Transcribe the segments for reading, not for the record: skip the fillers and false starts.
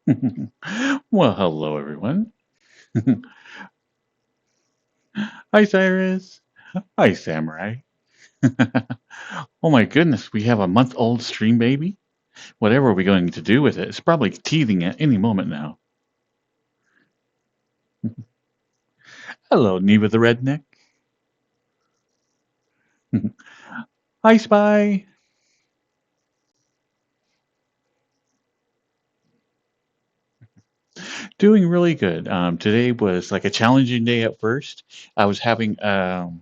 Well, hello everyone. Hi Cyrus. Hi Samurai. Oh my goodness, we have a month-old stream baby. Whatever are we going to do with it? It's probably teething at any moment now. Hello, Neva the redneck. Hi Spy. Doing really good. Today was like a challenging day at first. I was having a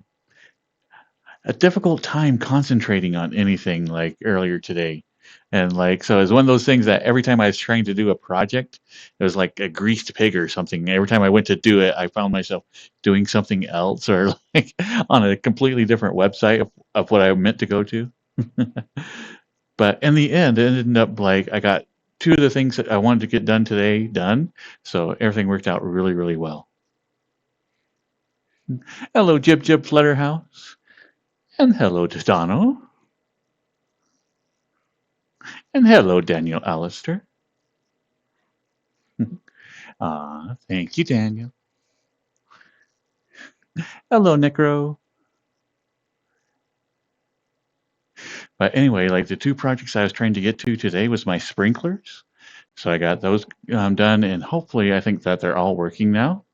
difficult time concentrating on anything like earlier today. And like, so it was one of those things that every time I was trying to do a project, it was like a greased pig or something. Every time I went to do it, I found myself doing something else or like on a completely different website of what I meant to go to. But in the end, it ended up like I got two of the things that I wanted to get done today done. So everything worked out really, really well. Hello, Jib Jib Flutterhouse. And hello, Tadano. And hello, Daniel Allister. Thank you, Daniel. Hello, Necro. But anyway, like the two projects I was trying to get to today was my sprinklers. So I got those done, and hopefully I think that they're all working now.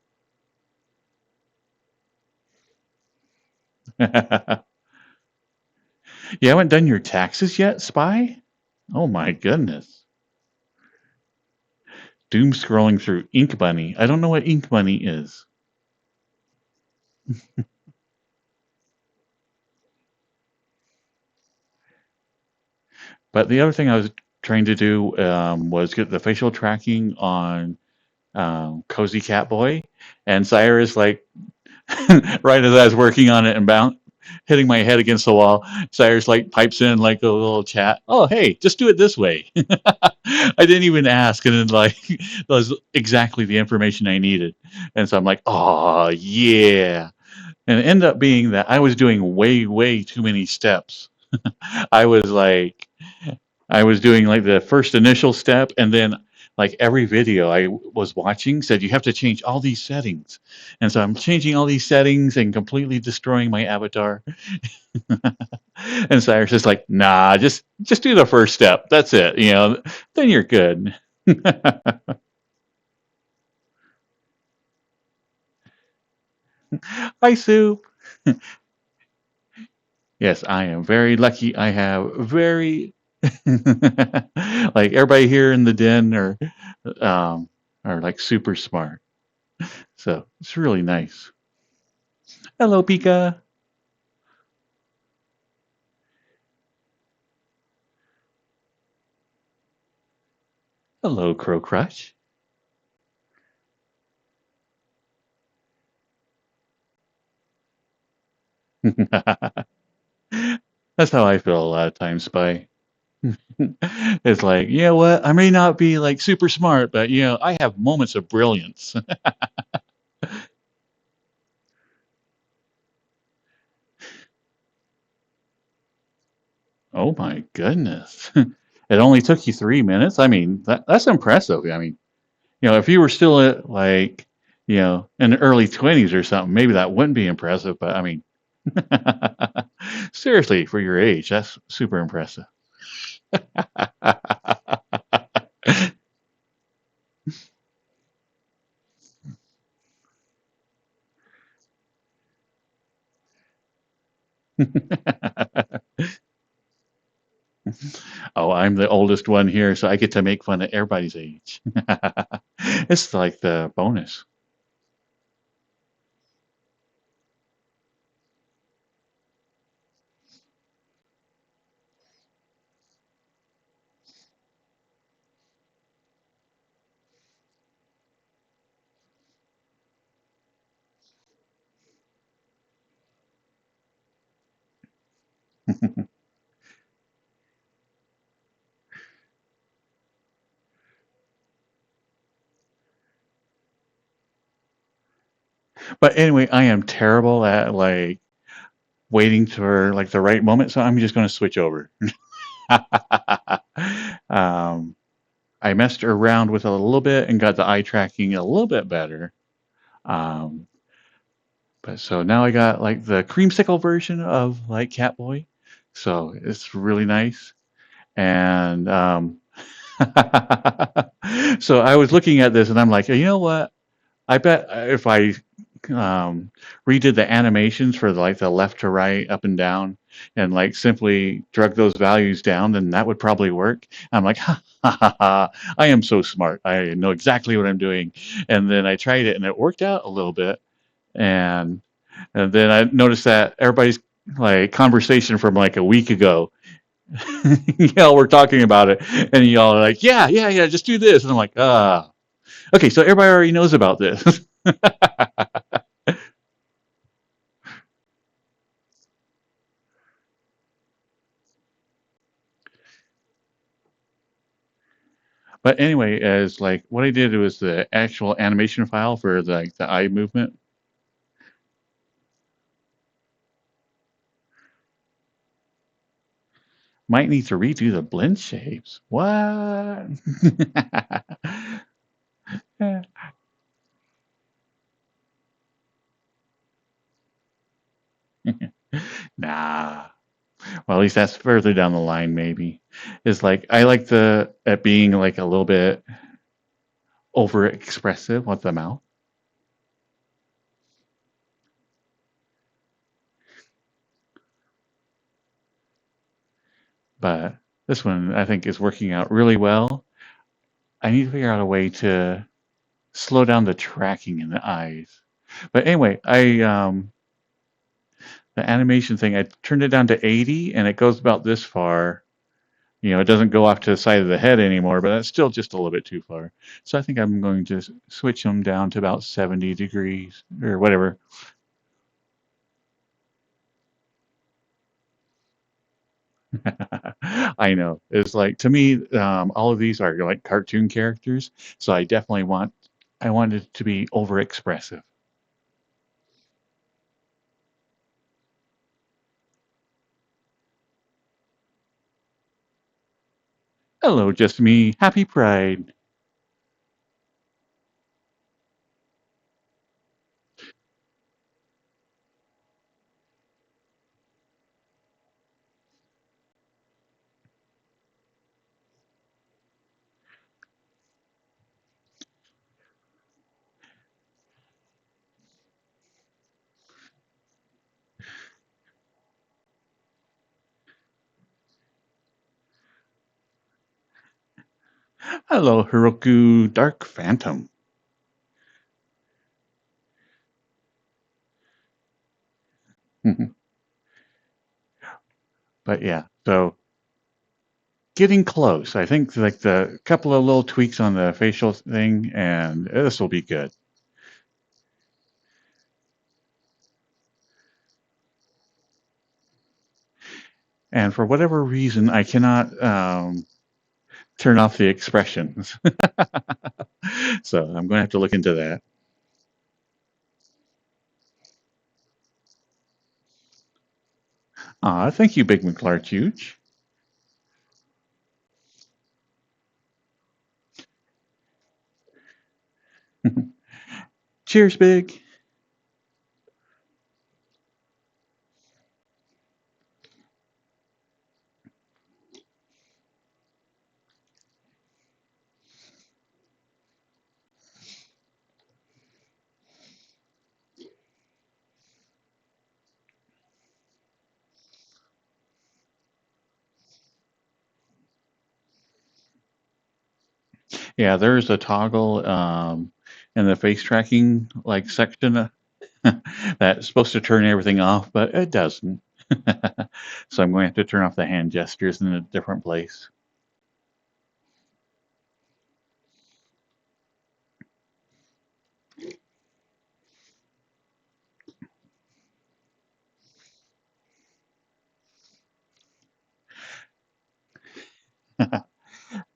You haven't done your taxes yet, Spy? Oh my goodness. Doom scrolling through Ink Bunny. I don't know what Ink Bunny is. But the other thing I was trying to do was get the facial tracking on Cozy Cat Boy. And Cyrus, like, right as I was working on it and hitting my head against the wall, Cyrus like pipes in like a little chat. Oh, hey, just do it this way. I didn't even ask, and then like that was exactly the information I needed. And so I'm like, oh yeah. And it ended up being that I was doing way, way too many steps. I was like, I was doing like the first initial step, and then like every video I was watching said you have to change all these settings, and so I'm changing all these settings and completely destroying my avatar. And Cyrus is like, "Nah, just do the first step. That's it. Then you're good." Hi, Sue. Yes, I am very lucky. I have very like everybody here in the den um, are like super smart. So it's really nice. Hello, Pika. Hello, Crow Crutch. That's how I feel a lot of times, Spy. It's like, you know what? I may not be like super smart, but I have moments of brilliance. Oh my goodness. It only took you 3 minutes. I mean, that's impressive. I mean, if you were still at like, in the early 20s or something, maybe that wouldn't be impressive. But I mean, seriously, for your age, that's super impressive. Oh, I'm the oldest one here, so I get to make fun of everybody's age. It's like the bonus. But anyway, I am terrible at like waiting for like the right moment, so I'm just going to switch over. um, I messed around with it a little bit and got the eye tracking a little bit better. Um, but so now I got like the creamsicle version of like Catboy, so it's really nice. And so I was looking at this and I'm like, you know what? I bet if I redid the animations for like the left to right, up and down, and like simply drug those values down, then that would probably work. I'm like, ha ha ha ha! I am so smart. I know exactly what I'm doing. And then I tried it, and it worked out a little bit. And then I noticed that everybody's like conversation from like a week ago, y'all were talking about it, and y'all are like, yeah, yeah, yeah, just do this. And I'm like, okay, so everybody already knows about this. But anyway, as like what I did was the actual animation file for the, like the eye movement. Might need to redo the blend shapes. What? Nah. Well, at least that's further down the line, maybe. It's like I like the it being like a little bit over expressive with the mouth. But this one I think is working out really well. I need to figure out a way to slow down the tracking in the eyes. But anyway, I the animation thing, I turned it down to 80 and it goes about this far. You know, it doesn't go off to the side of the head anymore, but that's still just a little bit too far. So I think I'm going to switch them down to about 70 degrees or whatever. I know. It's like to me, all of these are like cartoon characters, so I want it to be over expressive. Hello, just me. Happy Pride. Hello, Heroku Dark Phantom. But yeah, so getting close. I think like the couple of little tweaks on the facial thing, and this will be good. And for whatever reason, I cannot turn off the expressions. So I'm going to have to look into that. Thank you, Big McClark Huge. Cheers, Big. Yeah, there's a toggle in the face tracking like section that's supposed to turn everything off, but it doesn't. So I'm going to have to turn off the hand gestures in a different place.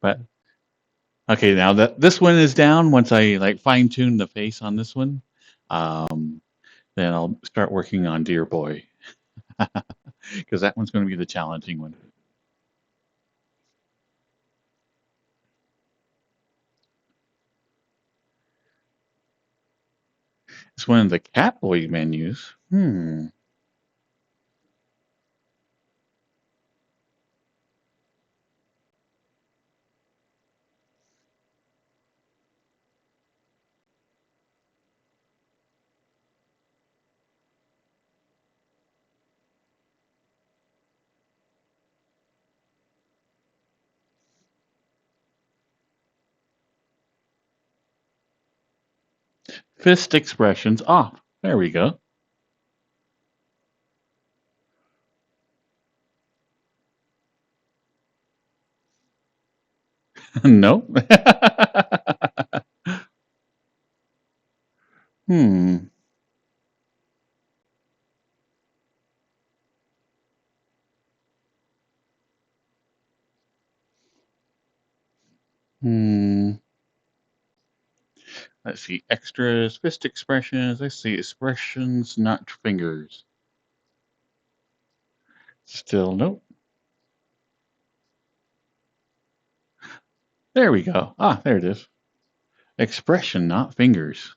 But okay, now that this one is down, once I like fine tune the face on this one, um, then I'll start working on Dear Boy because that one's going to be the challenging one. It's one of the Catboy menus. Hmm. Fist expressions off. There we go. No. Hmm. Hmm. Let's see. Extras, fist expressions. Let's see. Expressions, not fingers. Still nope. There we go. Ah, there it is. Expression, not fingers.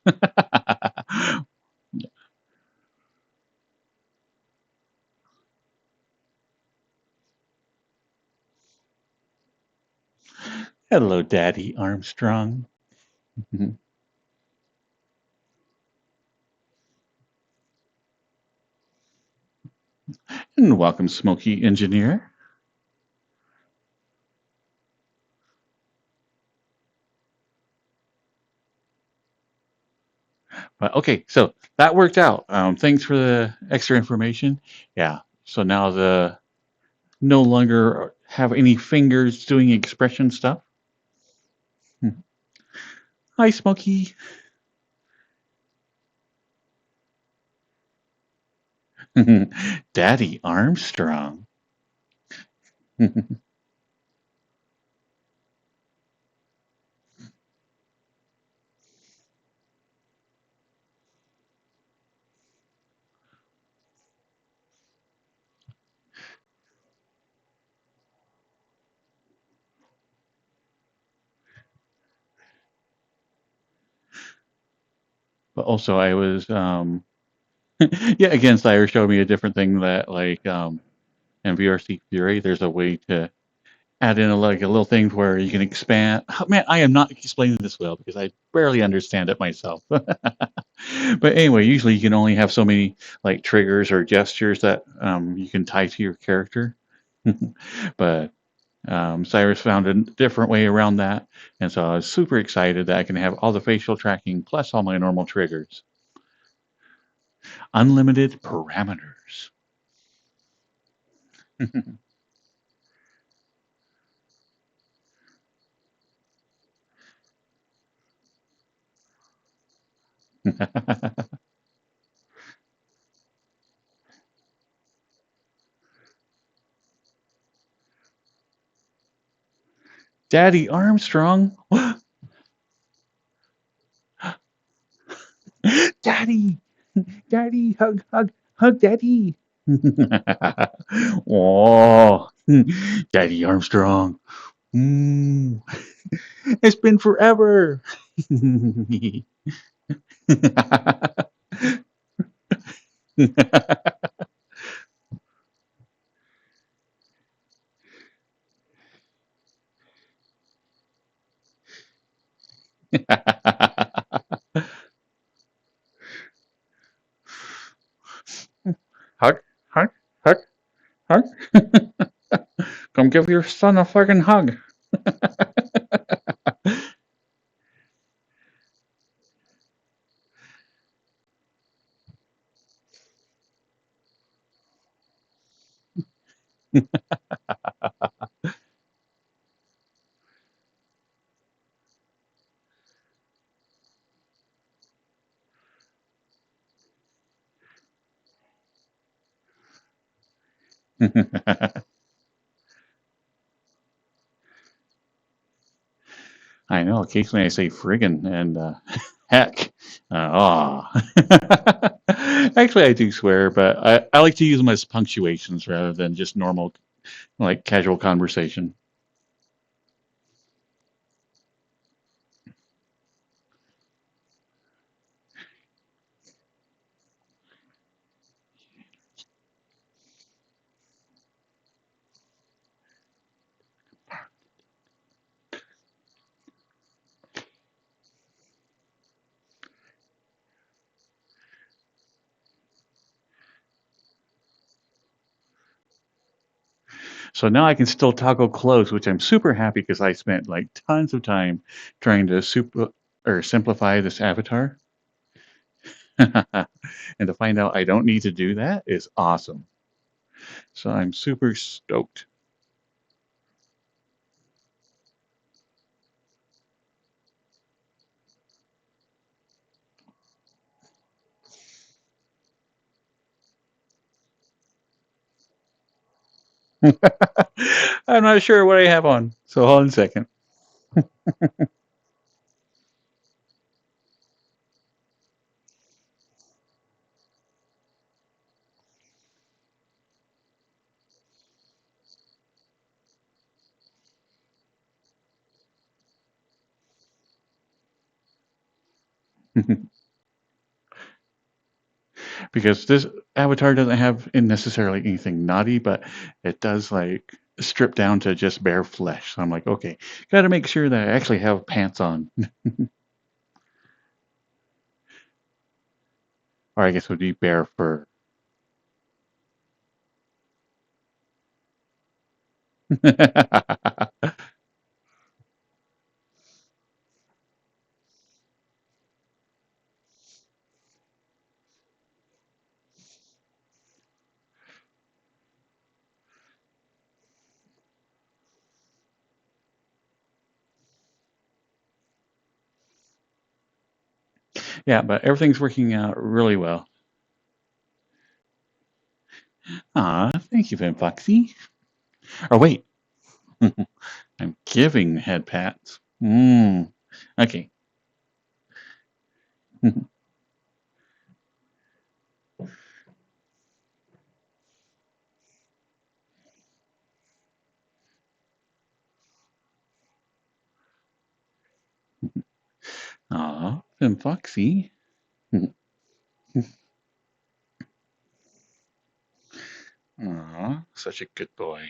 Hello, Daddy Armstrong. And welcome, Smoky Engineer. But okay, so that worked out. Thanks for the extra information. Yeah. So now the no longer have any fingers doing expression stuff. Hi, Smoky. Daddy Armstrong. But also, I was yeah. Again, Sire showed me a different thing that like in VRC Fury, there's a way to add in like a little thing where you can expand. Oh, man, I am not explaining this well because I barely understand it myself. But anyway, usually you can only have so many like triggers or gestures that you can tie to your character. But Cyrus found a different way around that, and so I was super excited that I can have all the facial tracking plus all my normal triggers. Unlimited parameters. Daddy Armstrong. Daddy, Daddy, hug, hug, hug, Daddy. Oh, Daddy Armstrong. Mm, it's been forever. Hug, hug, hug, hug. Come give your son a fucking hug. I know. Occasionally I say friggin' and heck. Actually, I do swear, but I like to use them as punctuations rather than just normal, like casual conversation. So now I can still toggle clothes, which I'm super happy because I spent like tons of time trying to super or simplify this avatar. And to find out I don't need to do that is awesome. So I'm super stoked. I'm not sure what I have on, so hold on a second. Because this avatar doesn't have necessarily anything naughty, but it does like strip down to just bare flesh. So I'm like, okay, got to make sure that I actually have pants on, or I guess it would be bare fur. Yeah, but everything's working out really well. Ah, thank you, Van Foxy. Oh, wait, I'm giving head pats. Okay. Aw, Van Foxy. Aw, such a good boy.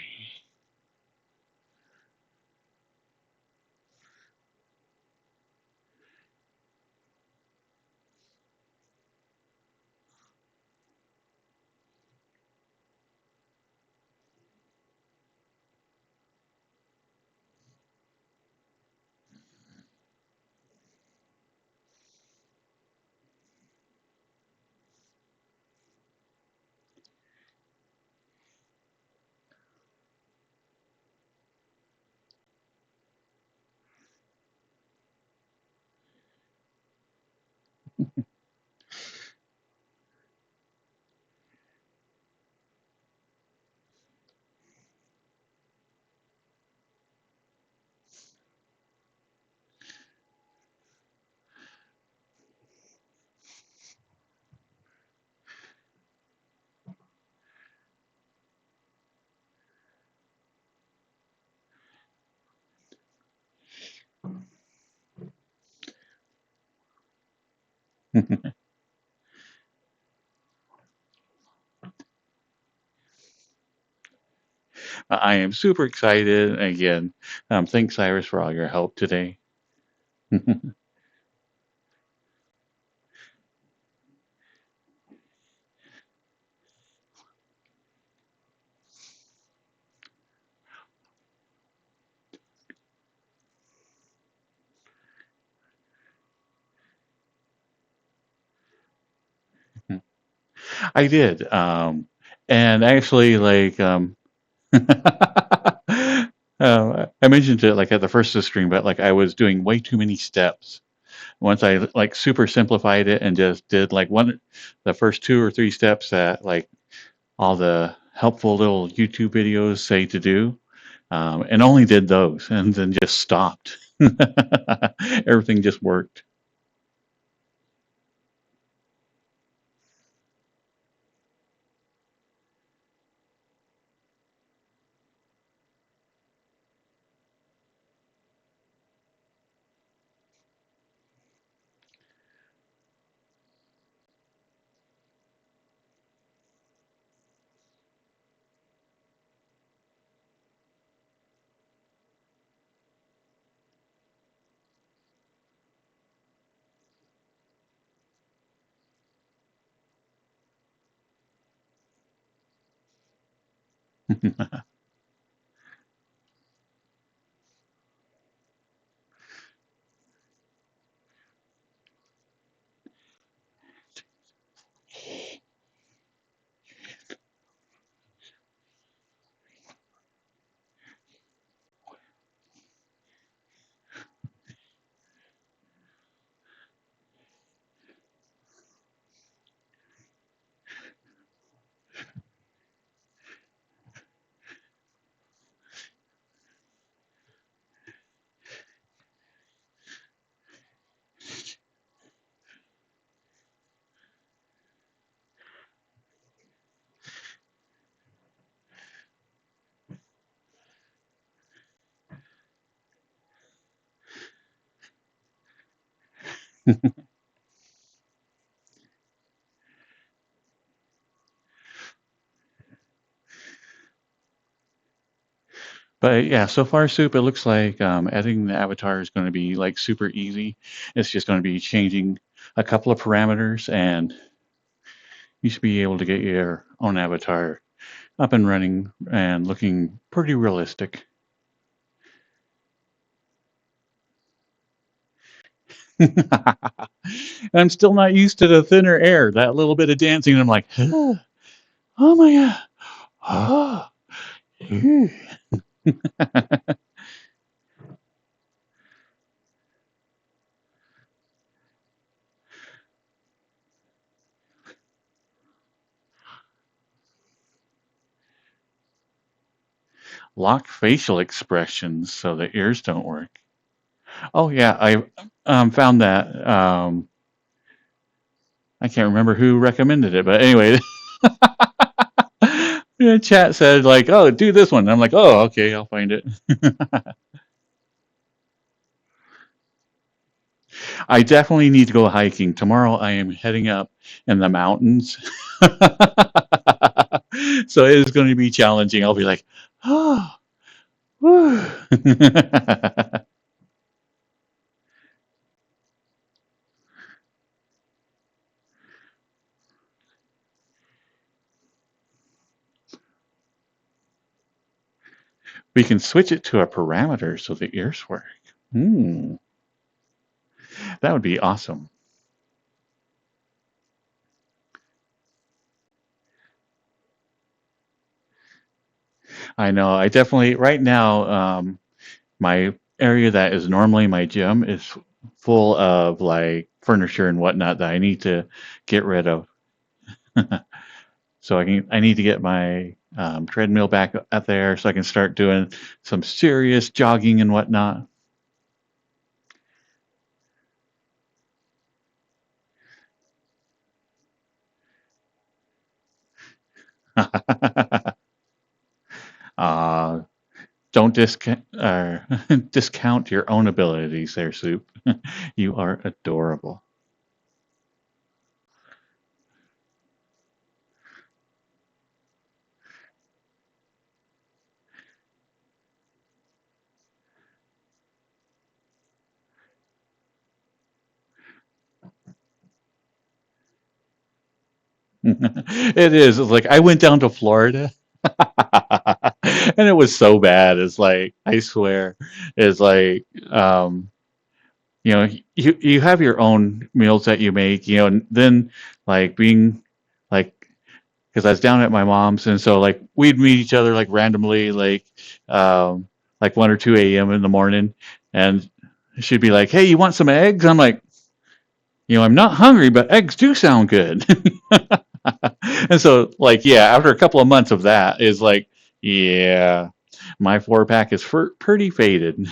I am super excited. Again, thanks, Cyrus, for all your help today. I did. And actually, like, I mentioned it like at the first of the stream, but like I was doing way too many steps. Once I like super simplified it and just did like the first 2 or 3 steps that like all the helpful little YouTube videos say to do, and only did those, and then just stopped. Everything just worked. But yeah, so far, Soup, it looks like editing the avatar is going to be like super easy. It's just going to be changing a couple of parameters, and you should be able to get your own avatar up and running and looking pretty realistic. I'm still not used to the thinner air. That little bit of dancing, I'm like, oh my god, oh, lock facial expressions so the ears don't work. Oh yeah, I found that. I can't remember who recommended it, but anyway, the chat said like, "Oh, do this one." I'm like, "Oh, okay, I'll find it." I definitely need to go hiking tomorrow. I am heading up in the mountains, so it is going to be challenging. I'll be like, "Oh, whew." We can switch it to a parameter so the ears work. Hmm, that would be awesome. I know. I definitely right now. My area that is normally my gym is full of like furniture and whatnot that I need to get rid of. So I need to get my treadmill back up there so I can start doing some serious jogging and whatnot. uh, don't discount your own abilities there, Soup. You are adorable. It is. It's like I went down to Florida and it was so bad. It's like I swear, it's like you know, you have your own meals that you make, and then like being like because I was down at my mom's, and so like we'd meet each other like randomly, like 1 or 2 a.m. in the morning, and she'd be like, "Hey, you want some eggs?" I'm like, I'm not hungry, but eggs do sound good. And so, like, yeah, after a couple of months of that, is like, yeah, my 4 pack is pretty faded.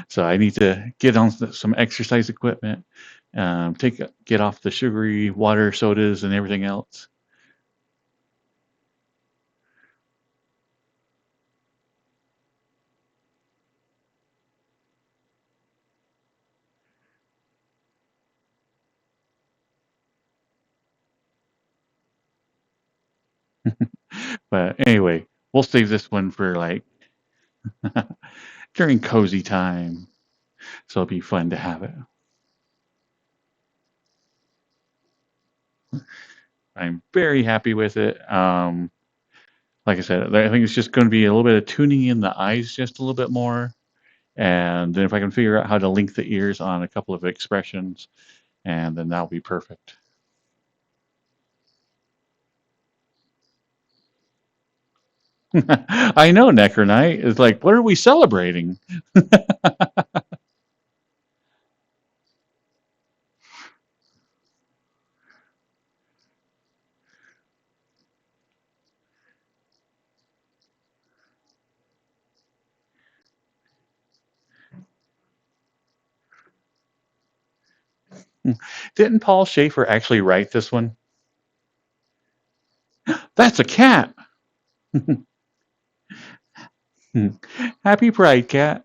So I need to get on some exercise equipment, get off the sugary water sodas and everything else. But anyway, we'll save this one for like during cozy time. So it'll be fun to have it. I'm very happy with it. Like I said, I think it's just going to be a little bit of tuning in the eyes just a little bit more. And then if I can figure out how to link the ears on a couple of expressions, and then that'll be perfect. I know, Necronite. It's like, what are we celebrating? Didn't Paul Schaefer actually write this one? That's a cat. Happy Pride, cat.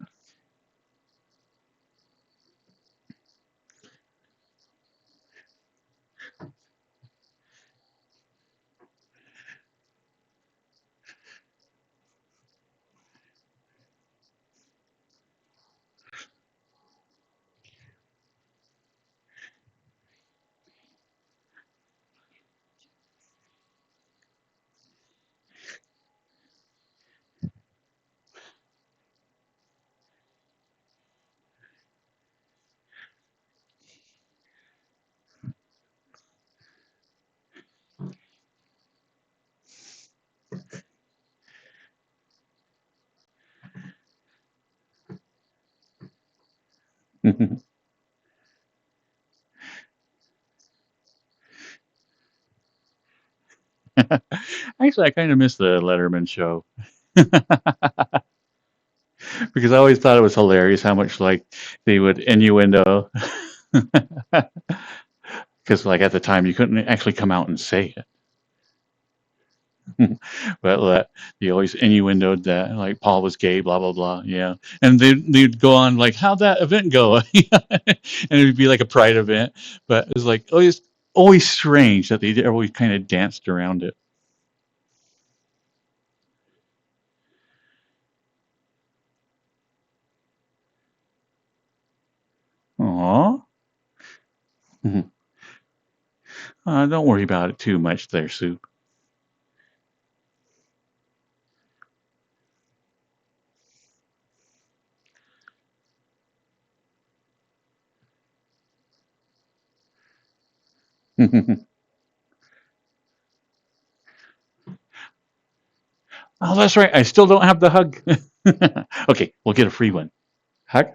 Actually, I kind of miss the Letterman show because I always thought it was hilarious how much like they would innuendo. Because like at the time you couldn't actually come out and say it, but you always innuendoed that like Paul was gay, blah blah blah. Yeah, and they'd go on like how'd that event go, and it'd be like a pride event, but it was like always strange that they always kind of danced around it. Aw. Don't worry about it too much there, Soup. Oh, that's right. I still don't have the hug. Okay, we'll get a free one. Hug?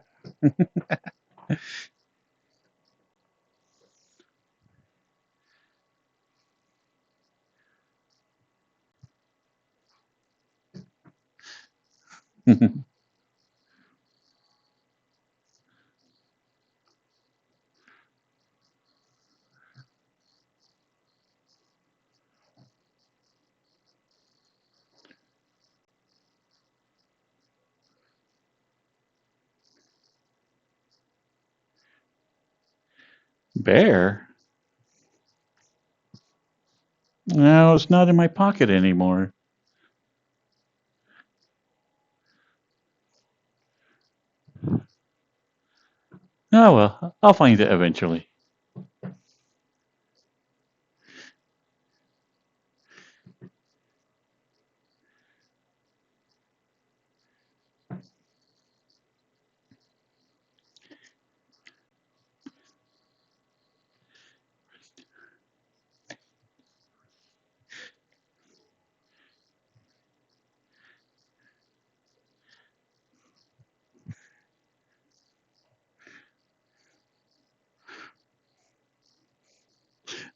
Bear? No, it's not in my pocket anymore. Oh well, I'll find it eventually.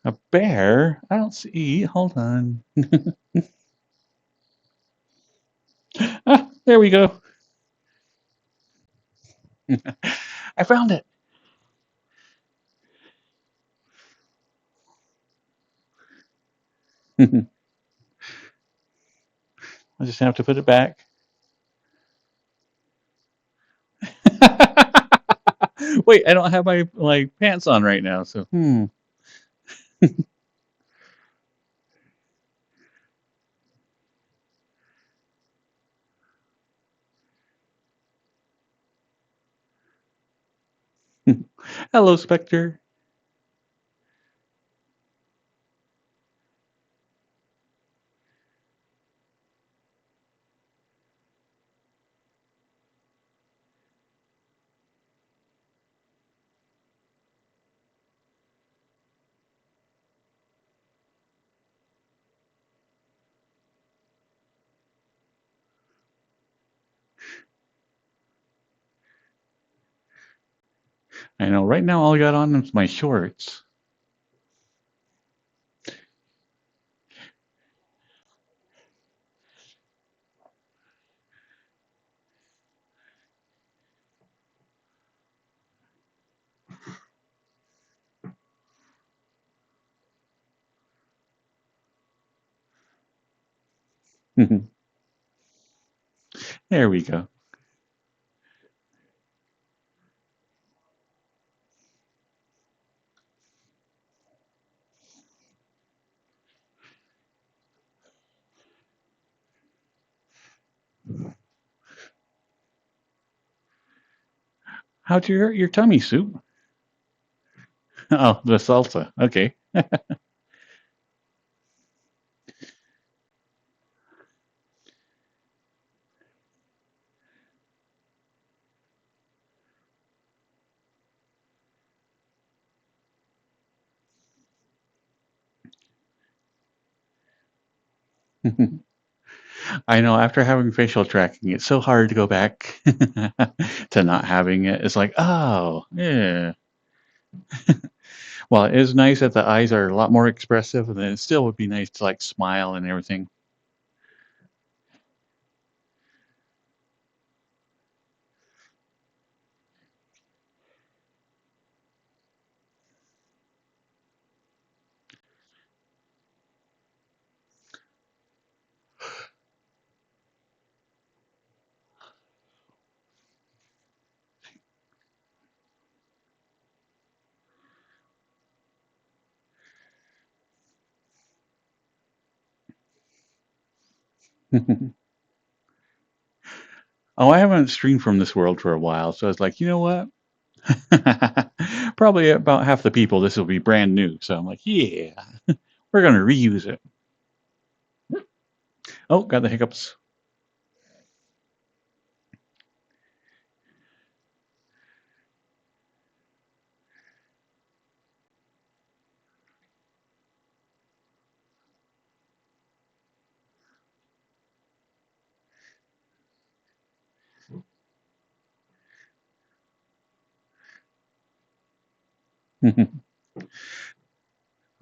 A bear? I don't see. Hold on. Ah, there we go. I found it. I just have to put it back. Wait, I don't have my like pants on right now, so Hello, Spectre. I know. Right now, all I got on is my shorts. There we go. How'd you hurt your tummy, Soup? Oh, the salsa. Okay. I know after having facial tracking, it's so hard to go back to not having it. It's like, oh, yeah. Well, it is nice that the eyes are a lot more expressive, and then it still would be nice to like smile and everything. Oh, I haven't streamed from this world for a while, so I was like, you know what? Probably about half the people, this will be brand new. So I'm like, yeah, we're gonna reuse it. Oh, got the hiccups.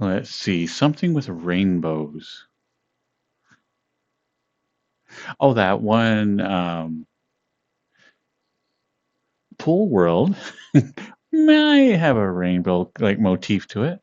Let's see, something with rainbows. Oh, that one pool world might have a rainbow like motif to it.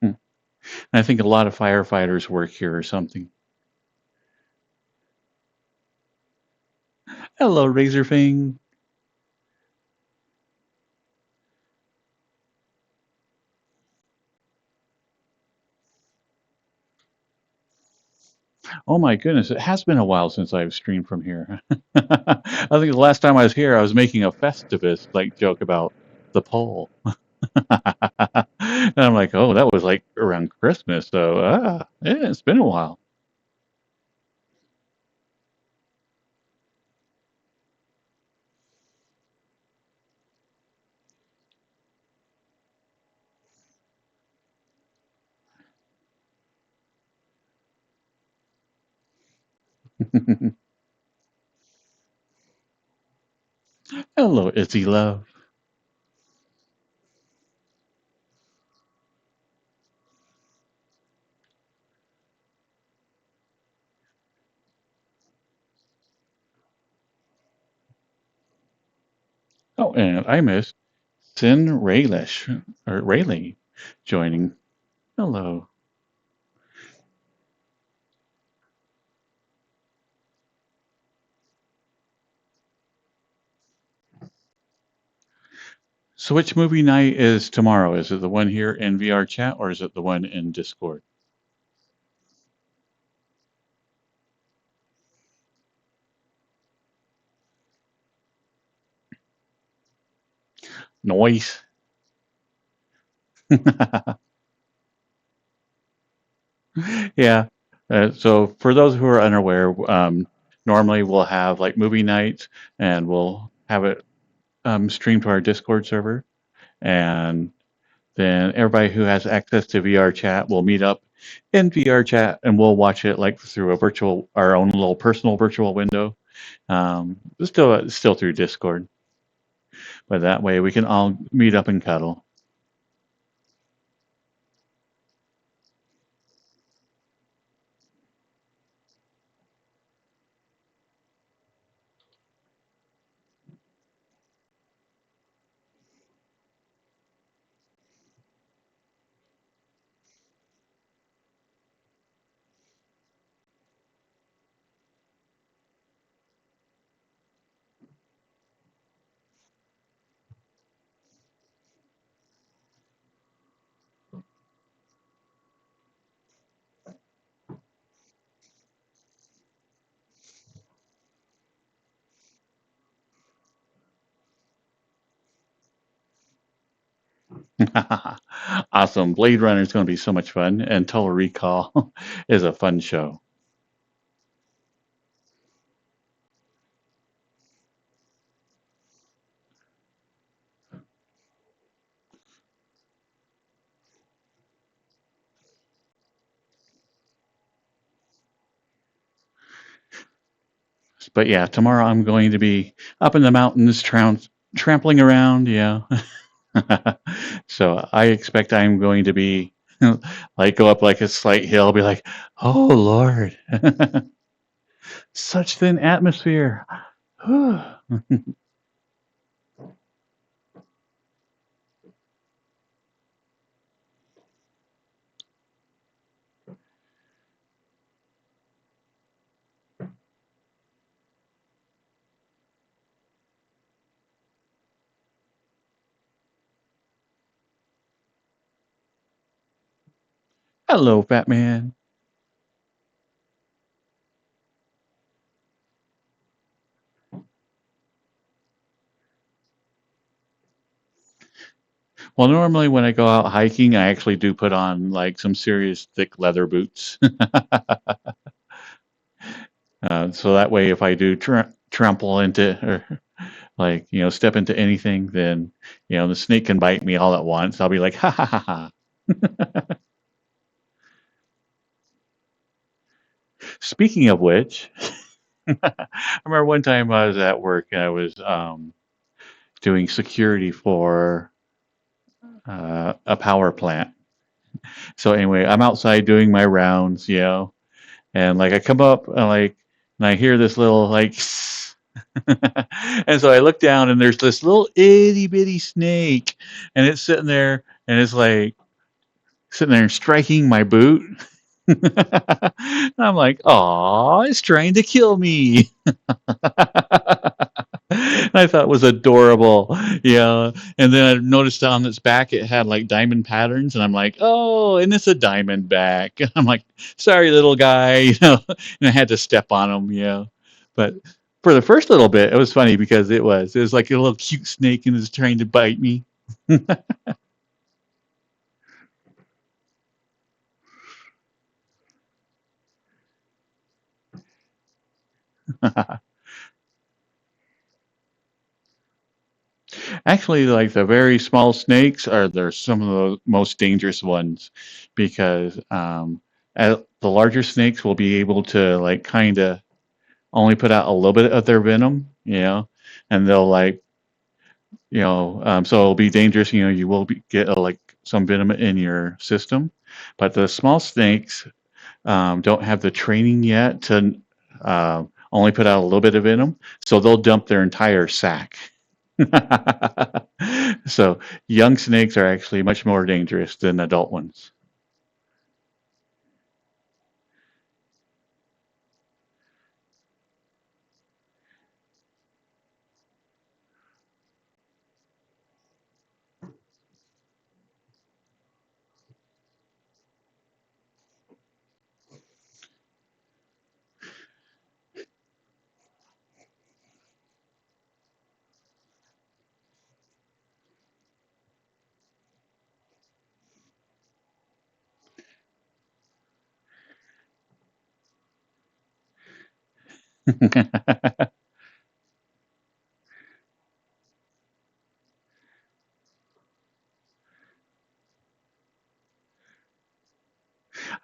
Hmm. I think a lot of firefighters work here or something. Hello, Razorfang. Oh my goodness, it has been a while since I've streamed from here. I think the last time I was here, I was making a Festivus like joke about the pole. And I'm like, oh, that was like around Christmas, so yeah, it's been a while. Hello, Izzy Love. Oh, and I missed Sin Raylish or Rayleigh joining. Hello. So, which movie night is tomorrow? Is it the one here in VR chat or is it the one in Discord? Noise. Yeah. So for those who are unaware, normally we'll have like movie nights and we'll have it streamed to our Discord server. And then everybody who has access to VR chat will meet up in VR chat and we'll watch it like through a virtual, our own little personal virtual window. Still through Discord, but that way we can all meet up and cuddle. Awesome. Blade Runner is going to be so much fun, and Total Recall is a fun show. But yeah, tomorrow I'm going to be up in the mountains, trampling around. Yeah. So I expect I'm going to be like go up like a slight hill, be like, oh Lord, such thin atmosphere. Hello, Fat Man. Well, normally when I go out hiking, I actually do put on like some serious thick leather boots. So that way, if I do trample into or like step into anything, then the snake can bite me all at once. I'll be like, ha ha ha ha. Speaking of which, I remember one time I was at work and I was doing security for a power plant. So anyway, I'm outside doing my rounds, and like I come up and I hear this little like, and so I look down and there's this little itty bitty snake, and it's sitting there and it's like sitting there and striking my boot. And I'm like, "Aw, it's trying to kill me." I thought it was adorable. Yeah. And then I noticed on its back it had like diamond patterns, and I'm like, oh, and it's a diamond back. I'm like, sorry, little guy, and I had to step on him, But for the first little bit, it was funny because it was like a little cute snake and it was trying to bite me. Actually, like the very small snakes are they're some of the most dangerous ones because the larger snakes will be able to like kind of only put out a little bit of their venom, and they'll like, so it'll be dangerous. You will get like some venom in your system, but the small snakes don't have the training yet to only put out a little bit of venom, so they'll dump their entire sack. So young snakes are actually much more dangerous than adult ones.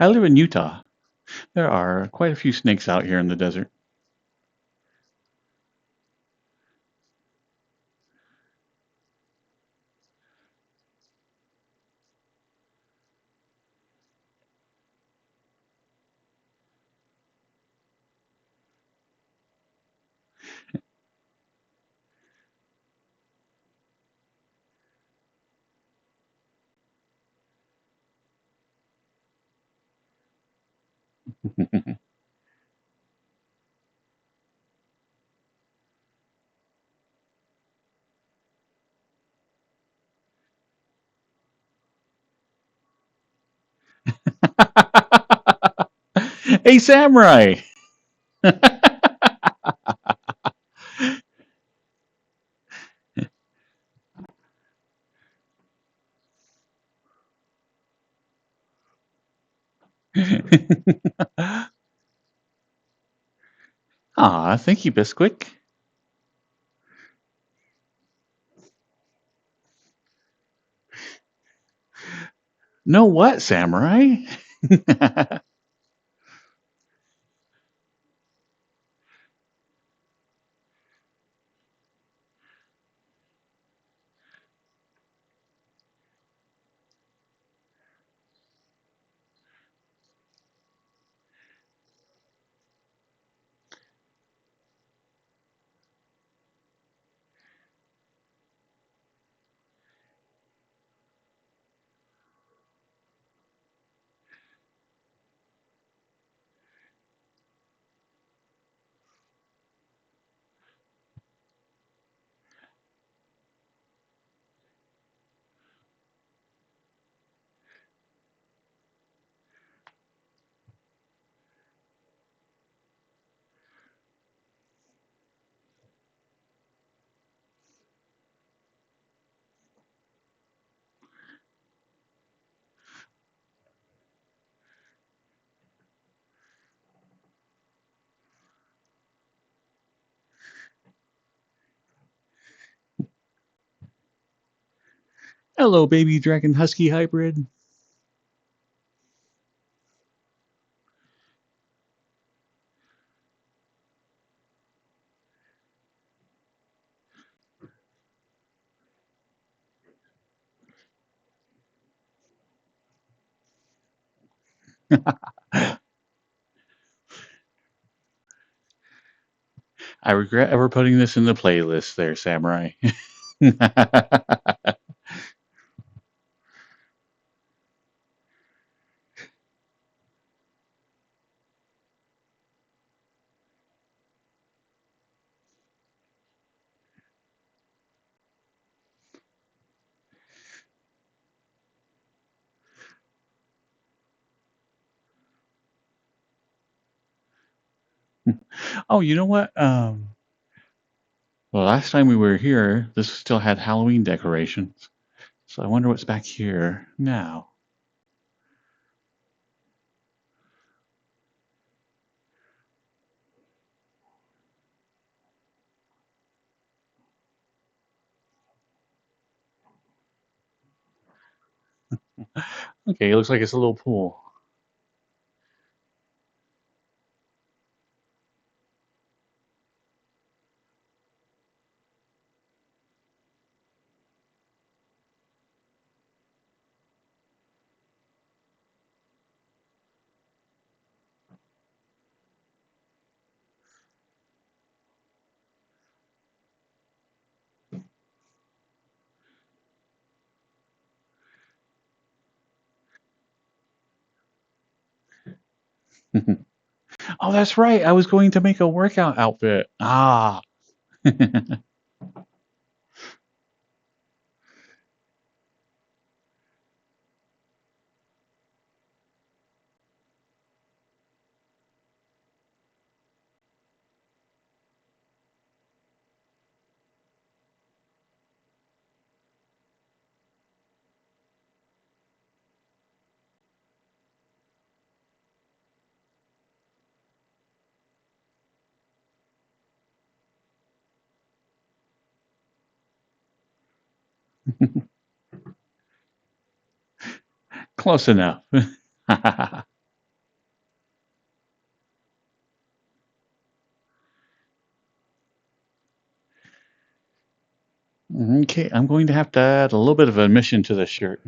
I live in Utah. There are quite a few snakes out here in the desert. Hey, samurai! Aw, thank you, Bisquick. No what, Samurai? Hello, baby dragon husky hybrid. I regret ever putting this in the playlist there, Samurai. Oh, you know what? Well, last time we were here, this still had Halloween decorations. So I wonder what's back here now. Okay, it looks like it's a little pool. Oh, that's right. I was going to make a workout outfit. Ah. Close enough. Okay, I'm going to have to add a little bit of admission to this shirt.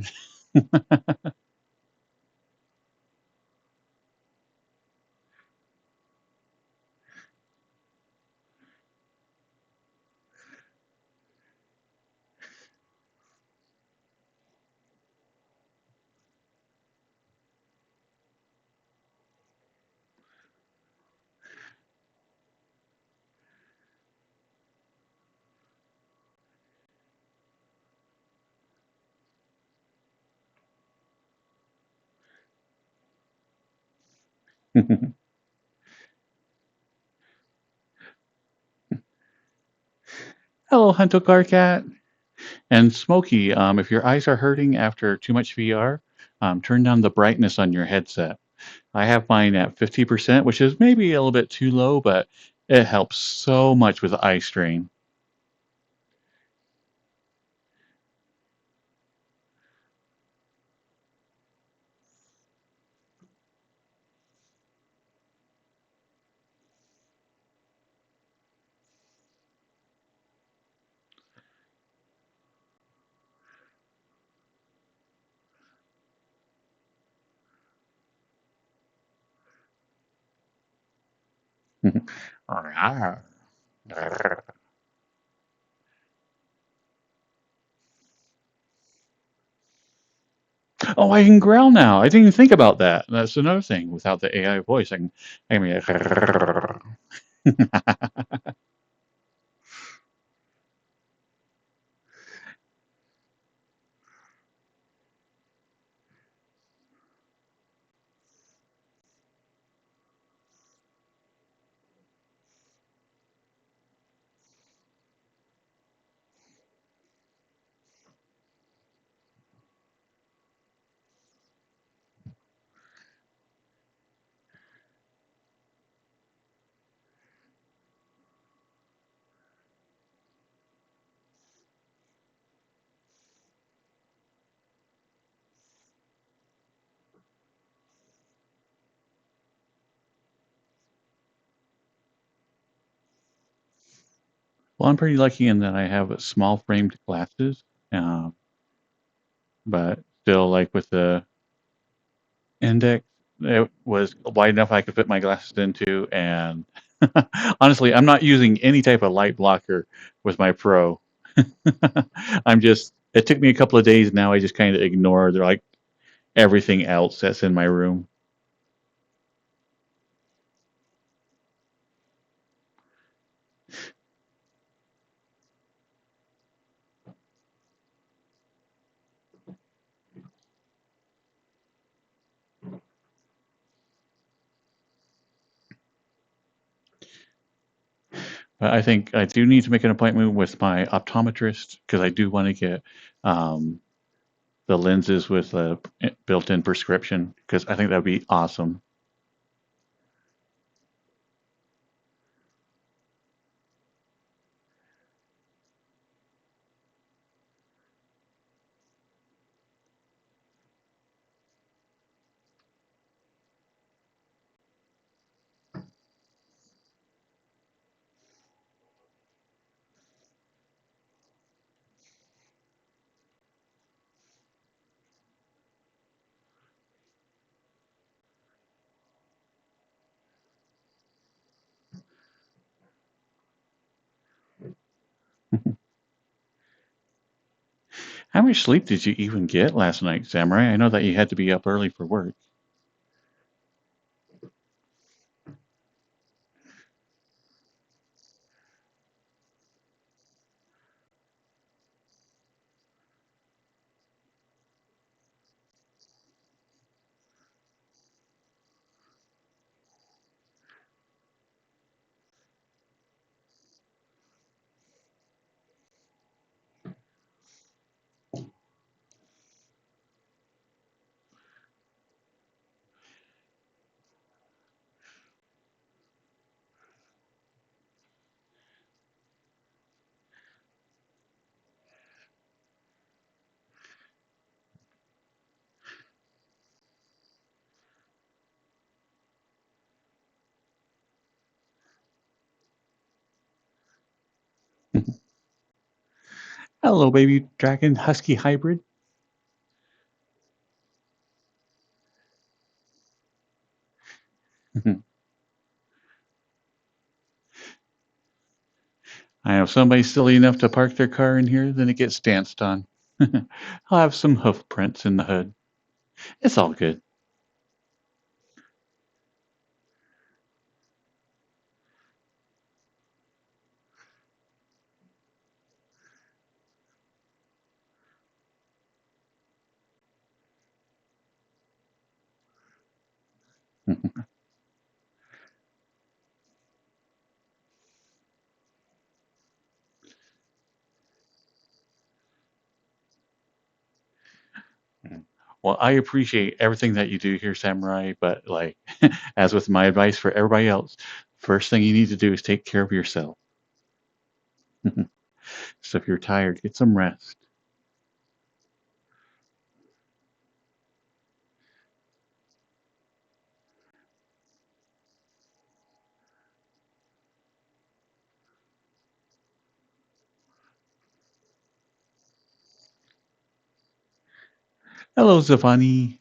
Hello, Hunto Cat. And Smokey, if your eyes are hurting after too much VR, turn down the brightness on your headset. I have mine at 50%, which is maybe a little bit too low, but it helps so much with eye strain. Oh, I can growl now. I didn't even think about that. That's another thing. Without the AI voice, I can be well, I'm pretty lucky in that I have small framed glasses, uh, but still, like with the index, it was wide enough I could fit my glasses into. And honestly, I'm not using any type of light blocker with my Pro. It took me a couple of days now. I just kind of ignore like everything else that's in my room. But I think I do need to make an appointment with my optometrist because I do want to get um, the lenses with a built-in prescription because I think that'd be awesome. How much sleep did you even get last night, Samurai? I know that you had to be up early for work. Hello, baby dragon husky hybrid. I know if somebody's silly enough to park their car in here, then it gets danced on. I'll have some hoof prints in the hood. It's all good. Well, I appreciate everything that you do here, Samurai, but like, as with my advice for everybody else, first thing you need to do is take care of yourself. So if you're tired, get some rest. Hello, Zavani.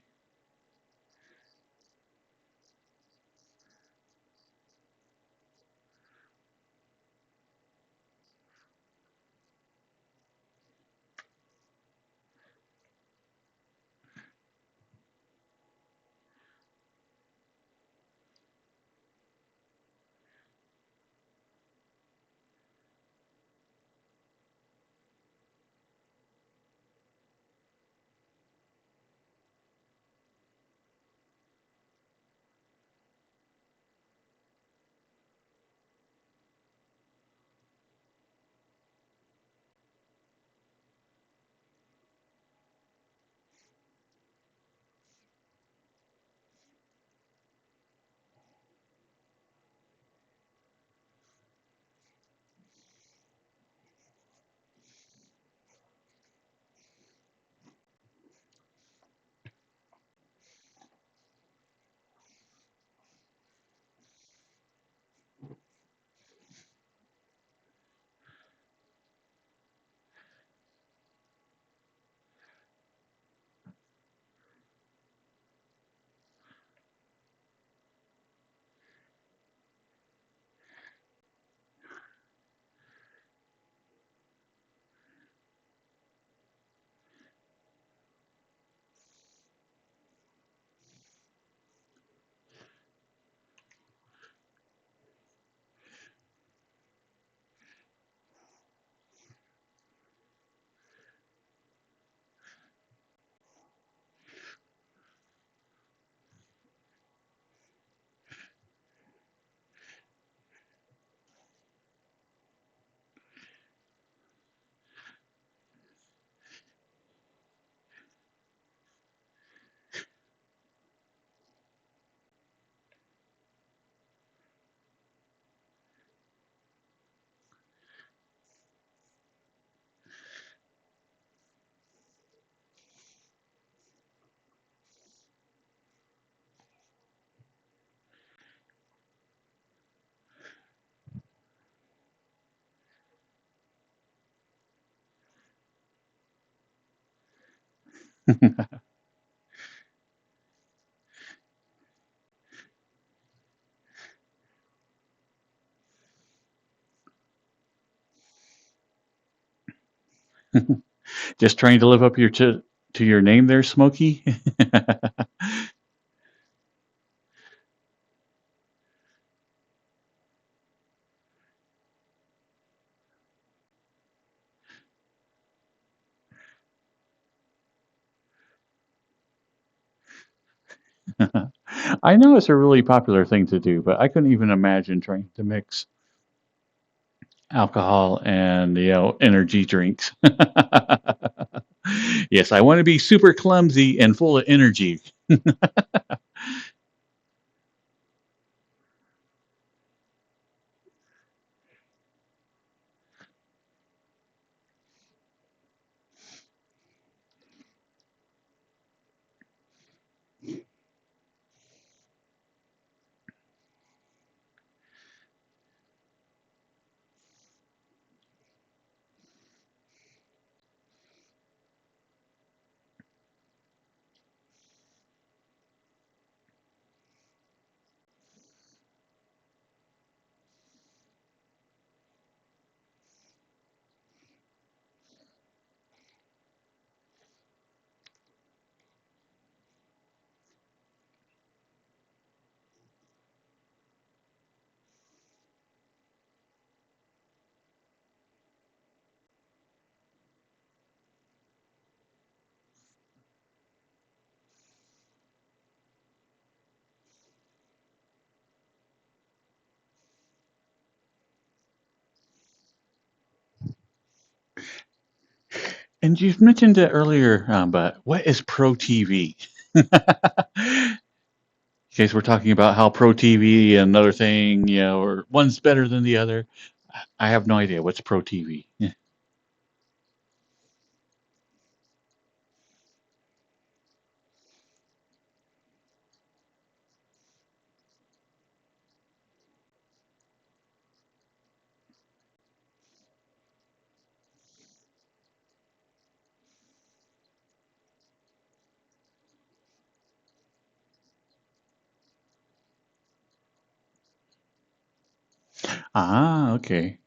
Just trying to live up to your name there, Smokey. I know it's a really popular thing to do, but I couldn't even imagine trying to mix alcohol and energy drinks. Yes, I want to be super clumsy and full of energy. And you've mentioned it earlier, but what is Pro TV? In case we're talking about how Pro TV and another thing, or one's better than the other. I have no idea what's Pro TV. Ah, okay.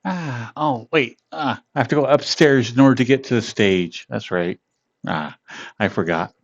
Oh, wait. I have to go upstairs in order to get to the stage. That's right. I forgot.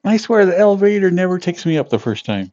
I swear the elevator never takes me up the first time.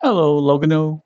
Hello, Logano.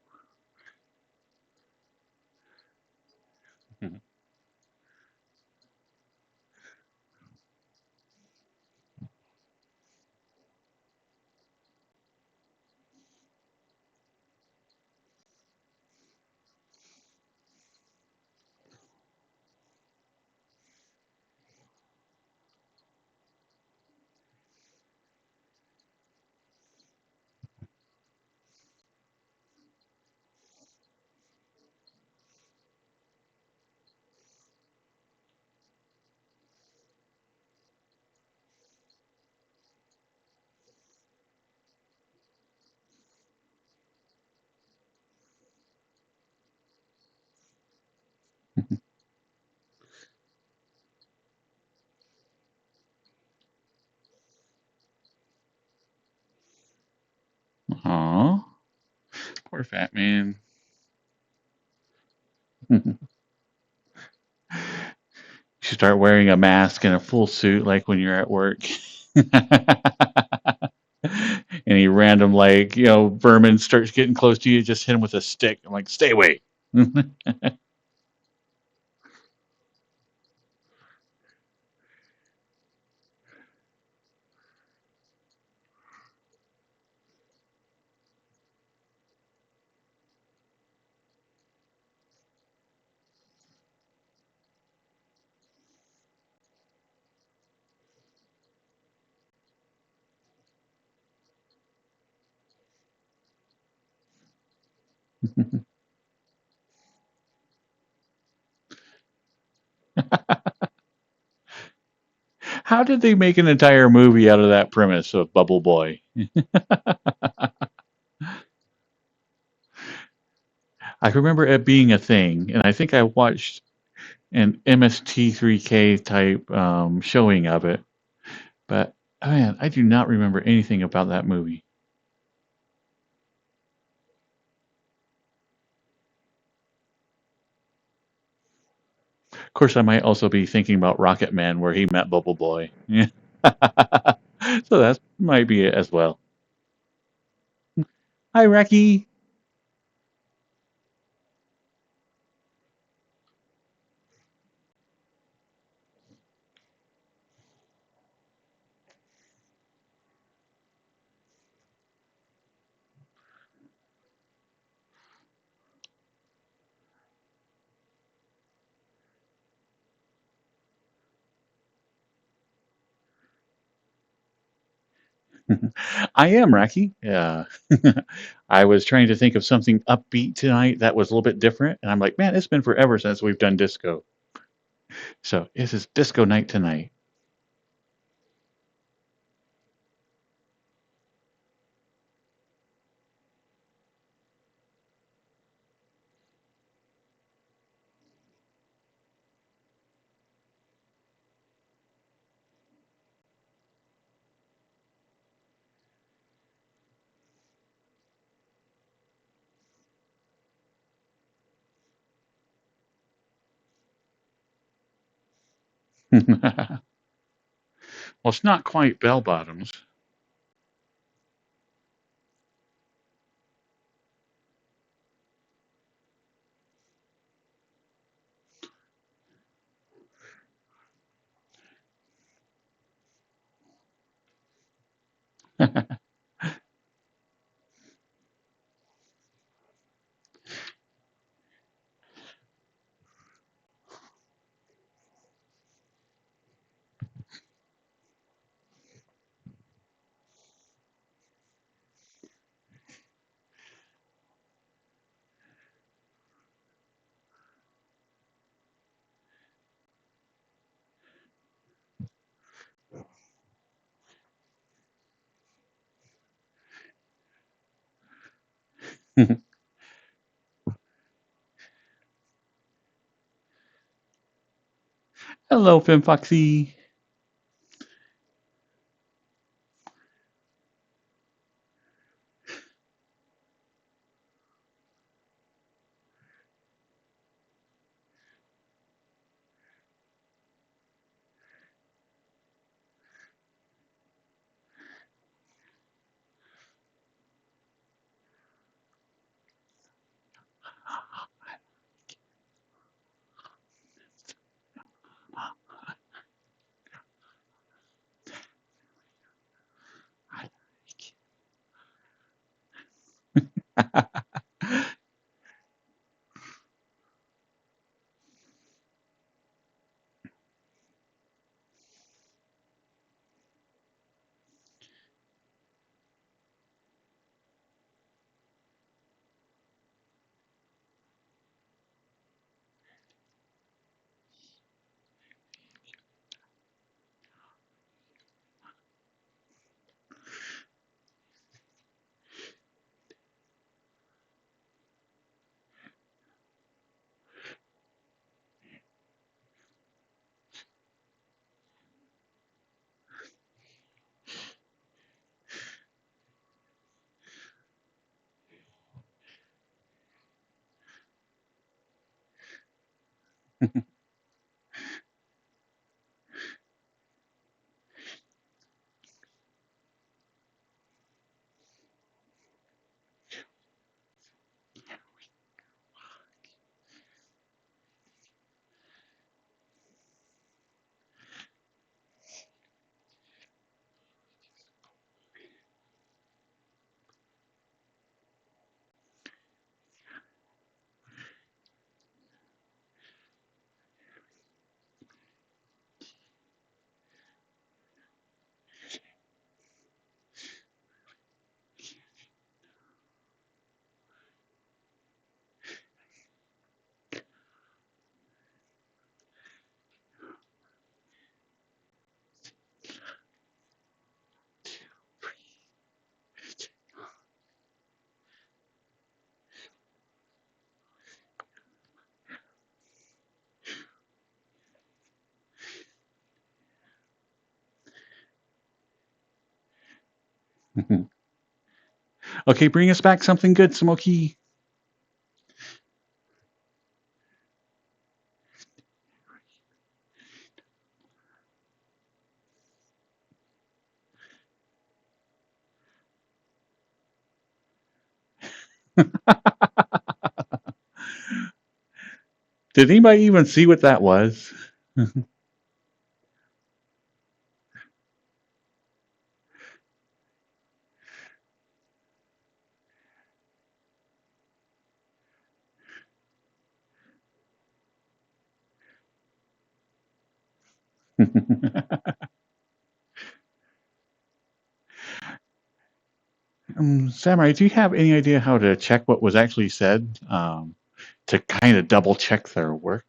Aw, poor fat man. You should start wearing a mask and a full suit like when you're at work. Any random vermin starts getting close to you, just hit him with a stick. I'm like, stay away. How did they make an entire movie out of that premise of Bubble Boy? I remember it being a thing, and I think I watched an MST3K type showing of it, but man, I do not remember anything about that movie. Of course, I might also be thinking about Rocket Man, where he met Bubble Boy. Yeah. So that might be it as well. Hi, Reki. I am Raki. Yeah. I was trying to think of something upbeat tonight that was a little bit different, and I'm like, man, it's been forever since we've done disco. So this is disco night tonight. Well, it's not quite bell bottoms. Hello, Finn Foxy. Okay, bring us back something good, Smokey. Did anybody even see what that was? Samurai, do you have any idea how to check what was actually said to kind of double check their work?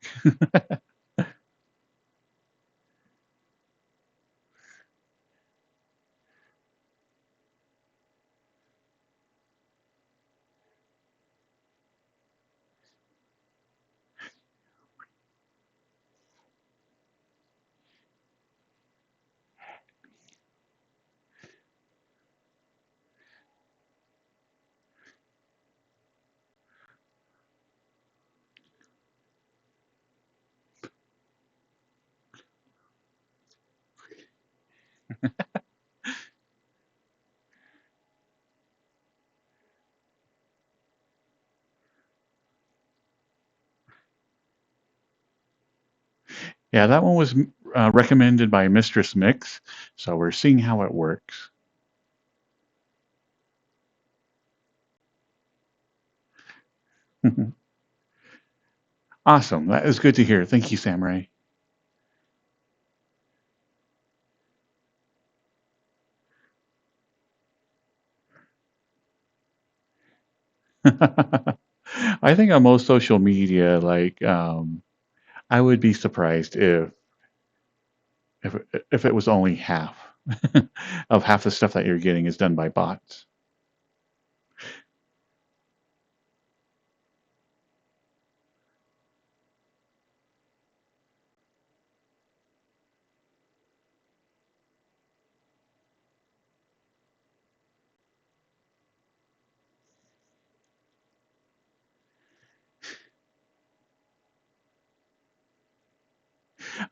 Yeah, that one was recommended by Mistress Mix, so we're seeing how it works. Awesome. That is good to hear. Thank you, Samurai. I think on most social media, like I would be surprised if if it was only half of half the stuff that you're getting is done by bots.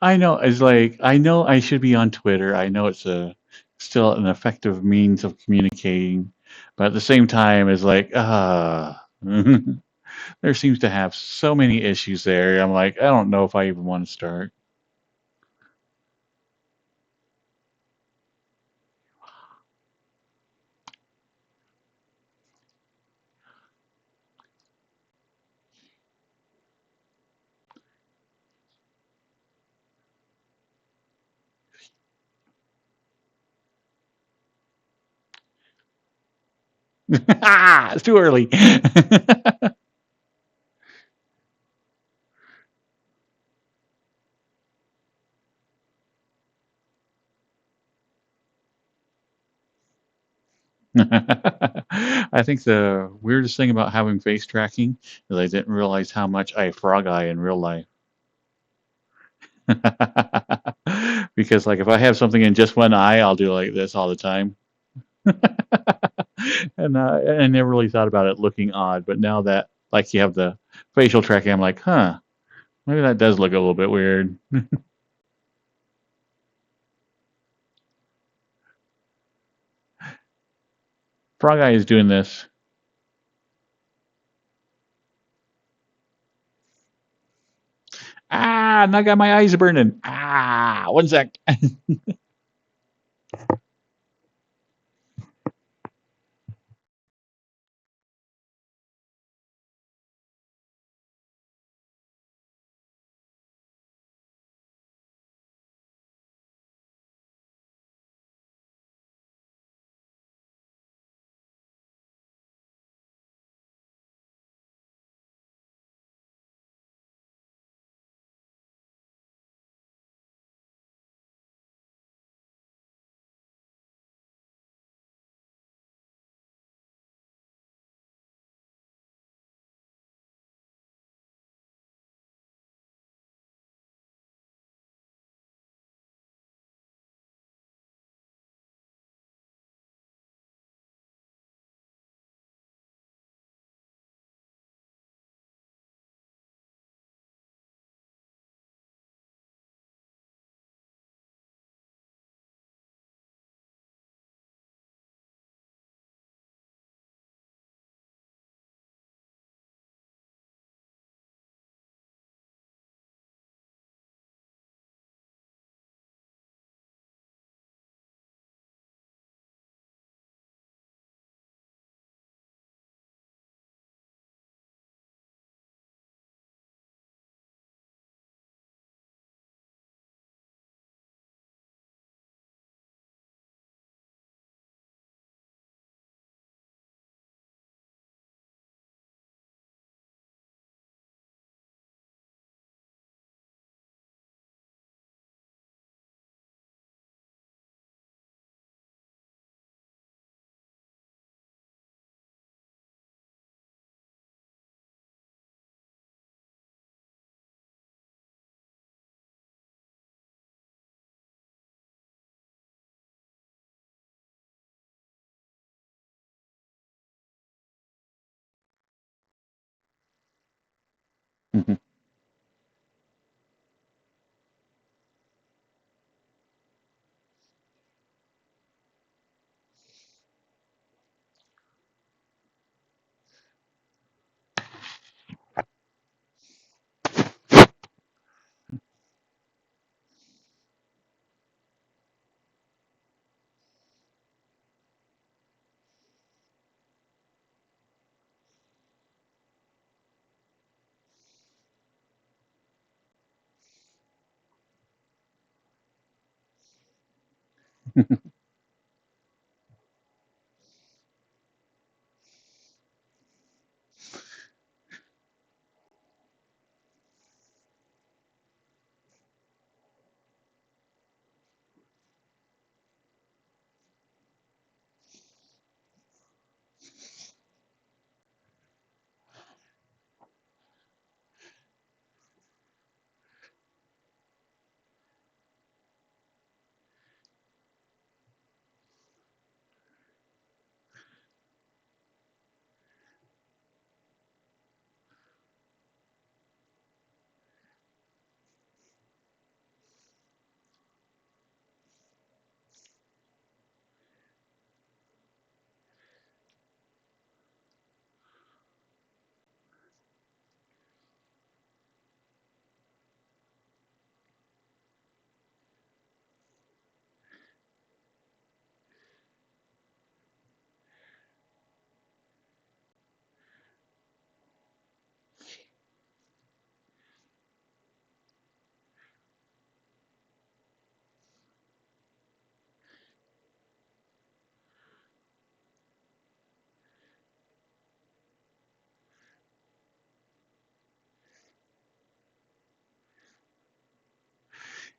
I know it's like I know I should be on Twitter. I know it's a still an effective means of communicating, but at the same time, it's like there seems to have so many issues there. I'm like, I don't know if I even want to start. It's too early. I think the weirdest thing about having face tracking is I didn't realize how much I frog eye in real life. Because like if I have something in just one eye, I'll do like this all the time. And I never really thought about it looking odd, but now that like you have the facial tracking, I'm like, huh, maybe that does look a little bit weird. Frog eye is doing this. Ah, now I got my eyes burning. Ah, one sec.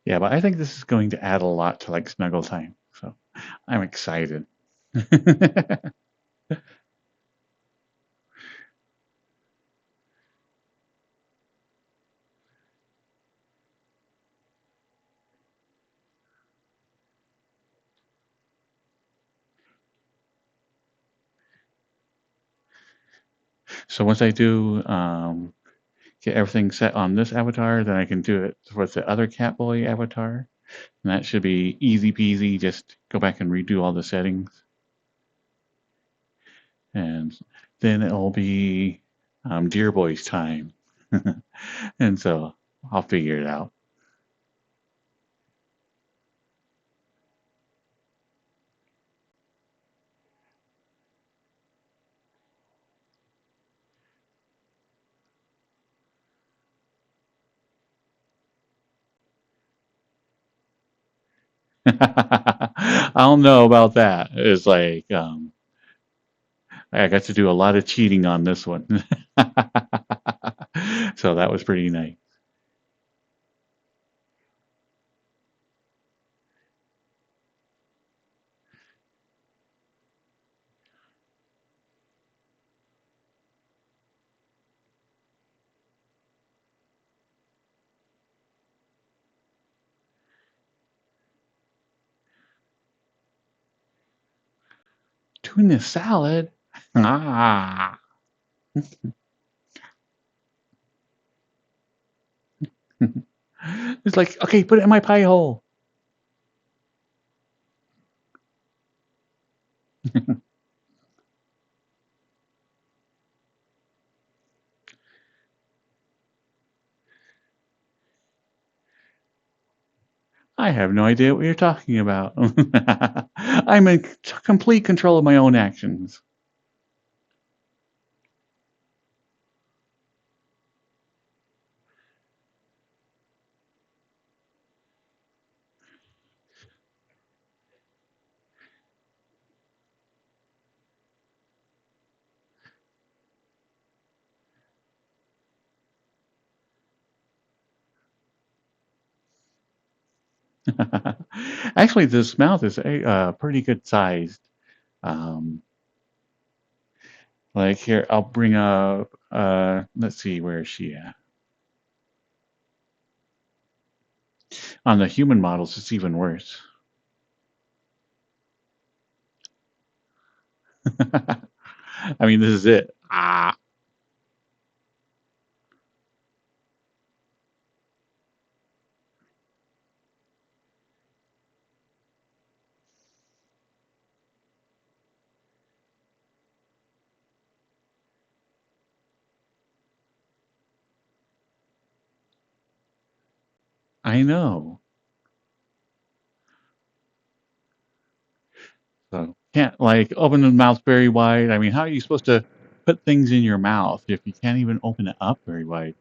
Yeah, but I think this is going to add a lot to like snuggle time. So I'm excited. So once I do get everything set on this avatar, then I can do it with the other Catboy avatar. And that should be easy peasy. Just go back and redo all the settings. And then it'll be Dear Boy's time. And so I'll figure it out. I don't know about that. It's like I got to do a lot of cheating on this one. So that was pretty nice. Tuna salad? Ah. It's like, okay, put it in my pie hole. I have no idea what you're talking about. I'm in complete control of my own actions. Actually, this mouth is pretty good sized. Um, like here, I'll bring up, let's see, where is she at? On the human models, it's even worse. I mean, this is it. Ah, I know. So can't like open the mouth very wide. I mean, how are you supposed to put things in your mouth if you can't even open it up very wide?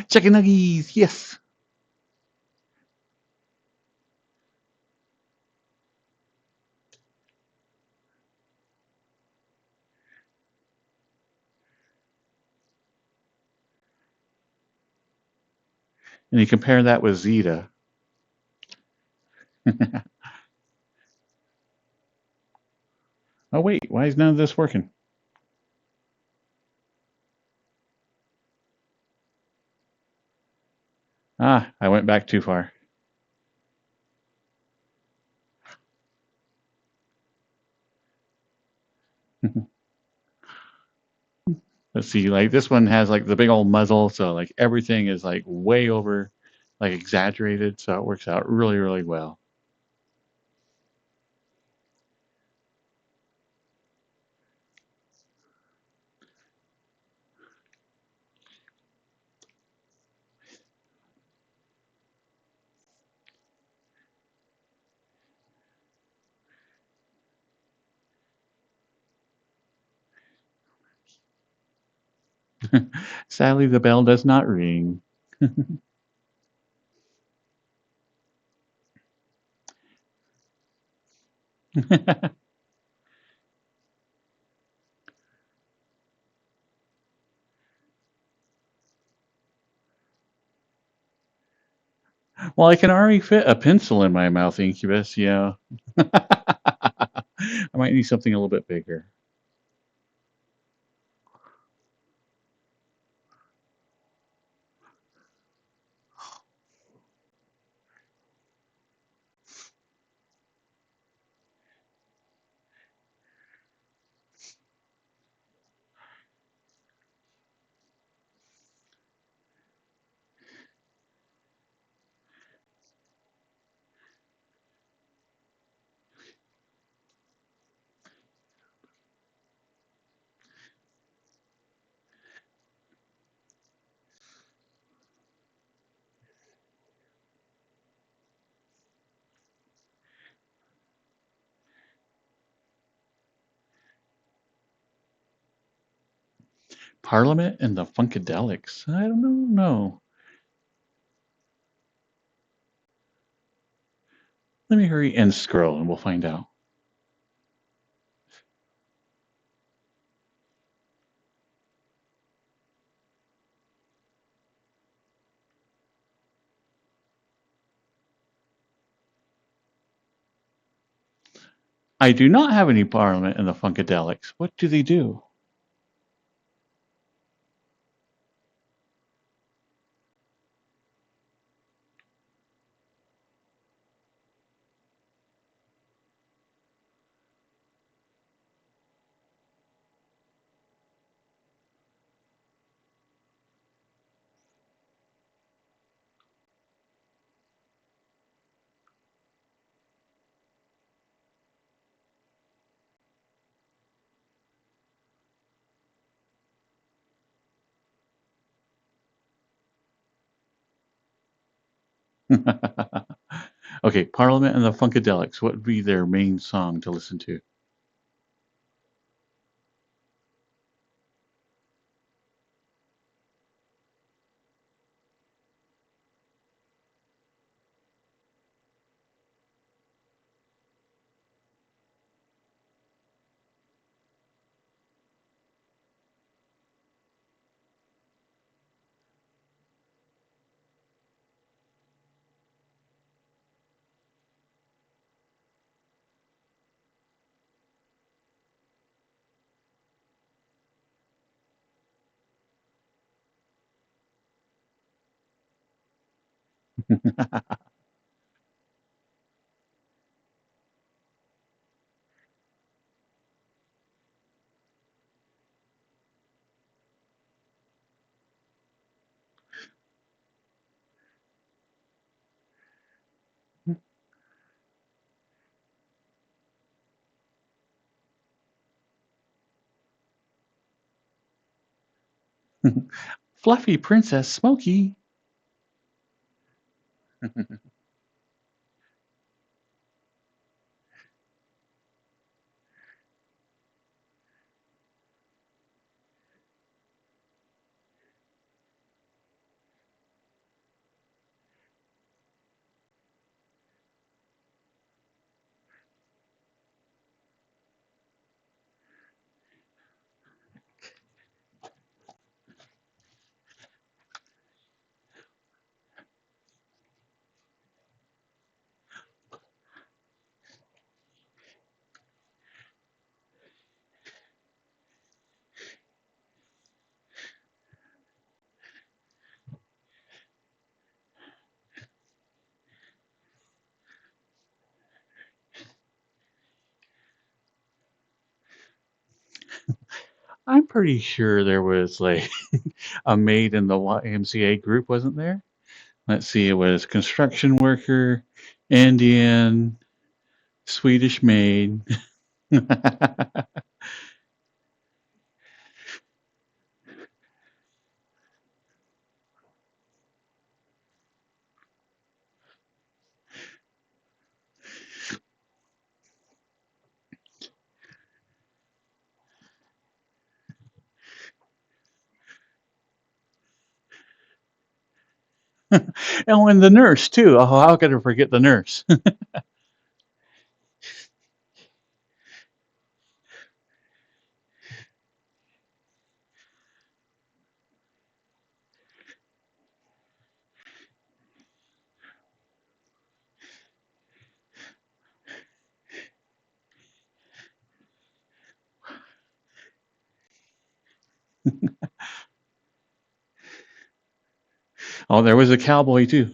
Chicken nuggies, yes. And you compare that with Zeta. Oh wait, why is none of this working? Ah, I went back too far. Let's see, like this one has like the big old muzzle, so like everything is like way over, like exaggerated, so it works out really, really well. Sadly, the bell does not ring. Well, I can already fit a pencil in my mouth, Incubus, I might need something a little bit bigger. Parliament and the Funkadelics. I don't know. No. Let me hurry and scroll and we'll find out. I do not have any Parliament in the Funkadelics. What do they do? Okay, Parliament and the Funkadelics. What would be their main song to listen to? Fluffy Princess Smokey. I'm pretty sure there was like a maid in the YMCA group, wasn't there? Let's see, it was construction worker, Indian, Swedish maid. Oh, and the nurse too. Oh, how could I forget the nurse? Oh, there was a cowboy too.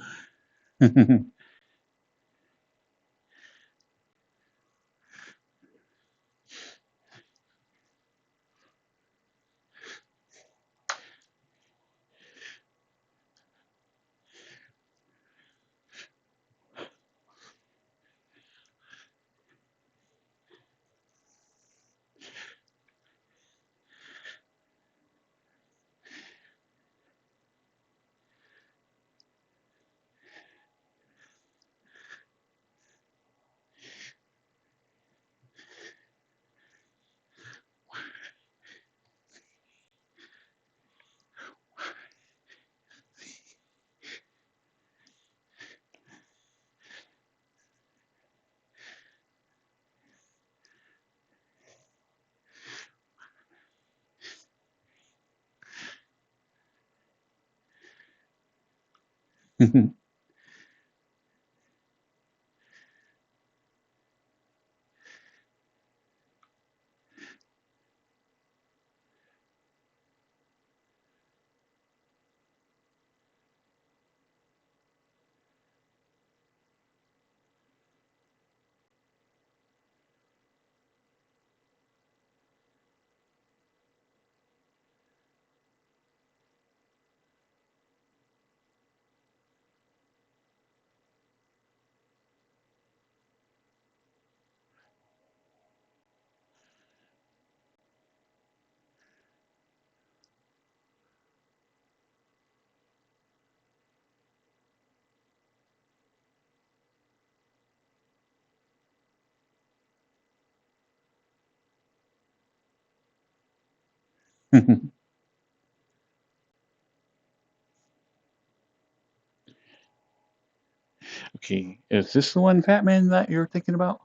Okay, is this the one, Fat Man, that you're thinking about?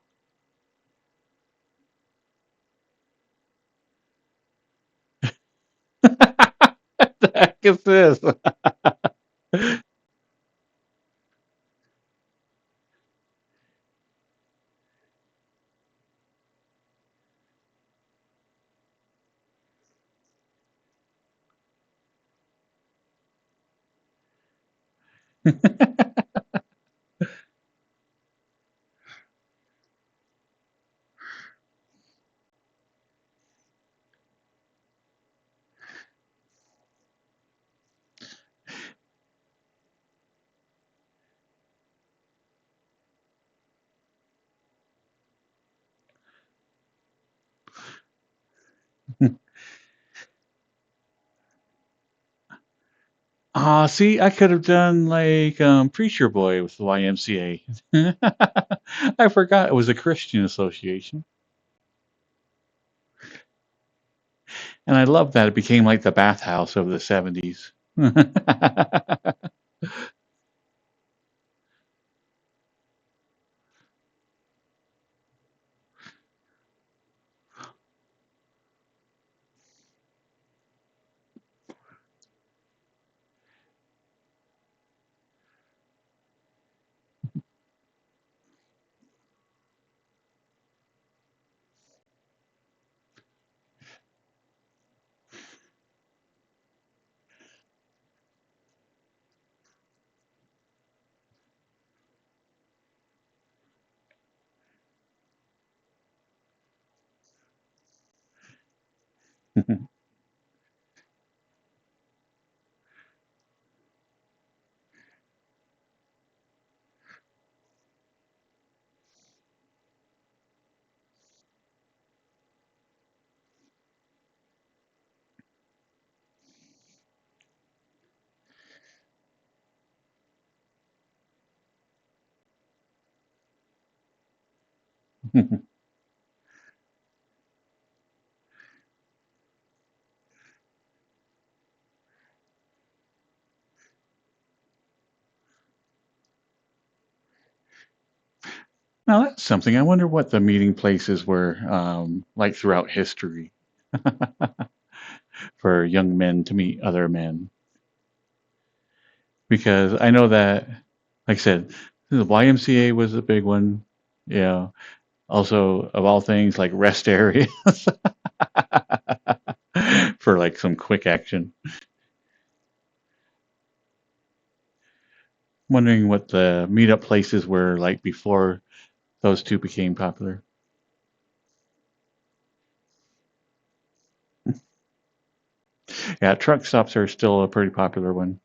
What the heck is this? Ah, see, I could have done like Preacher Boy with the YMCA. I forgot it was a Christian association. And I love that it became like the bathhouse of the 70s. Now that's something. I wonder what the meeting places were like throughout history for young men to meet other men. Because I know that, like I said, the YMCA was a big one. Yeah. Also, of all things, like rest areas for like some quick action. Wondering what the meetup places were like before those two became popular. Yeah, truck stops are still a pretty popular one.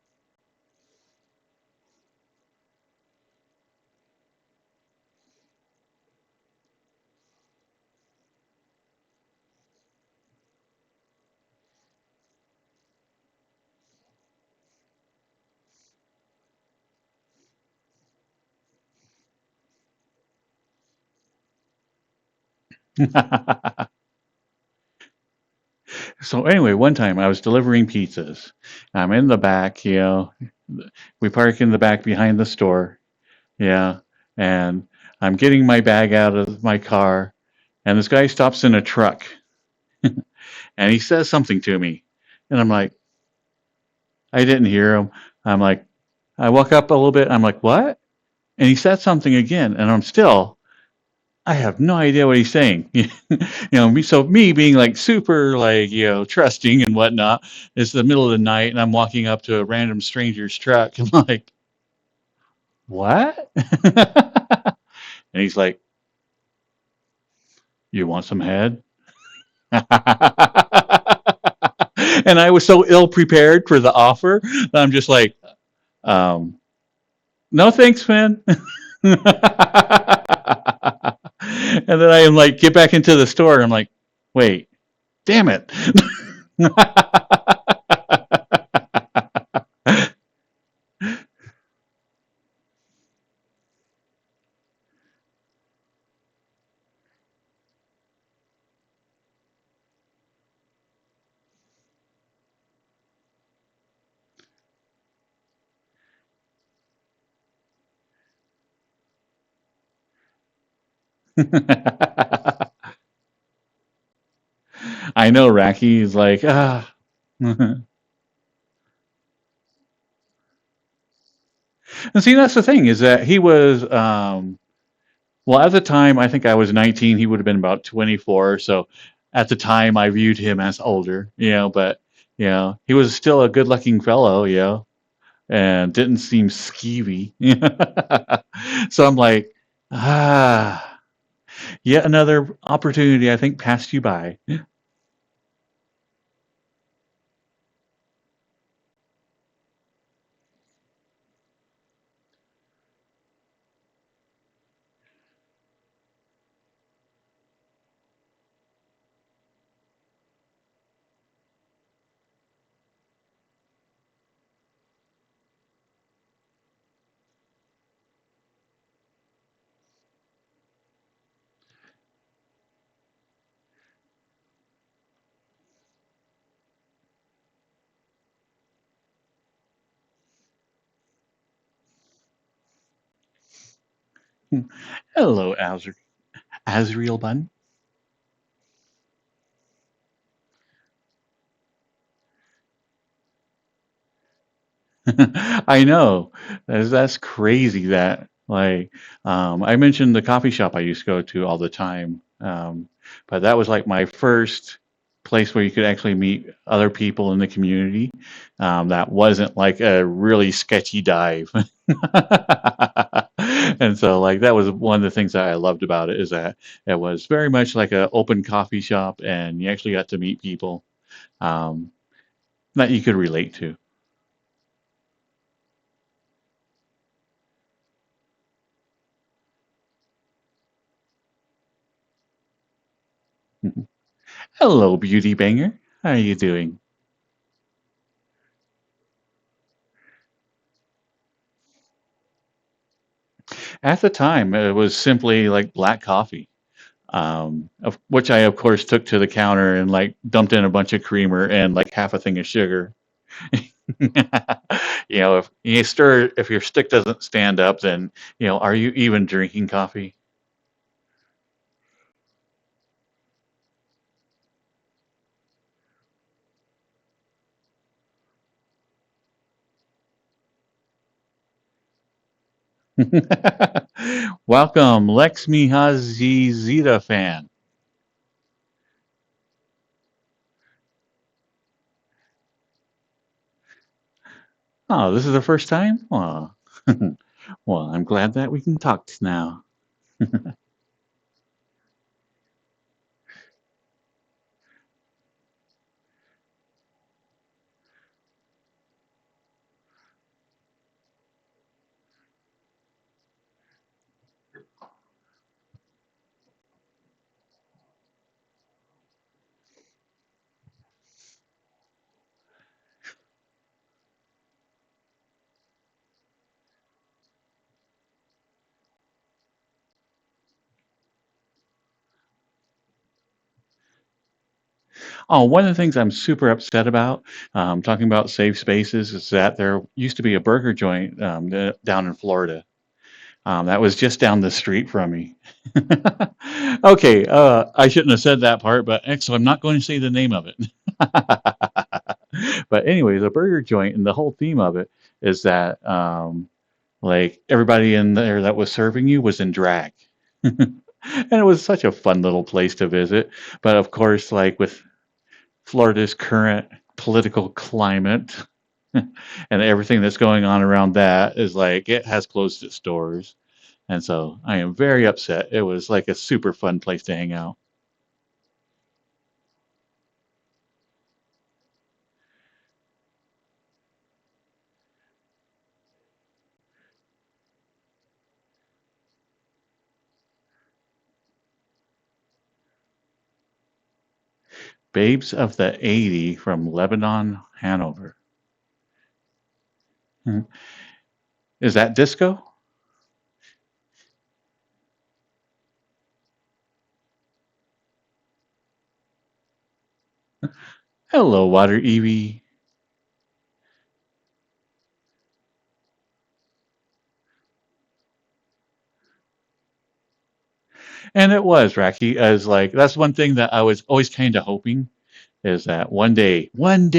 So anyway, one time I was delivering pizzas. I'm in the back, we park in the back behind the store, yeah, and I'm getting my bag out of my car, and this guy stops in a truck, and he says something to me, and I'm like, I didn't hear him. I'm like, I walk up a little bit, I'm like, what? And he said something again, and I have no idea what he's saying. So me being like super like, trusting and whatnot, it's the middle of the night and I'm walking up to a random stranger's truck. I'm like, what? And he's like, you want some head? And I was so ill prepared for the offer that I'm just like, um, no thanks, man. And then I am like, get back into the store. And I'm like, wait, damn it. I know Raki is like, ah. And see, that's the thing is that he was, well, at the time, I think I was 19. He would have been about 24. So at the time, I viewed him as older, but, he was still a good looking fellow, and didn't seem skeevy. So I'm like, ah, yet another opportunity, I think, passed you by. Hello, Azriel Bun. I know. That's crazy that like I mentioned the coffee shop I used to go to all the time. But that was like my first place where you could actually meet other people in the community. That wasn't like a really sketchy dive. And so like that was one of the things that I loved about it is that it was very much like an open coffee shop and you actually got to meet people um, that you could relate to. Hello, beauty banger. How are you doing? At the time, it was simply like black coffee. of which I of course took to the counter and like dumped in a bunch of creamer and like half a thing of sugar. If you stir, if your stick doesn't stand up, then are you even drinking coffee? Welcome, Lex Mihazi Zeta fan. Oh, this is the first time? Well, well, I'm glad that we can talk now. Oh, one of the things I'm super upset about, talking about safe spaces, is that there used to be a burger joint down in Florida. That was just down the street from me. Okay, I shouldn't have said that part, but so I'm not going to say the name of it. But anyways, a burger joint, and the whole theme of it is that like everybody in there that was serving you was in drag. And it was such a fun little place to visit. But of course, like with Florida's current political climate and everything that's going on around that, is like it has closed its doors. And so I am very upset. It was like a super fun place to hang out. Babes of the 80 from Lebanon, Hanover. Hmm. Is that disco? Hello, Water Evie. And it was, Racky, as like that's one thing that I was always kind of hoping, is that one day, I'm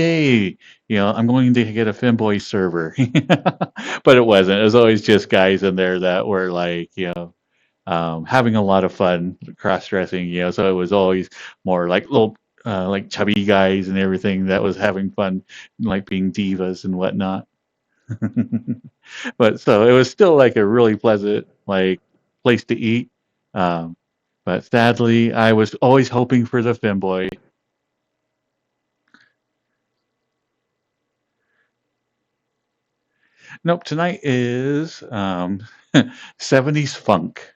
going to get a Femboy server. But it wasn't. It was always just guys in there that were like, having a lot of fun cross dressing, so it was always more like little, like chubby guys and everything that was having fun, like being divas and whatnot. But so it was still like a really pleasant, like, place to eat. Um, but sadly, I was always hoping for the Femboy. Nope, tonight is 70s funk.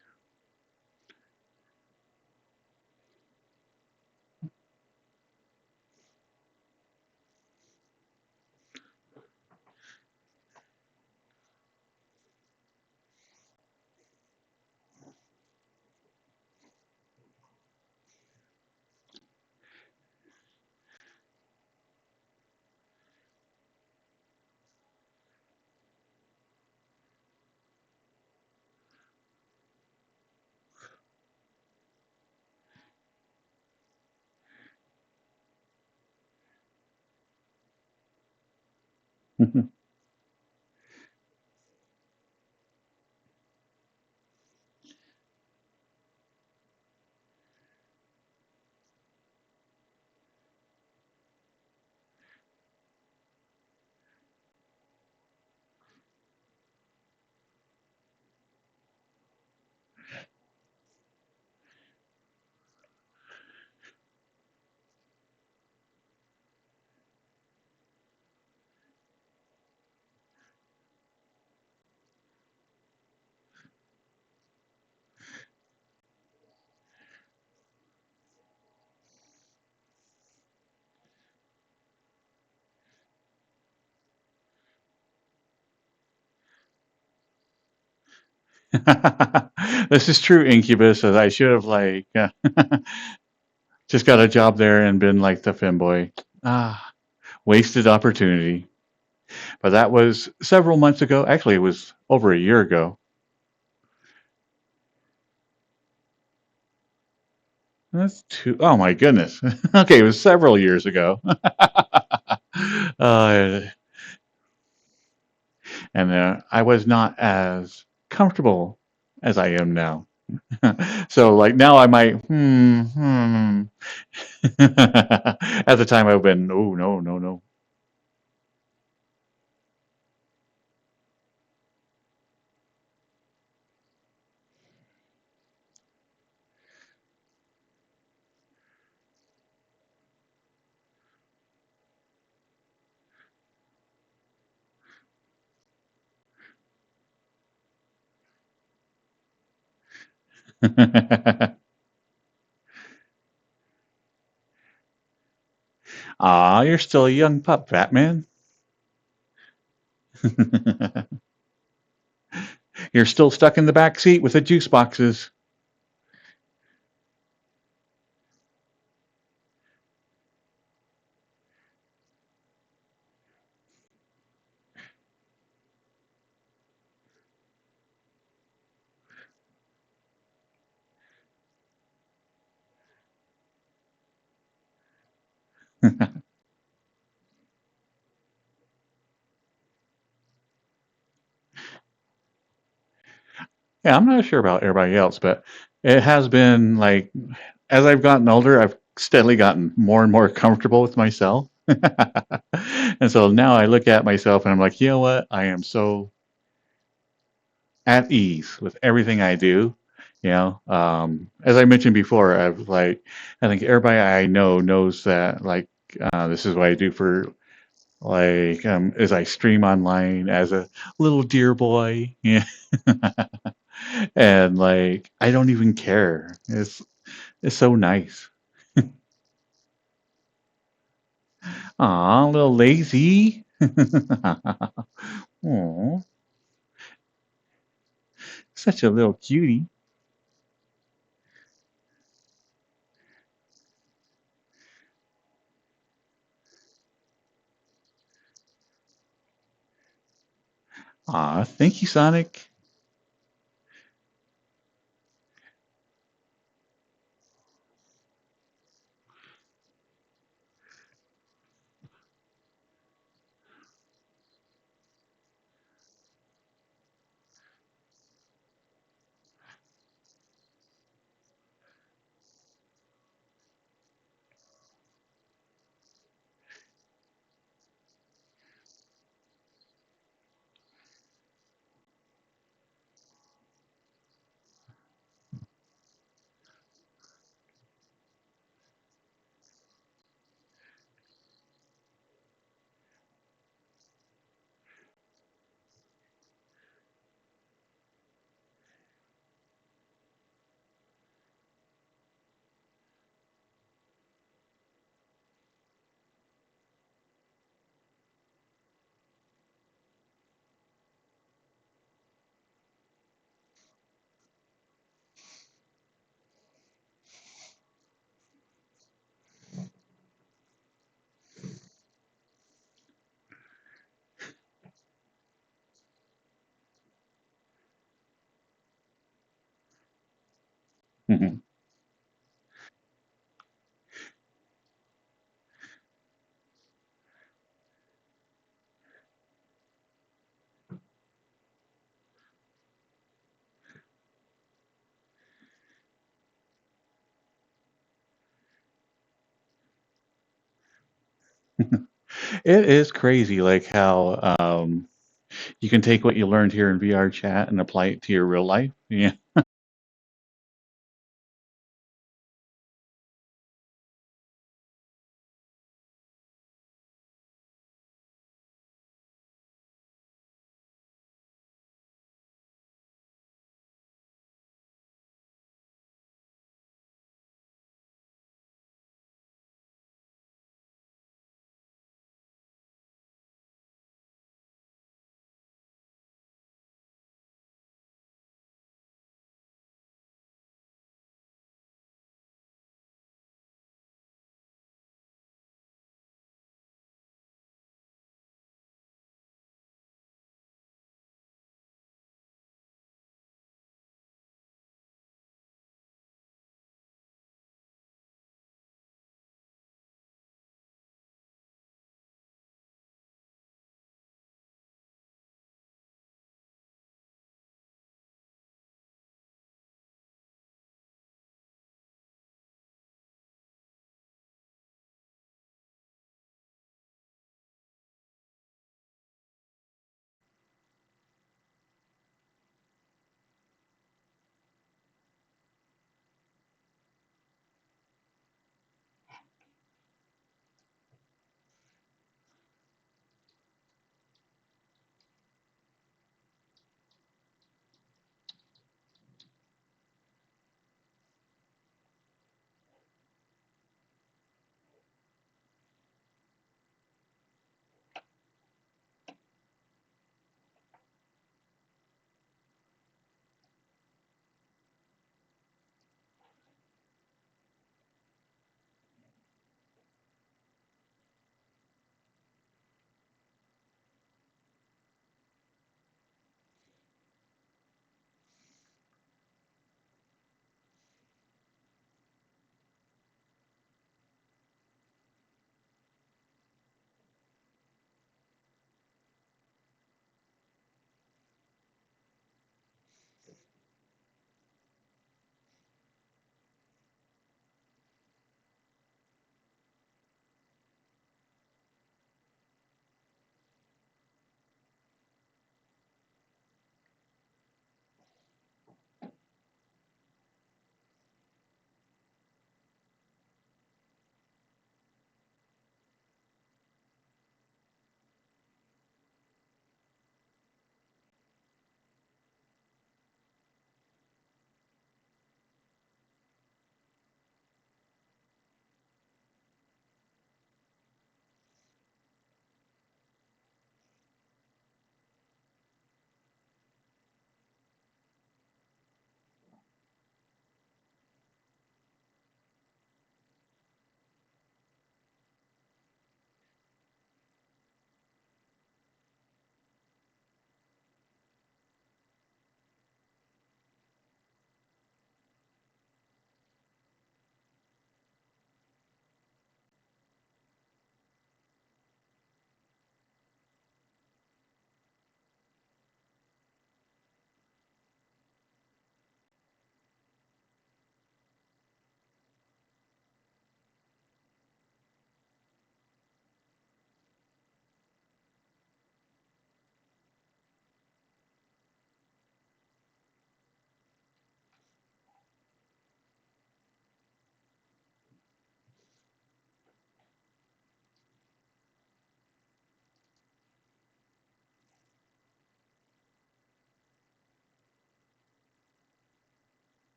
This is true, Incubus, as I should have just got a job there and been like the femboy. Ah, wasted opportunity. But that was several months ago. Actually, it was over a year ago. That's two. Oh my goodness. Okay, it was several years ago. uh, and I was not as comfortable as I am now. So like now I might At the time I've been oh no no no. Ah, you're still a young pup, Batman. You're still stuck in the back seat with the juice boxes. Yeah, I'm not sure about everybody else, but it has been like as I've gotten older, I've steadily gotten more and more comfortable with myself. And so now I look at myself and I'm like, you know what? I am so at ease with everything I do. As I mentioned before, I think everybody I know knows that this is what I do for as I stream online as a little deer boy. Yeah. And like I don't even care. It's so nice. Aw, a little lazy. Aw, such a little cutie. Aw, thank you, Sonic. It is crazy, like how you can take what you learned here in VR chat and apply it to your real life. Yeah.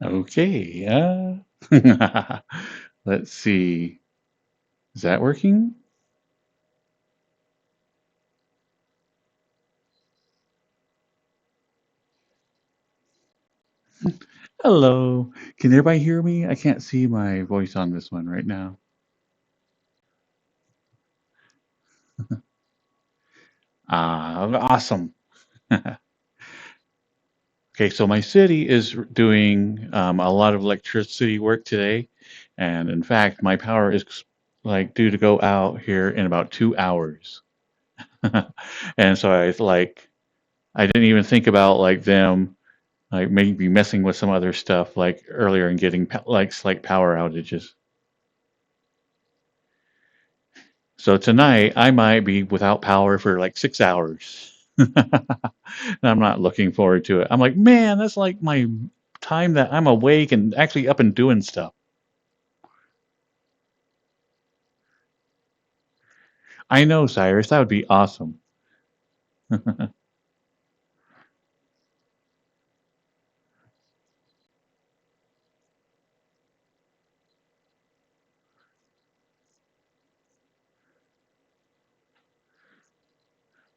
Okay. Let's see. Is that working? Hello. Can everybody hear me? I can't see my voice on this one right now. Awesome. Okay, so my city is doing a lot of electricity work today, and in fact, my power is like due to go out here in about 2 hours. And so I didn't even think about like them like maybe messing with some other stuff like earlier and getting like slight power outages. So tonight I might be without power for like 6 hours. And I'm not looking forward to it. I'm like, man, that's like my time that I'm awake and actually up and doing stuff. I know, Cyrus, that would be awesome.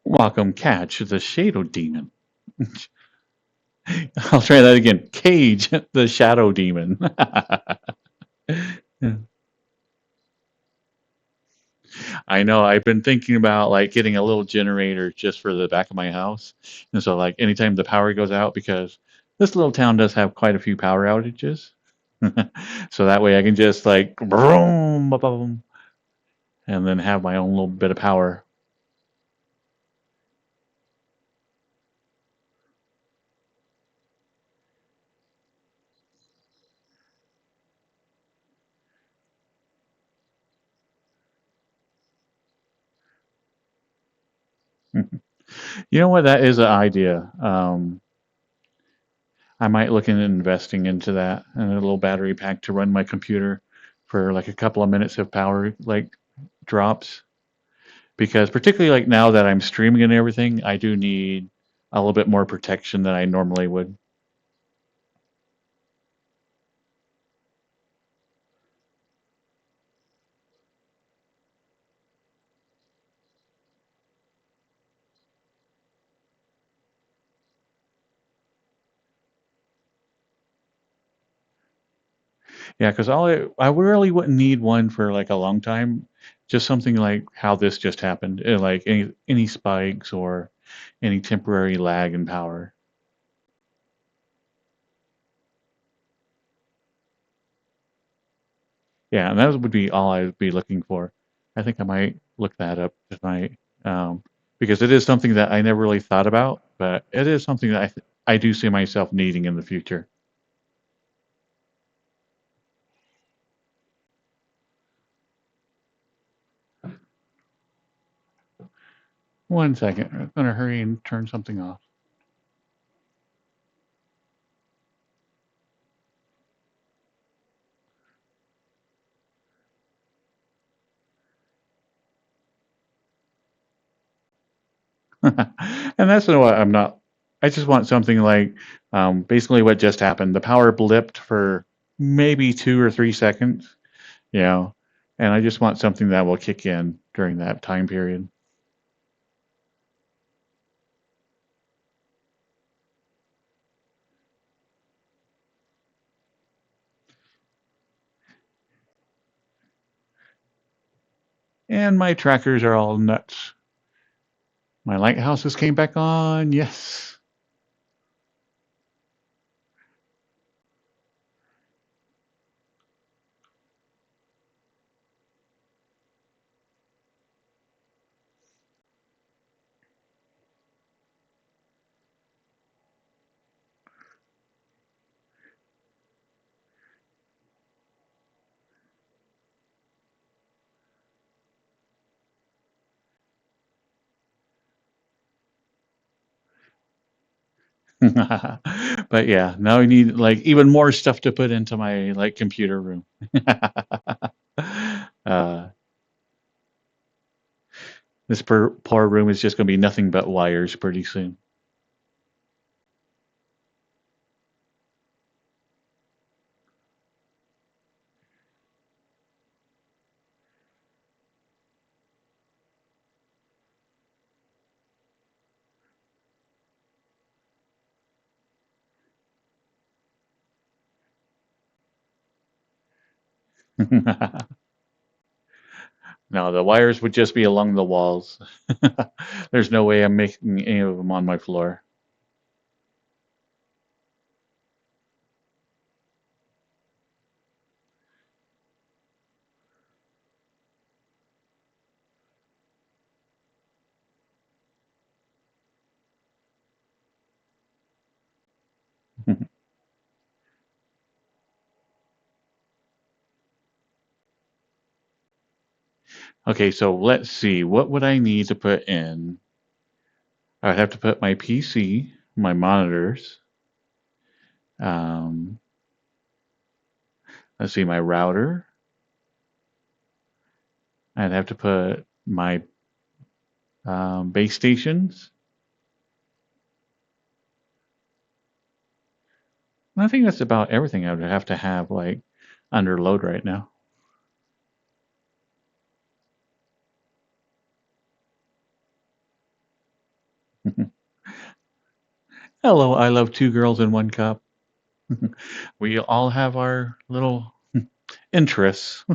Welcome, catch the Shadow Demon. I'll try that again. Cage the Shadow Demon. I know. I've been thinking about like getting a little generator just for the back of my house. And so like anytime the power goes out, because this little town does have quite a few power outages. So that way I can just like boom, boom, boom, and then have my own little bit of power. You know what? That is an idea. I might look into investing into that and a little battery pack to run my computer for like a couple of minutes of power like drops. Because particularly like now that I'm streaming and everything, I do need a little bit more protection than I normally would. Yeah, because I really wouldn't need one for like a long time. Just something like how this just happened, like any spikes or any temporary lag in power. Yeah, and that would be all I would be looking for. I think I might look that up tonight, because it is something that I never really thought about, but it is something that I do see myself needing in the future. One second, I'm gonna hurry and turn something off. And that's what I'm not. I just want something like basically what just happened. The power blipped for maybe 2 or 3 seconds, you know, and I just want something that will kick in during that time period. And my trackers are all nuts. My lighthouses came back on. Yes. But yeah, now I need like even more stuff to put into my like computer room. uh, this poor room is just going to be nothing but wires pretty soon. No, the wires would just be along the walls. There's no way I'm making any of them on my floor. Okay, so let's see. What would I need to put in? I'd have to put my PC, my monitors. Um, let's see, my router. I'd have to put my base stations. And I think that's about everything I would have to have like under load right now. Hello, I love two girls in one cup. We all have our little interests.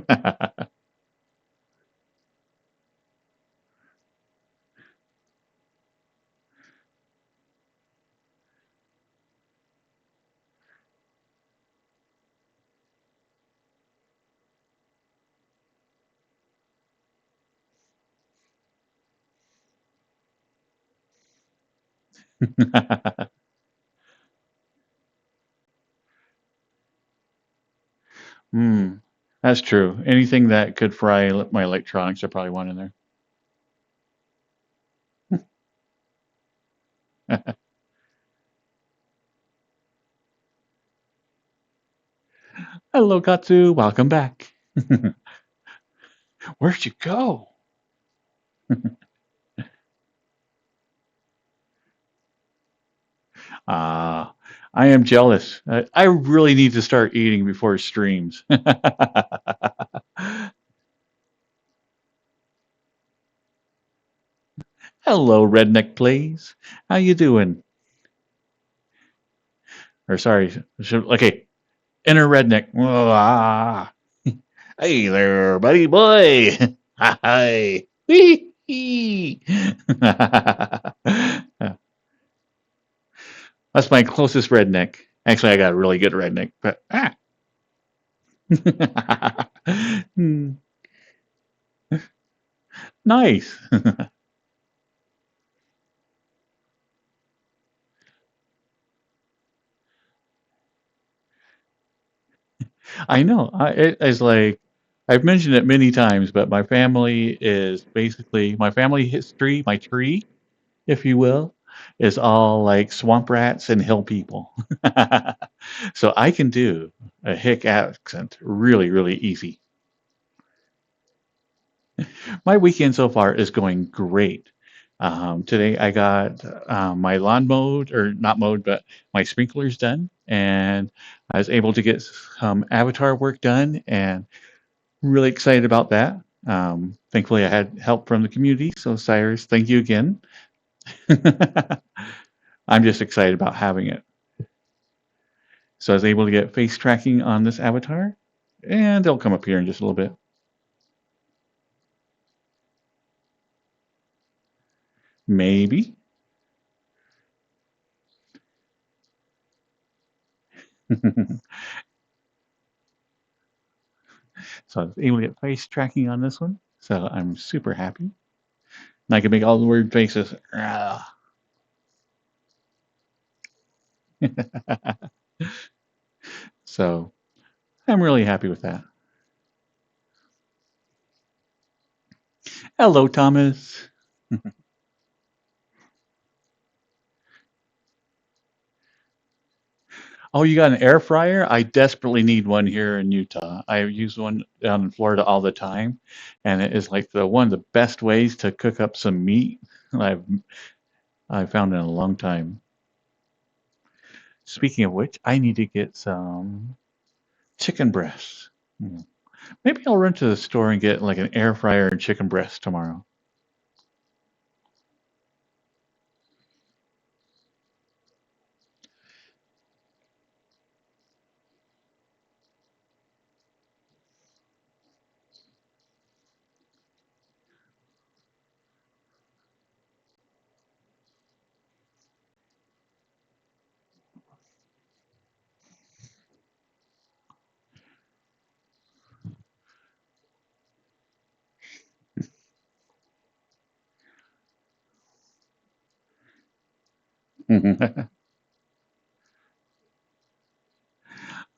Hmm, that's true. Anything that could fry my electronics, I probably want in there. Hello, Katsu. Welcome back. Where'd you go? Ah, I am jealous. I really need to start eating before streams. Hello, Redneck Plays. How you doing? Or sorry, okay, inner redneck. Ah. Hey there, buddy boy. Hi. Wee hee. That's my closest redneck. Actually, I got a really good redneck, but Hmm, nice. I know. It's like I've mentioned it many times, but my family is basically my family history, my tree, if you will, is all like swamp rats and hill people. So I can do a hick accent really, really easy. My weekend so far is going great. Today I got my lawn mowed, or not mowed, but my sprinklers done, and I was able to get some avatar work done, and really excited about that. Thankfully, I had help from the community, so Cyrus, thank you again. I'm just excited about having it. So I was able to get face tracking on this avatar, and they'll come up here in just a little bit. Maybe. So I was able to get face tracking on this one. So I'm super happy. And I can make all the weird faces. So I'm really happy with that. Hello, Thomas. Oh, you got an air fryer? I desperately need one here in Utah. I use one down in Florida all the time, and it is like the one of the best ways to cook up some meat I've found in a long time. Speaking of which, I need to get some chicken breasts. Hmm. Maybe I'll run to the store and get like an air fryer and chicken breast tomorrow.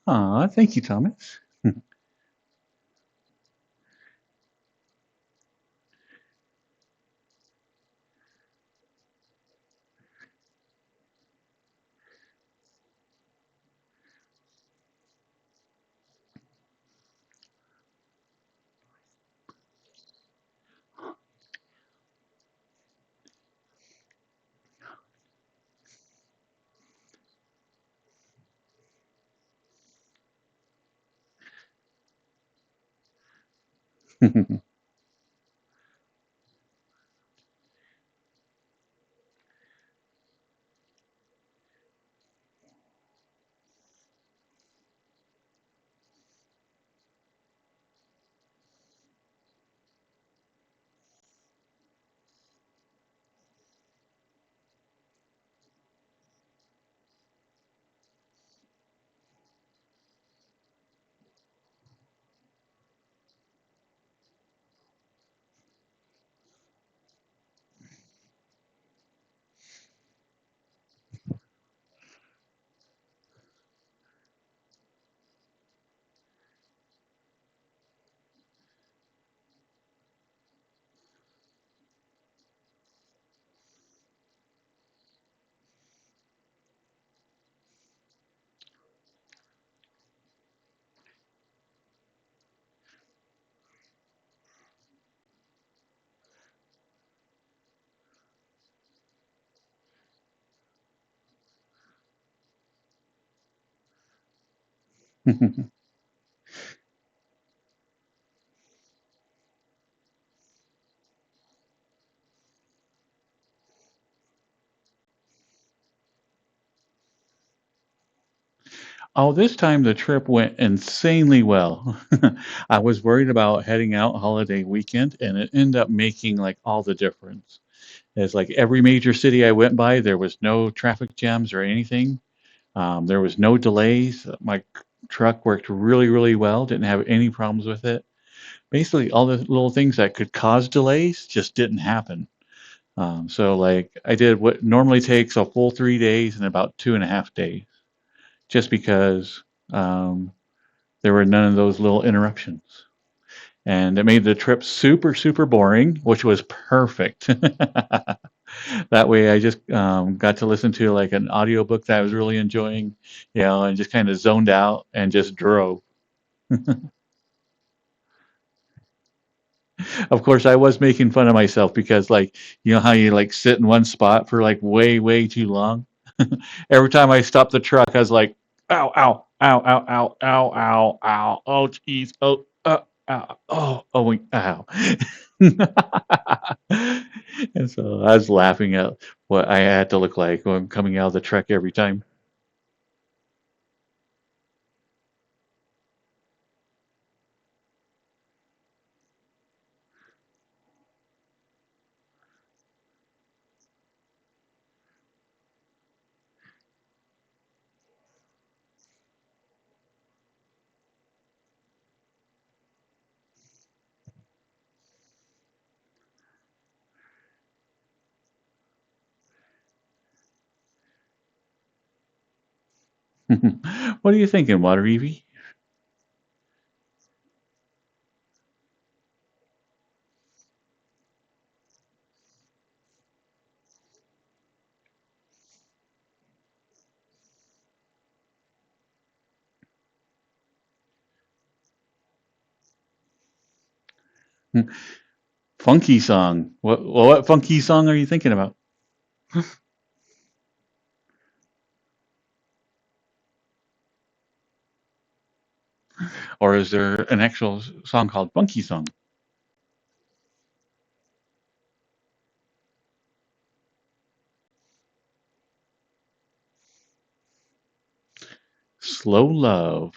Aw, thank you, Thomas. Oh, this time the trip went insanely well. I was worried about heading out holiday weekend, and it ended up making like all the difference. It's like every major city I went by, there was no traffic jams or anything. There was no delays. My truck worked really, really well. Didn't have any problems with it. Basically, all the little things that could cause delays just didn't happen. So, like, I did what normally takes a full 3 days in about 2.5 days, just because um, there were none of those little interruptions. And it made the trip super, super boring, which was perfect. That way, I just got to listen to like an audiobook that I was really enjoying, and just kind of zoned out and just drove. Of course, I was making fun of myself because, like, you know how you like sit in one spot for like way, way too long? Every time I stopped the truck, I was like, ow, ow, ow, ow, ow, ow, ow, ow, oh, jeez, oh, ow, oh, wait, ow. And so I was laughing at what I had to look like when I'm coming out of the truck every time. What are you thinking, Water Evie? Funky song. What funky song are you thinking about? Or is there an actual song called Funky Song? Slow Love.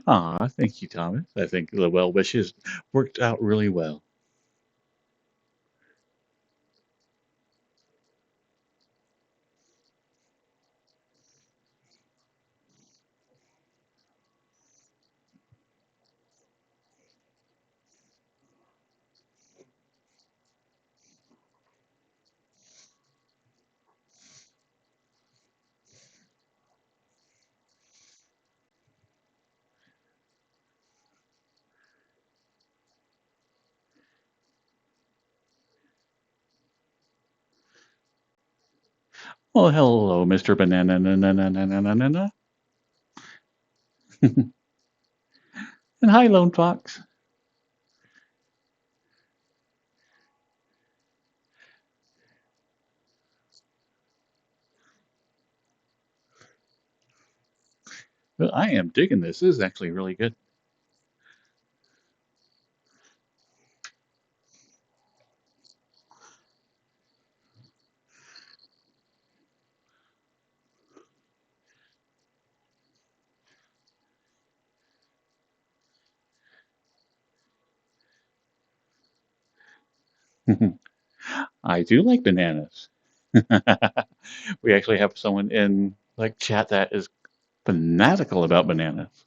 Aw, thank you, Thomas. I think the well wishes worked out really well. Well, hello, Mr. Banana. Na, na, na, na, na, na, na, na. And hi, Lone Fox. Well, I am digging this. This is actually really good. I do like bananas. We actually have someone in like chat that is fanatical about bananas.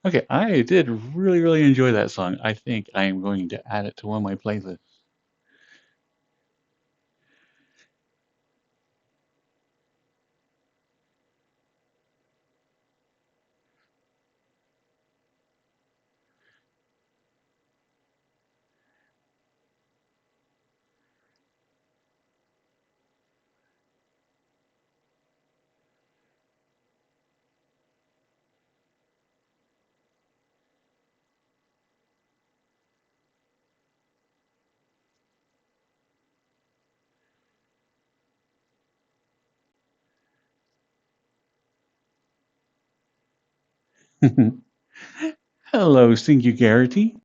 Okay, I did really, really enjoy that song. I think I am going to add it to one of my playlists. Hello, Singularity.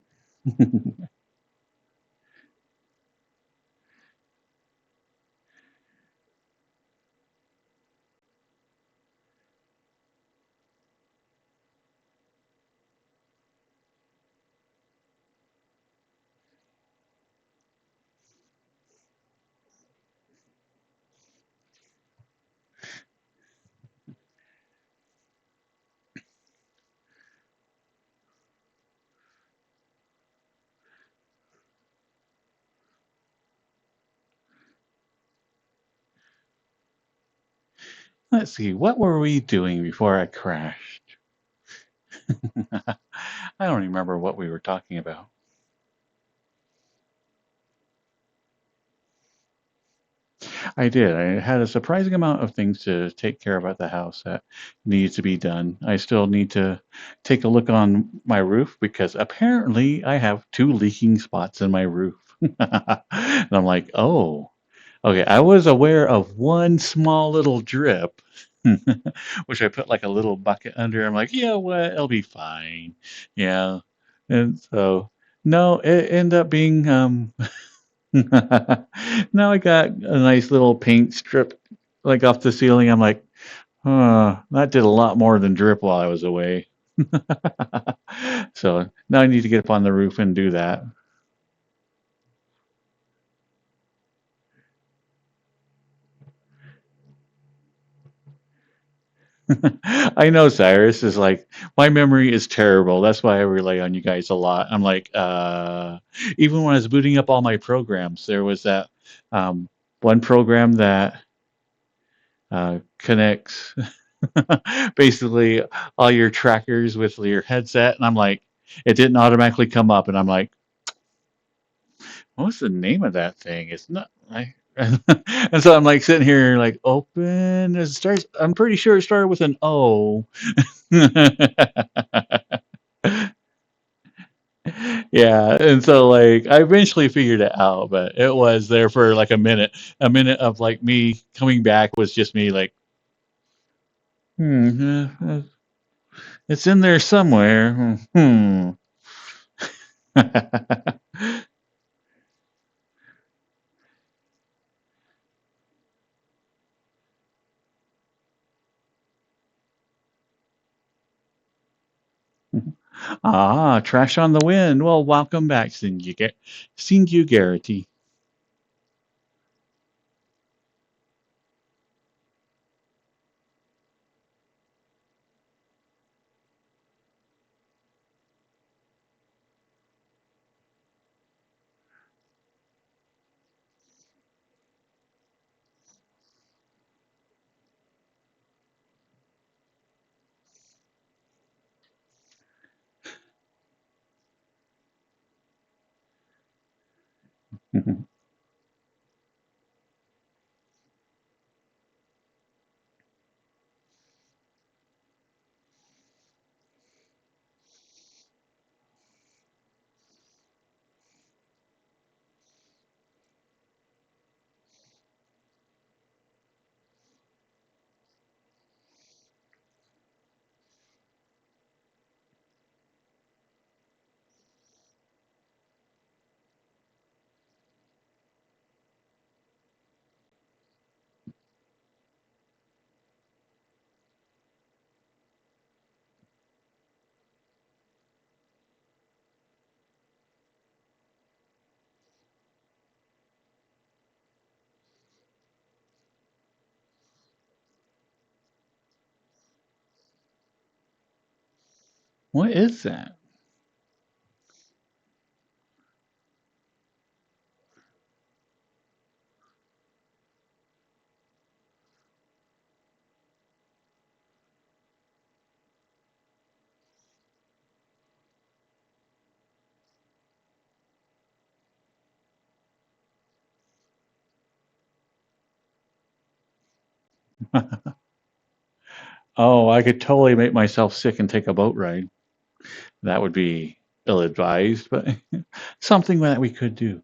Let's see, what were we doing before I crashed? I don't remember what we were talking about. I did. I had a surprising amount of things to take care of at the house that needs to be done. I still need to take a look on my roof because apparently I have two leaking spots in my roof. And I'm like, oh, okay. I was aware of one small little drip, which I put like a little bucket under. I'm like, yeah, what? It'll be fine. Yeah. And so, no, it ended up being now I got a nice little paint strip like off the ceiling. I'm like, that did a lot more than drip while I was away. So now I need to get up on the roof and do that. I know Cyrus is like, my memory is terrible. That's why I rely on you guys a lot. I'm like, even when I was booting up all my programs, there was that um, one program that connects basically all your trackers with your headset, and I'm like, it didn't automatically come up, and I'm like, what's the name of that thing? It's not. And so I'm like sitting here like open. It starts. I'm pretty sure it started with an O. Yeah, and so like I eventually figured it out, but it was there for like a minute. A minute of like me coming back was just me like, it's in there somewhere. Hmm. Ah, trash on the wind. Well, welcome back, Singularity. What is that? Oh, I could totally make myself sick and take a boat ride. That would be ill-advised, but something that we could do.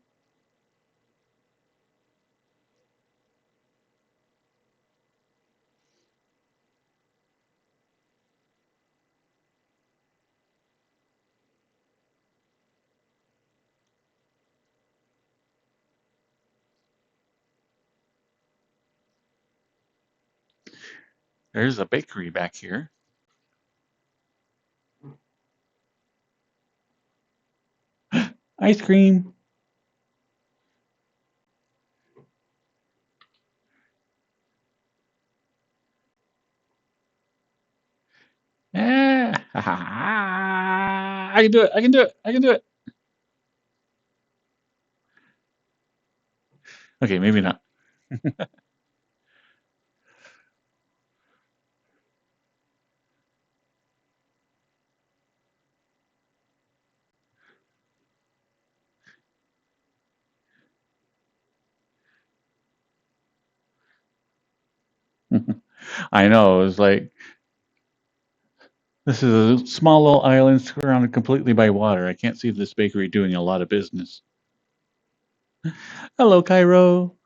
There's a bakery back here. Ice cream. Ah, I can do it. I can do it. I can do it. Okay, maybe not. I know. It was like this is a small little island surrounded completely by water. I can't see this bakery doing a lot of business. Hello, Cairo.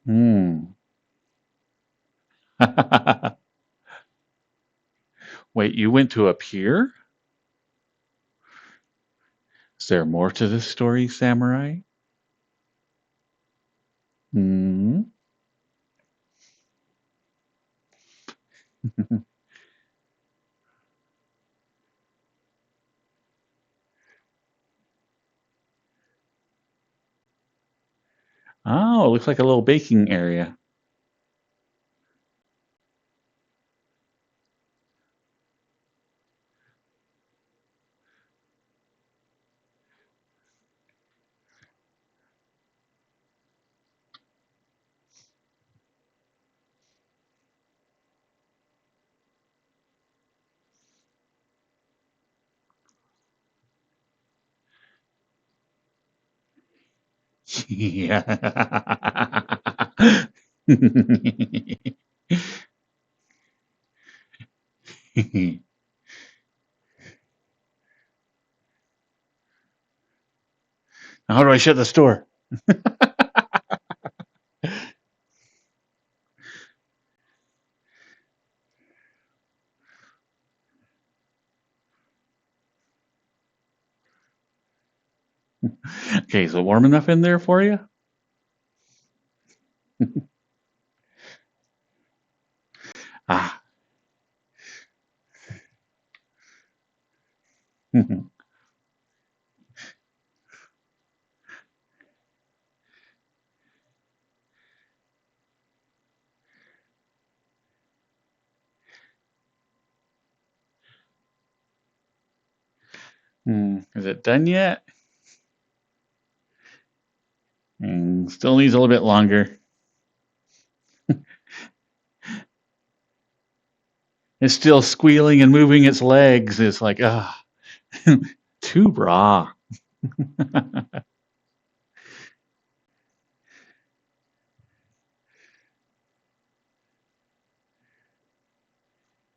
Hmm. Wait, you went to a pier? Is there more to this story, Samurai? Hmm. Oh, it looks like a little baking area. Yeah. How do I shut the store? Okay, so warm enough in there for you? Ah. Is it done yet? Still needs a little bit longer. It's still squealing and moving its legs. It's like, too raw.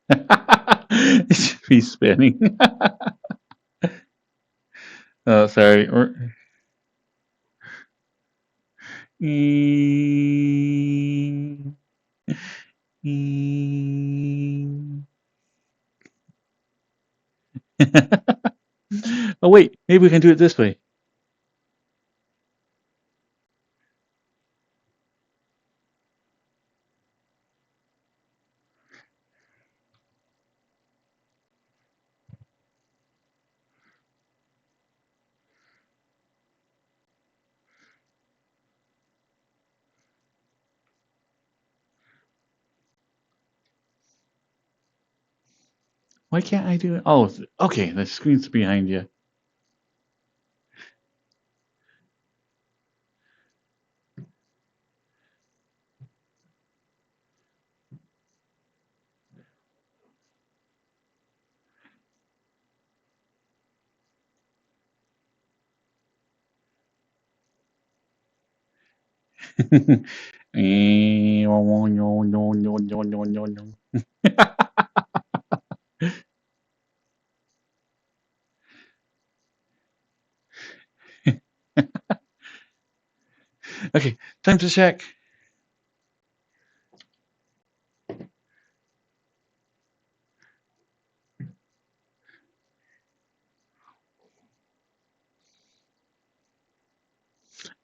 It should be spinning. Oh, sorry. Oh, wait. Maybe we can do it this way. Why can't I do it? Oh, okay. The screen's behind you. Okay, time to check.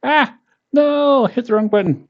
Ah, no, hit the wrong button.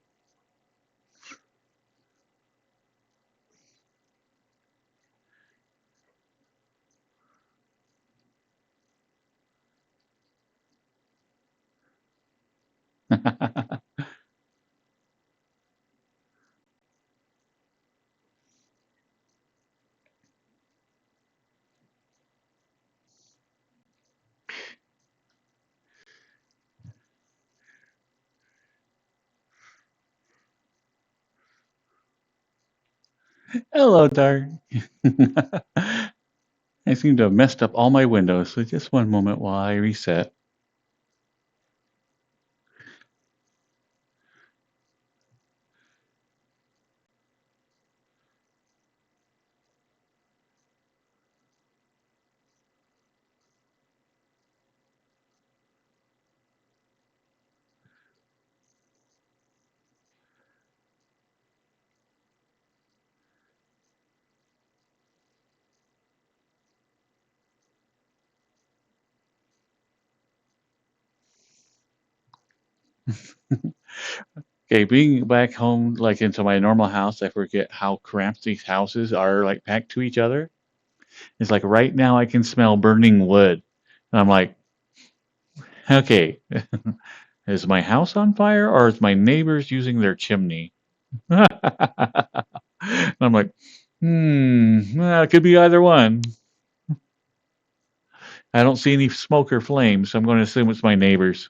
Hello, Dark. I seem to have messed up all my windows, so just one moment while I reset. Okay, being back home, like into my normal house, I forget how cramped these houses are, like packed to each other. It's like right now I can smell burning wood. And I'm like, okay, is my house on fire or is my neighbors using their chimney? And I'm like, well, it could be either one. I don't see any smoke or flames, so I'm going to assume it's my neighbors.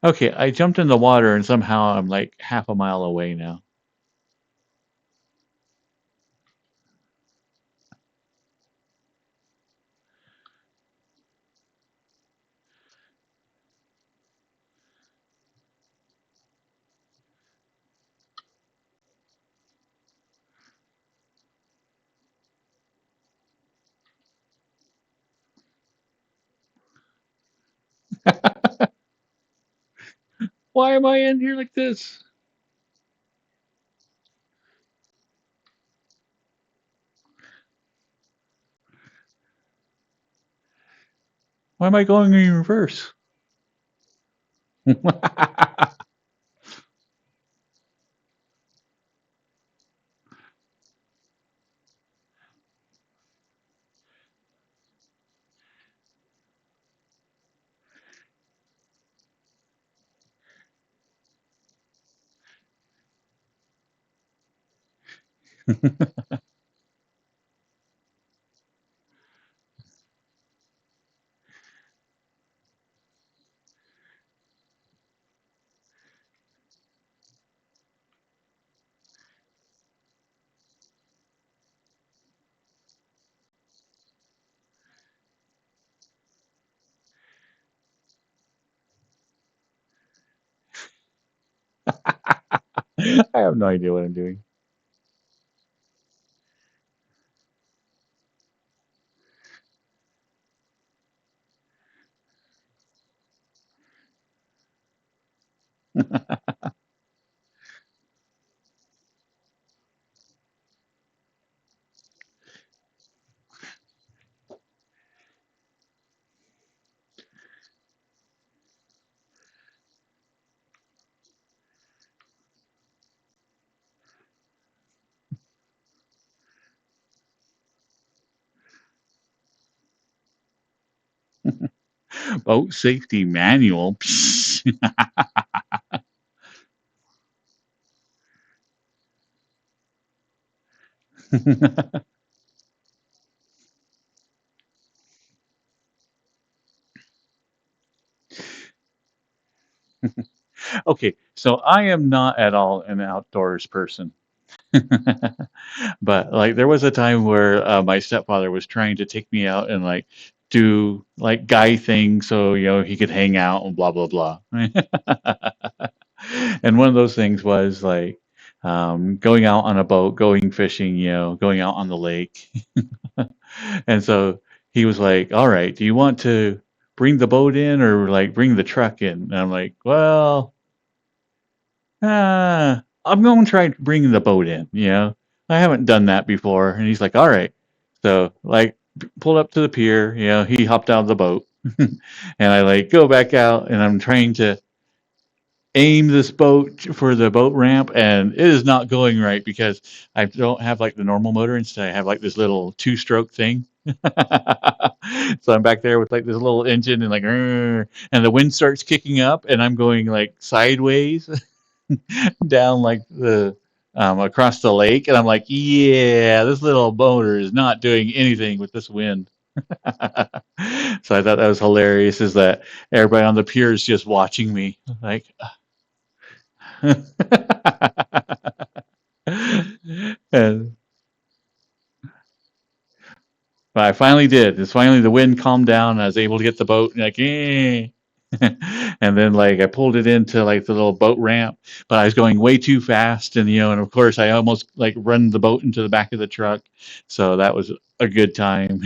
Okay, I jumped in the water and somehow I'm like half a mile away now. Why am I in here like this? Why am I going in reverse? I have no idea what I'm doing. Boat safety manual. Okay, so I am not at all an outdoors person. But like there was a time where my stepfather was trying to take me out and like do like guy things so he could hang out and blah blah blah. And one of those things was like going out on a boat, going fishing, going out on the lake. And so he was like, "All right, do you want to bring the boat in or like bring the truck in?" And I'm like, "Well, I'm going to try bringing the boat in, you know. I haven't done that before. And he's like, all right. So, like, pulled up to the pier, you know, he hopped out of the boat. And I, like, go back out and I'm trying to aim this boat for the boat ramp. And it is not going right because I don't have, like, the normal motor. Instead, I have, like, this little two-stroke thing. So I'm back there with, like, this little engine and, like, "Rrr," and the wind starts kicking up and I'm going, like, sideways. Down like the across the lake, and I'm like, yeah, this little motor is not doing anything with this wind. So I thought that was hilarious. Is that everybody on the pier is just watching me, like, and but I finally did. It's finally the wind calmed down, and I was able to get the boat, and like, eh. And then like I pulled it into like the little boat ramp, but I was going way too fast, and you know, and of course I almost like run the boat into the back of the truck. So that was a good time.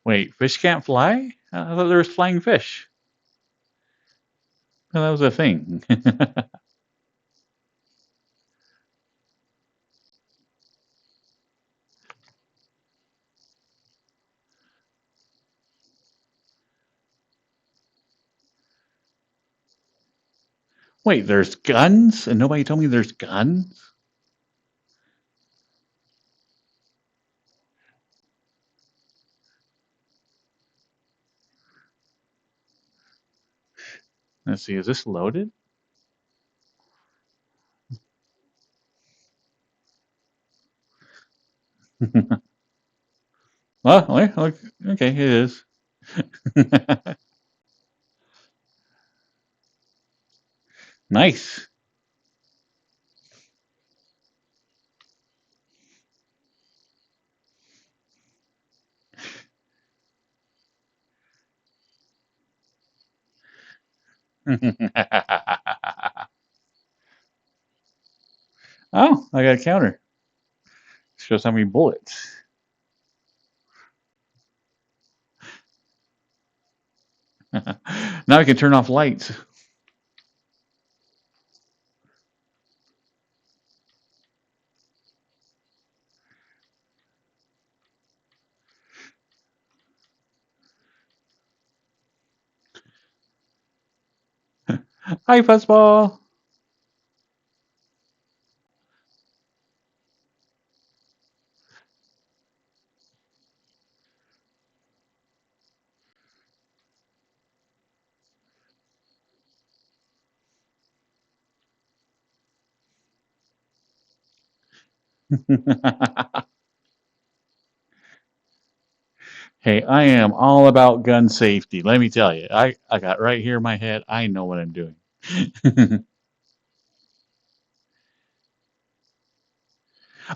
Wait, fish can't fly? I thought there was flying fish. Well, that was a thing. Wait, there's guns, and nobody told me there's guns. Let's see, is this loaded? Oh, okay, it is. Nice. Oh, I got a counter. Shows how many bullets. Now I can turn off lights. Hi, fuzzball. Hey, I am all about gun safety. Let me tell you, I got right here in my head. I know what I'm doing.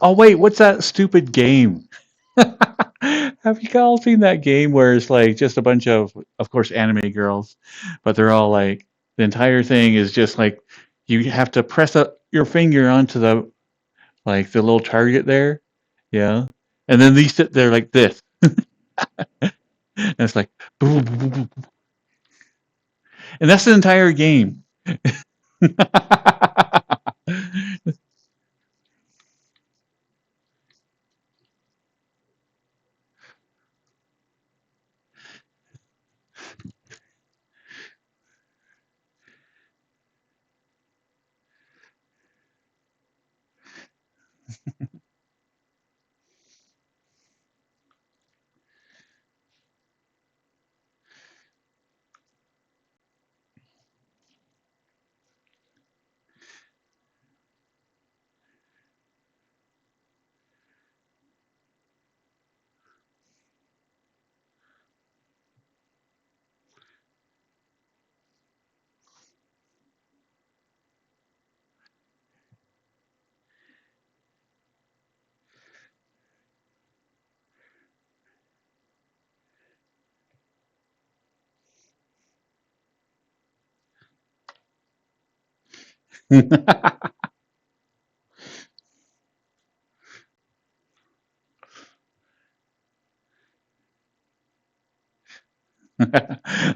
Oh wait, what's that stupid game? Have you all seen that game where it's like just a bunch of course, anime girls, but they're all like the entire thing is just like you have to press up your finger onto the like the little target there, yeah, and then they sit there like this, and it's like, boom, boom, boom, boom, and that's the entire game.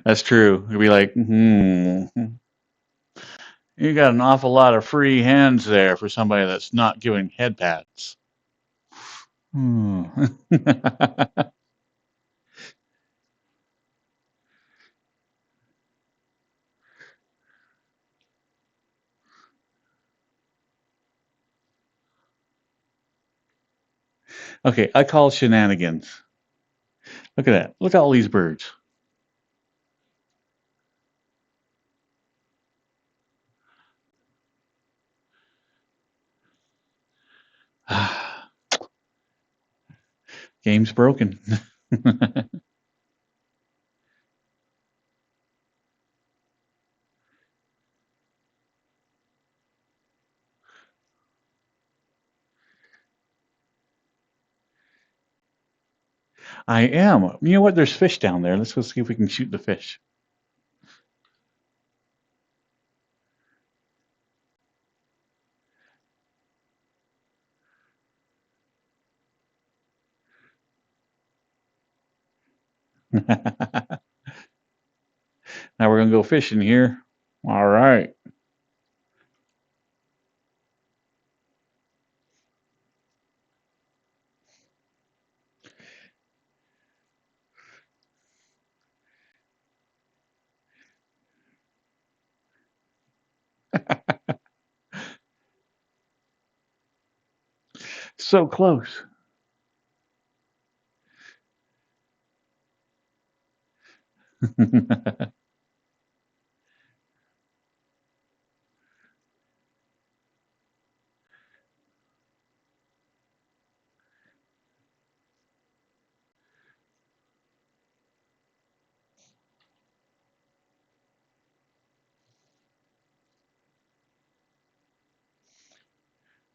That's true. You'd be like, you got an awful lot of free hands there for somebody that's not giving head pats. Hmm. Okay, I call shenanigans. Look at that. Look at all these birds. Game's broken. I am. You know what? There's fish down there. Let's go see if we can shoot the fish. Now we're gonna go fishing here. All right. So close.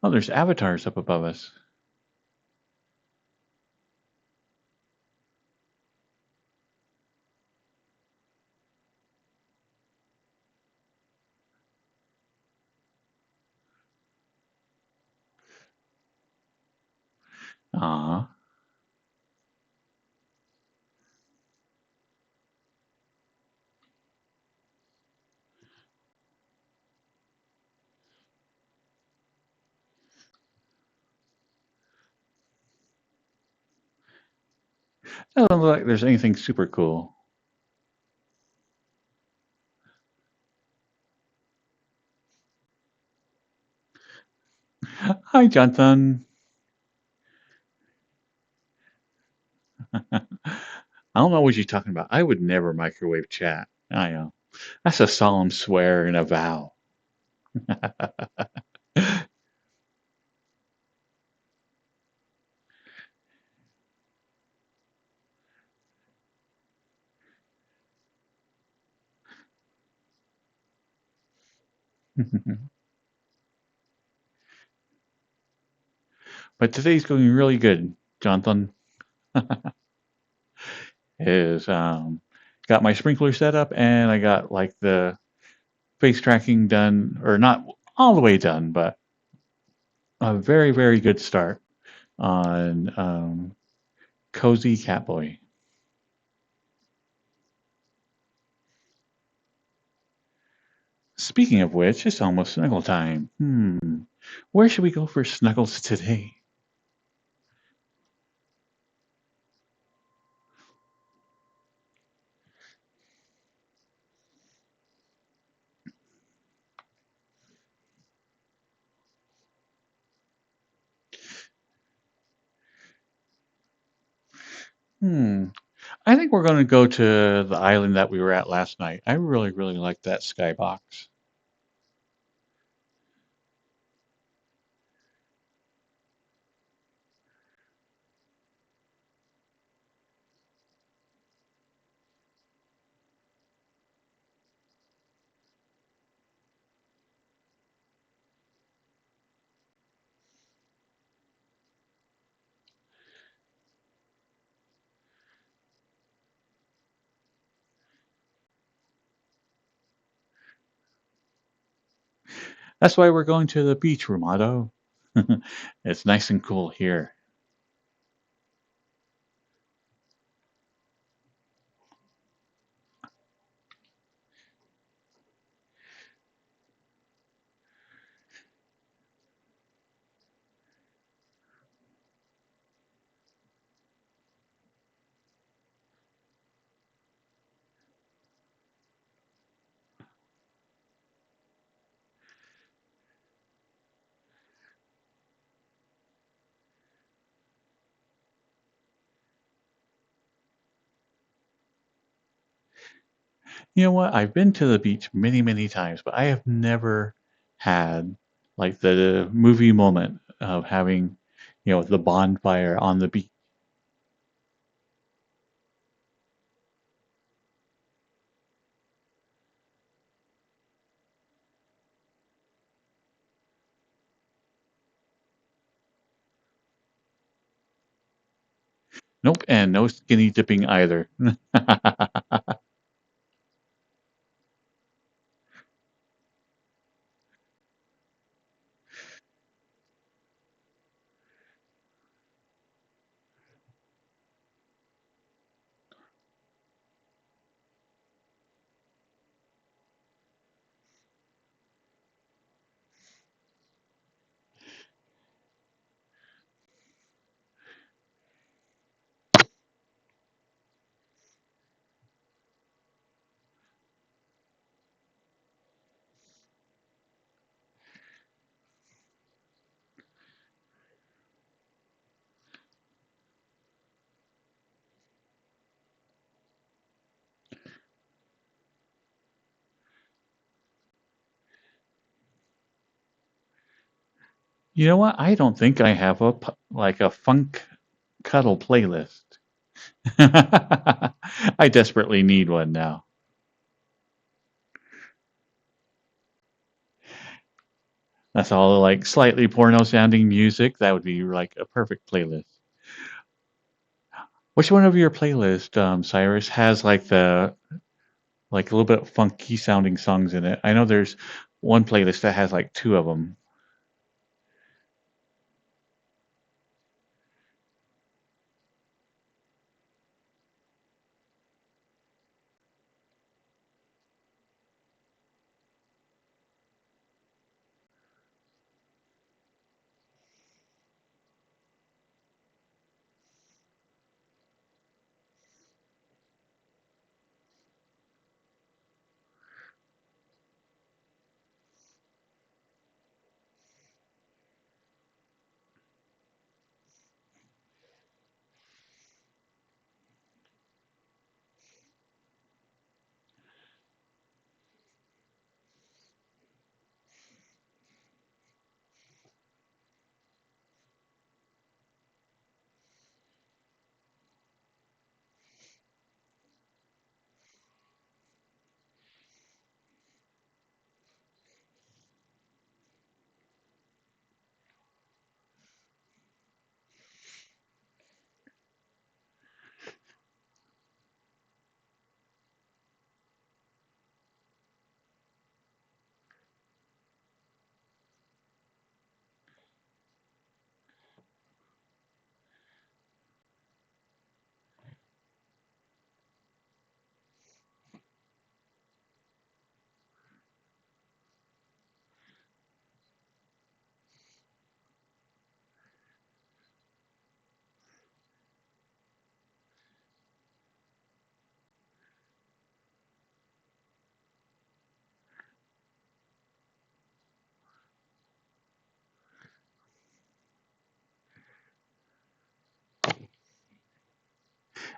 Oh, there's avatars up above us. Ah. Doesn't look like there's anything super cool. Hi, Jonathan. I don't know what you're talking about. I would never microwave chat. I know. That's a solemn swear and a vow. But today's going really good, Jonathan. Is got my sprinkler set up and I got like the face tracking done, or not all the way done, but a very, very good start on Cozy Catboy. Speaking of which, it's almost snuggle time. Where should we go for snuggles today? Hmm. I think we're going to go to the island that we were at last night. I really, really like that skybox. That's why we're going to the beach, Romado. It's nice and cool here. You know what? I've been to the beach many, many times, but I have never had like the movie moment of having, the bonfire on the beach. Nope, and no skinny dipping either. You know what? I don't think I have like a funk cuddle playlist. I desperately need one now. That's all like slightly porno sounding music. That would be like a perfect playlist. Which one of your playlist, Cyrus, has like a little bit funky sounding songs in it? I know there's one playlist that has like two of them.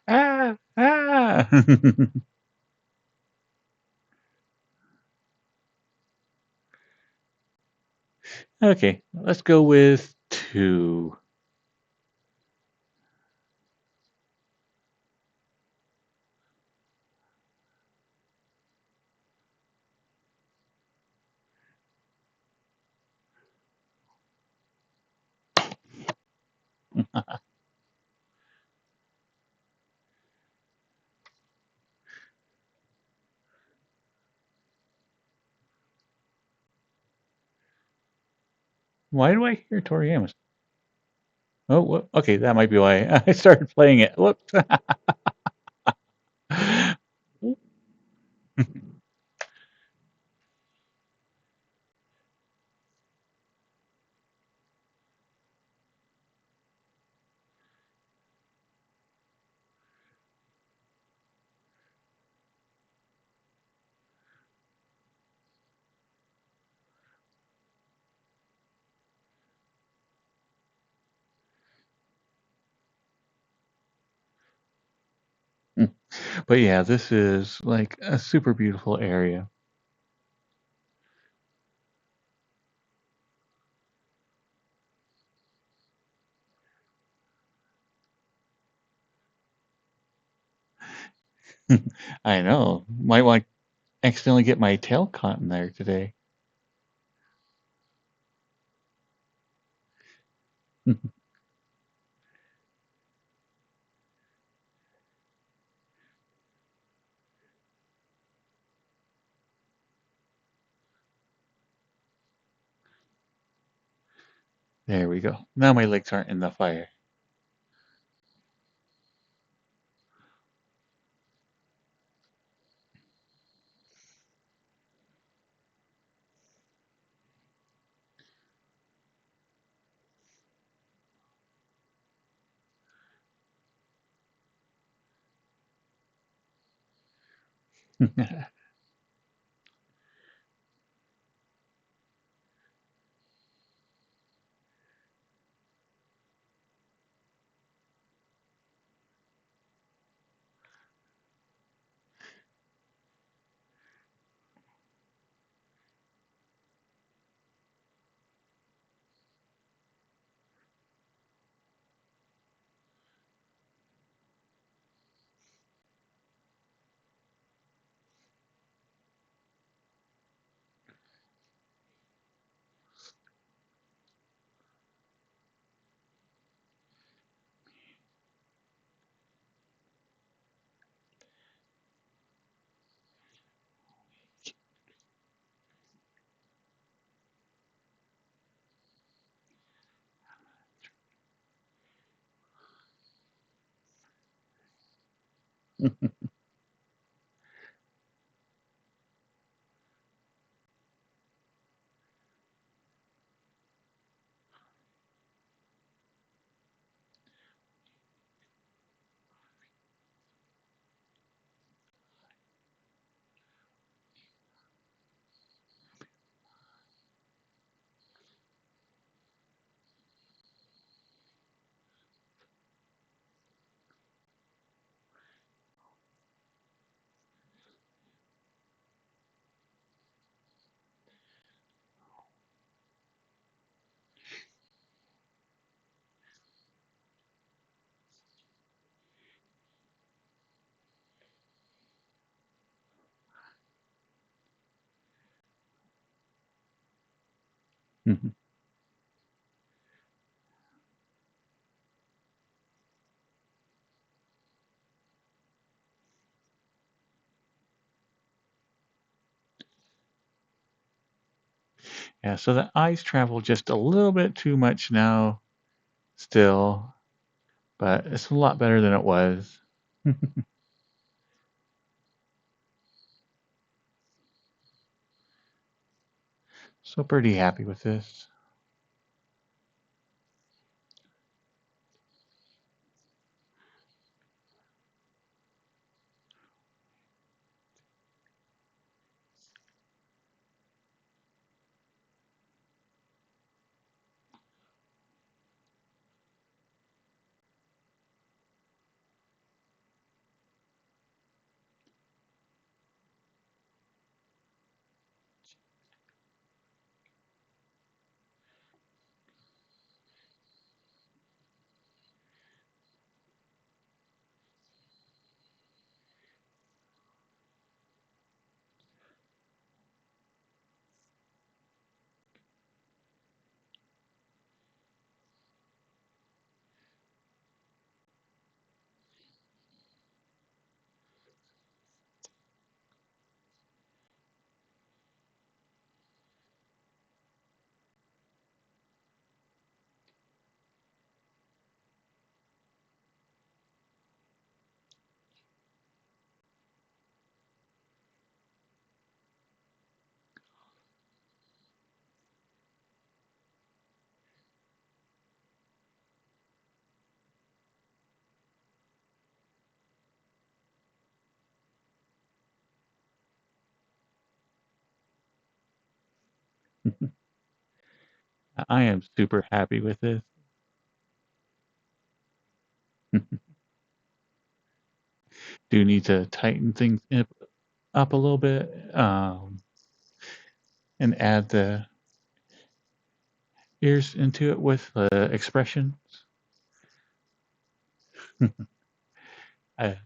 Ah, ah. Okay, let's go with two. Why do I hear Tori Amos? Oh, okay, that might be why I started playing it. Whoops. But yeah, this is like a super beautiful area. I know. Might want to accidentally get my tail caught in there today. There we go. Now my legs aren't in the fire. Yeah, so the eyes travel just a little bit too much now still, but it's a lot better than it was. So pretty happy with this. I am super happy with this. Do need to tighten things up a little bit, and add the ears into it with expressions. I,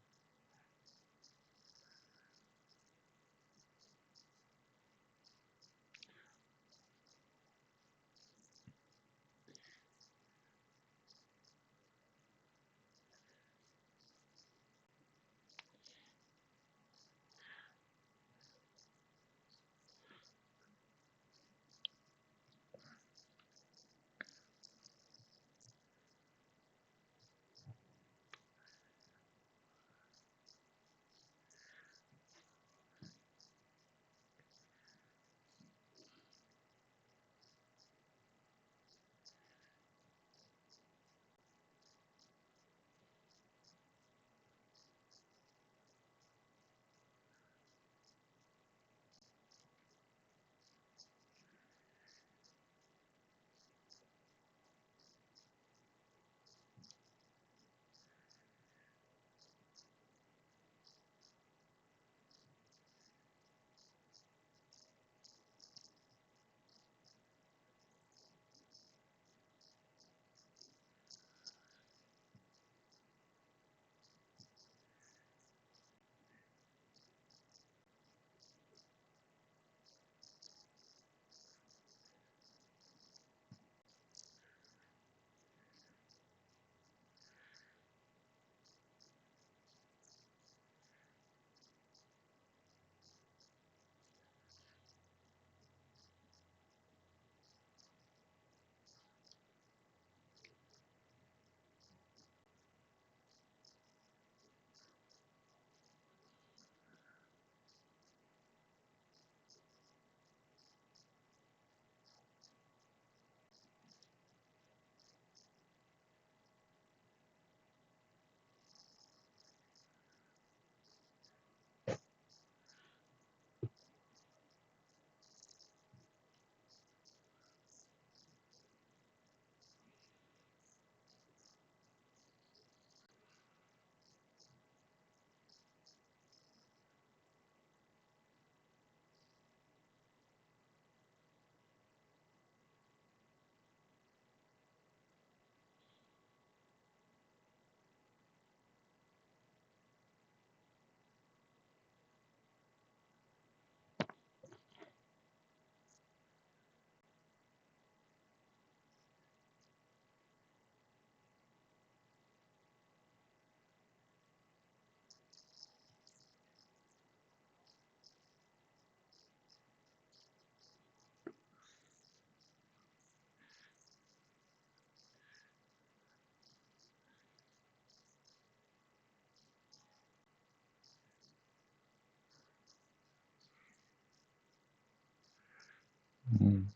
mm,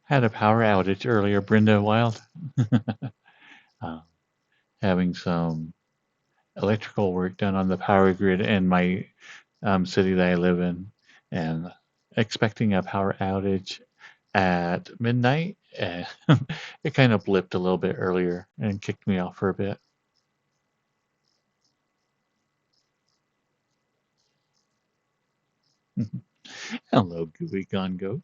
had a power outage earlier, Brenda Wild, uh, having some electrical work done on the power grid in my city that I live in, and expecting a power outage at midnight. And it kind of blipped a little bit earlier and kicked me off for a bit. Hello, Gooey Gone Goat.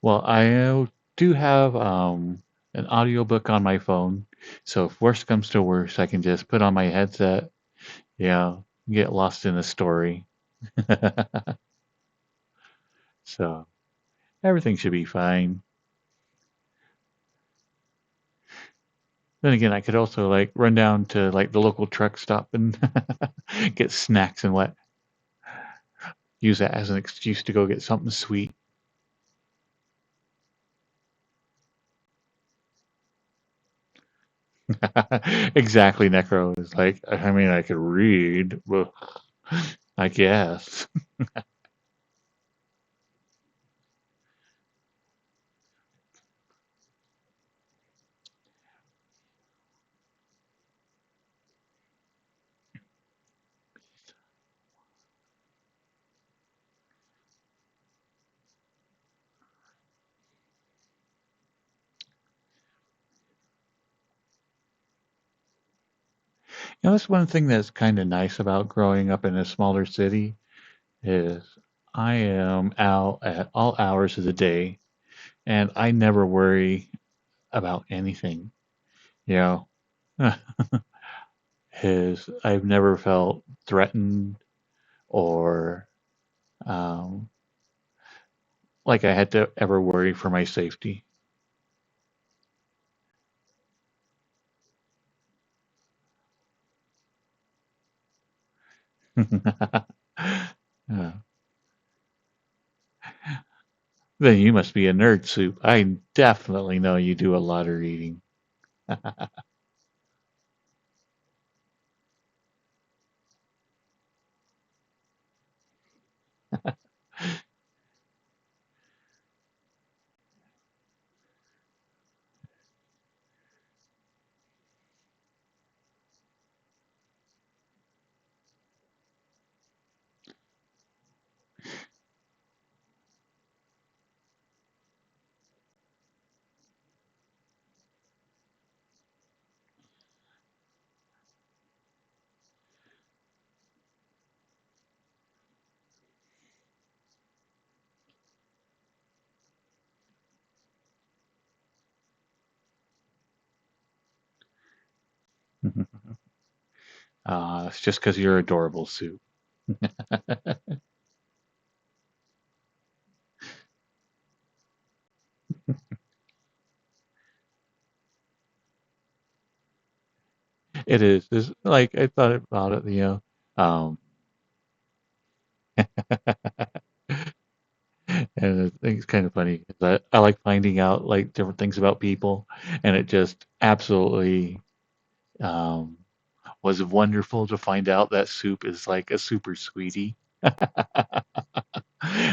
Well, I do have an audiobook on my phone, so if worst comes to worst, I can just put on my headset, get lost in a story. So everything should be fine. Then again, I could also like run down to like the local truck stop and get snacks and what use that as an excuse to go get something sweet. Exactly, Necro is like, I mean, I could read, but I guess. That's one thing that's kind of nice about growing up in a smaller city is I am out at all hours of the day and I never worry about anything, you know. Is I've never felt threatened or um, like I had to ever worry for my safety. Uh, then you must be a nerd soup. I definitely know you do a lot of reading. It's just because you're adorable, Sue. It is. It's like I thought about it. Um, and I think it's kind of funny 'cause I like finding out like different things about people, and it just absolutely um, was wonderful to find out that Soup is like a super sweetie.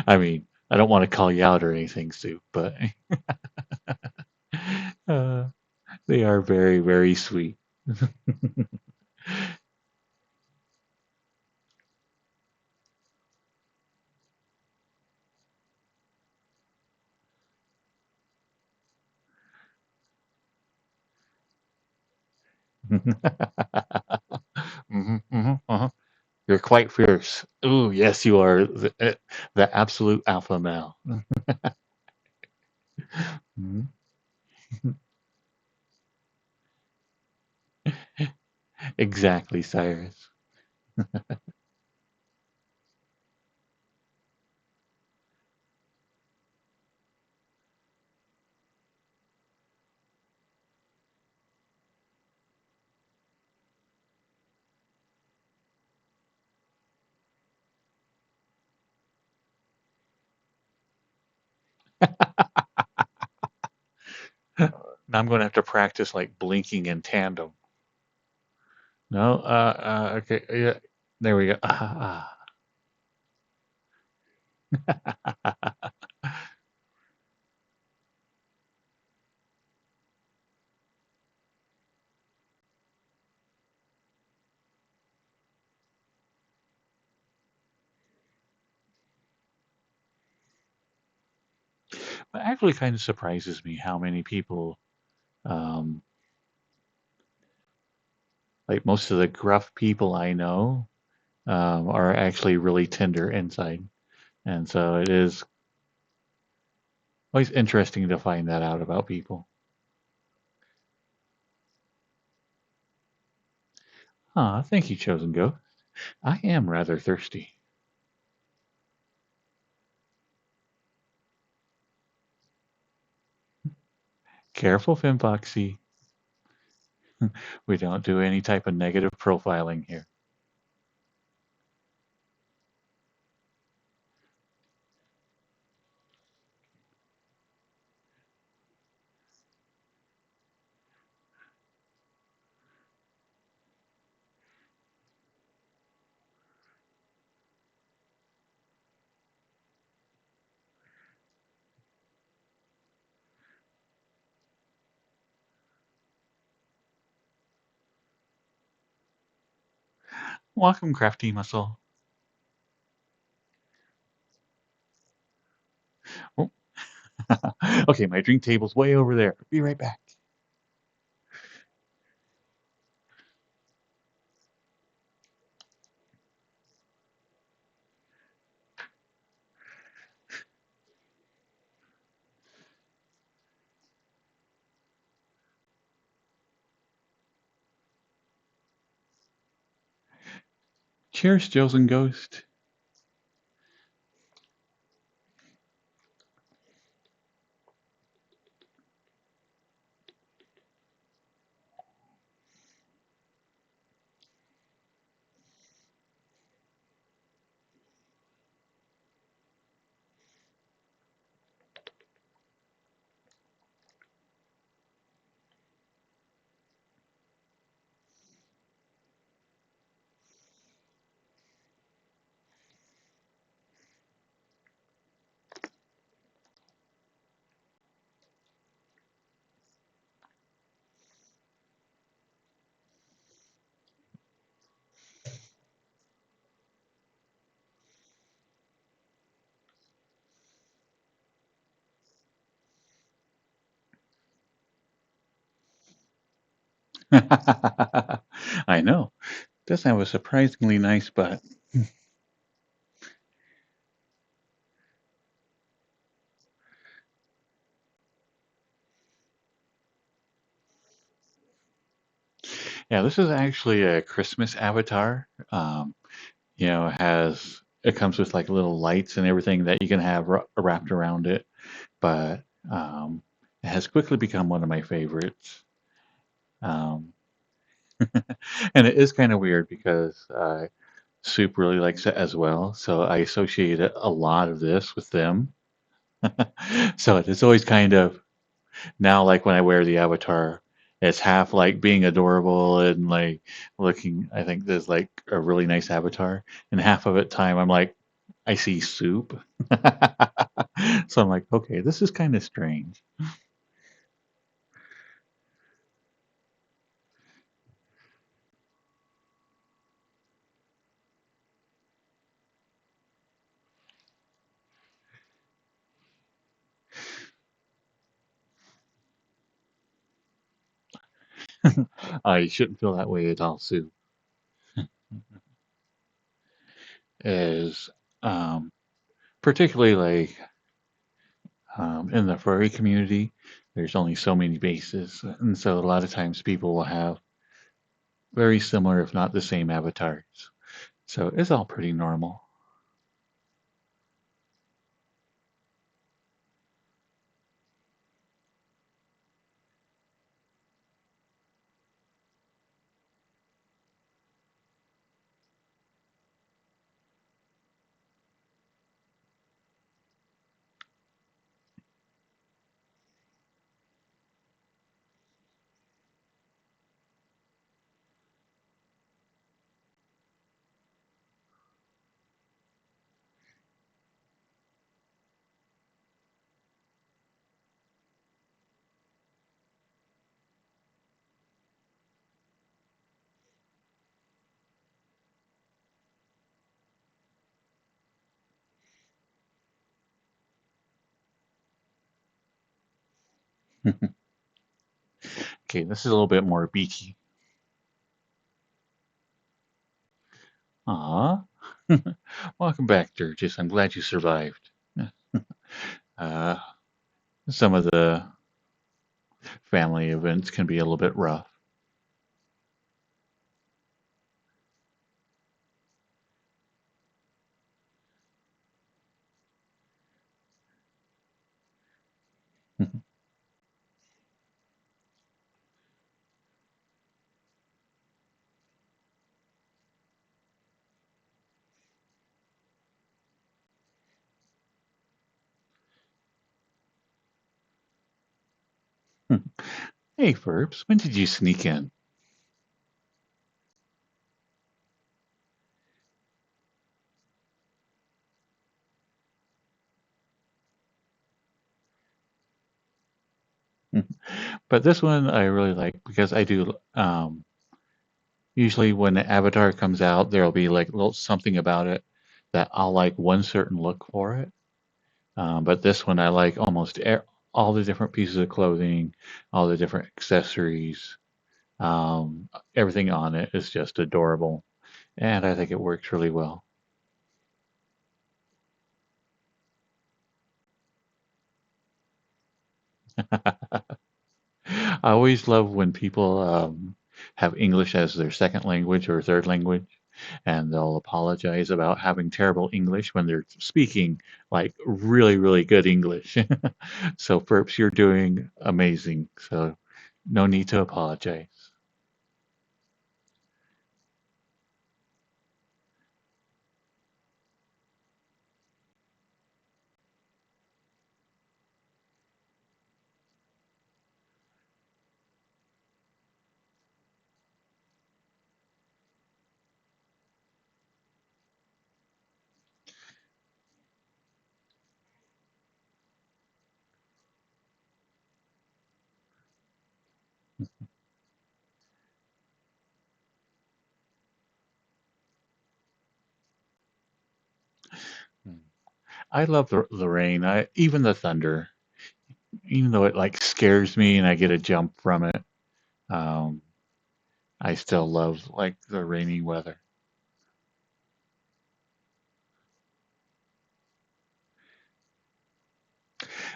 I mean, I don't want to call you out or anything, Soup, but uh, they are very, very sweet. Uh-huh. You're quite fierce. Ooh, yes, you are the absolute alpha male. Mhm. Exactly, Cyrus. Now I'm going to have to practice like blinking in tandem. No, okay, yeah, there we go. It actually kind of surprises me how many people, um, like most of the gruff people I know, are actually really tender inside. And so it is Always interesting to find that out about people. Ah, thank you, Chosen Ghost. I am rather thirsty. Careful, Finfoxy. We don't do any type of negative profiling here. Welcome, Crafty Muscle. Oh. Okay, my drink table's way over there. Be right back. Cheers, Chosen Ghost. I know. Does have a surprisingly nice butt. Yeah, this is actually a Christmas avatar. It comes with like little lights and everything that you can have wrapped around it, but um, it has quickly become one of my favorites. Um, and it is kind of weird because Soup really likes it as well, so I associate a lot of this with them. So it's always kind of now like when I wear the avatar, it's half like being adorable and like looking. I think there's like a really nice avatar, and half of it time I'm like, I see Soup. So I'm like, okay, this is kind of strange. I shouldn't feel that way at all. Soup is particularly like in the furry community. There's only so many bases, and so a lot of times people will have very similar, if not the same, avatars. So it's all pretty normal. Okay, this is a little bit more beaky. Aw. Welcome back, Durgis. I'm glad you survived. Uh, some of the family events can be a little bit rough. Hey, Verbs, when did you sneak in? But this one I really like because I do usually when the avatar comes out, there'll be like a little something about it that I'll like one certain look for it. But this one I like almost all the different pieces of clothing, all the different accessories, everything on it is just adorable, and I think it works really well. I always love when people have English as their second language or third language, and they'll apologize about having terrible English when they're speaking like really, really good English. So, Perps, you're doing amazing. So, no need to apologize. I love the rain. I even the thunder, even though it like scares me and I get a jump from it. Um, I still love like the rainy weather.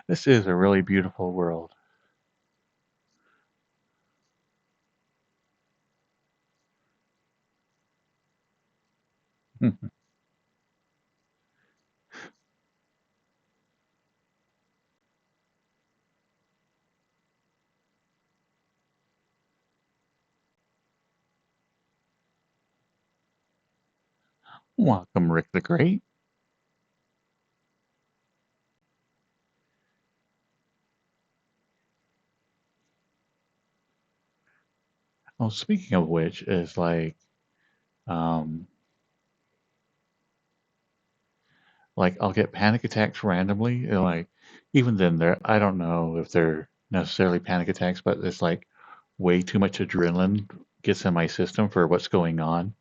This is a really beautiful world. Welcome, Rick the Great. Well, speaking of which, is um, like I'll get panic attacks randomly. And like even then, I don't know if they're necessarily panic attacks, but it's like way too much adrenaline gets in my system for what's going on.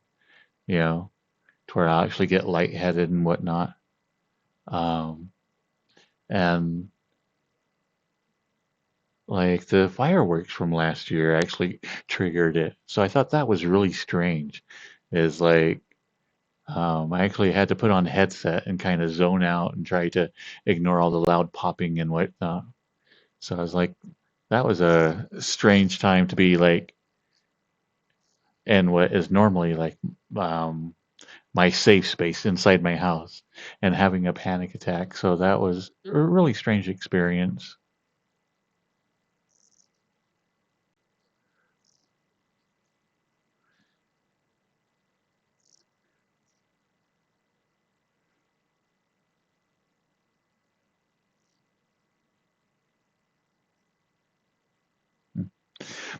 You know, to where I'll actually get lightheaded and whatnot. Um, and like the fireworks from last year actually triggered it. So I thought that was really strange. Is like I actually had to put on a headset and kind of zone out and try to ignore all the loud popping and whatnot. So I was like, that was a strange time to be like in what is normally like um, my safe space inside my house and having a panic attack. So that was a really strange experience.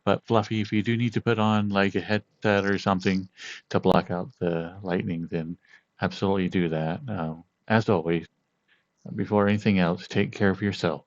But Fluffy, if you do need to put on like a headset or something to block out the lightning, then absolutely do that. As always, before anything else, take care of yourself.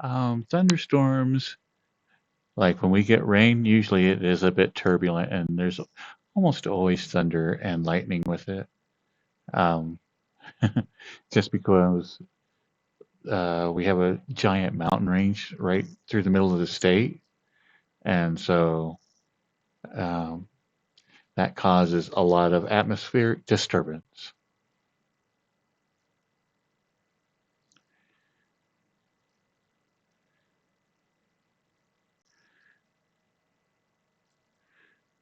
Thunderstorms, like when we get rain, usually it is a bit turbulent and there's almost always thunder and lightning with it. Um, just because we have a giant mountain range right through the middle of the state, and so um, that causes a lot of atmospheric disturbance.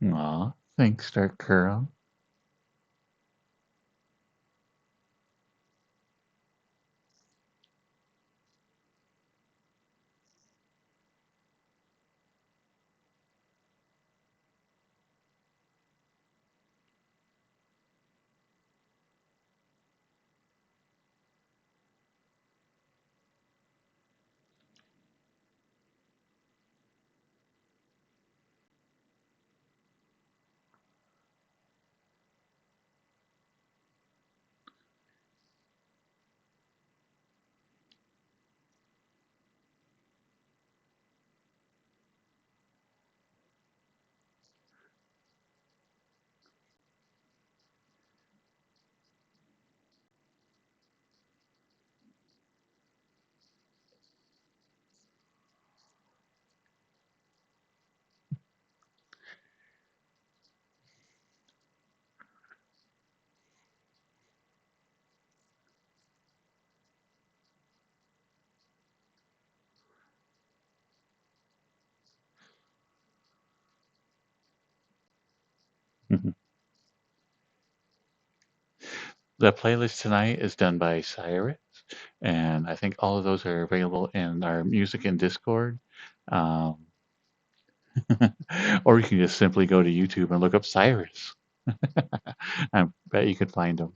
Aw, thanks, Dark Curl. The playlist tonight is done by Cyrus, and I think all of those are available in our music and Discord. Um, or you can just simply go to YouTube and look up Cyrus. I bet you could find them.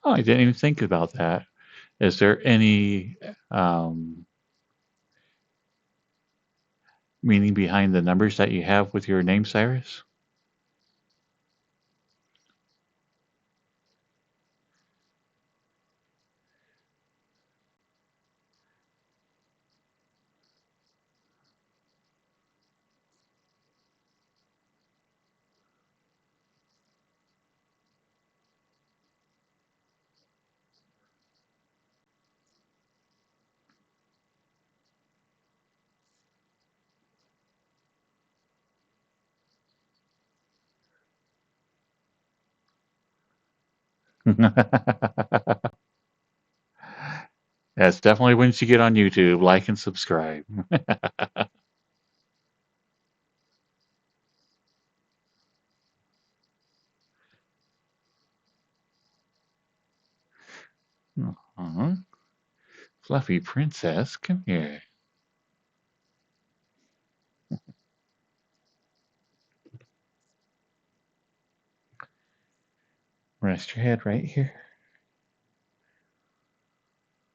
Oh, I didn't even think about that. Is there any meaning behind the numbers that you have with your name, Cyrus? That's definitely once you get on YouTube, like and subscribe. uh Fluffy princess, come here. Rest your head right here.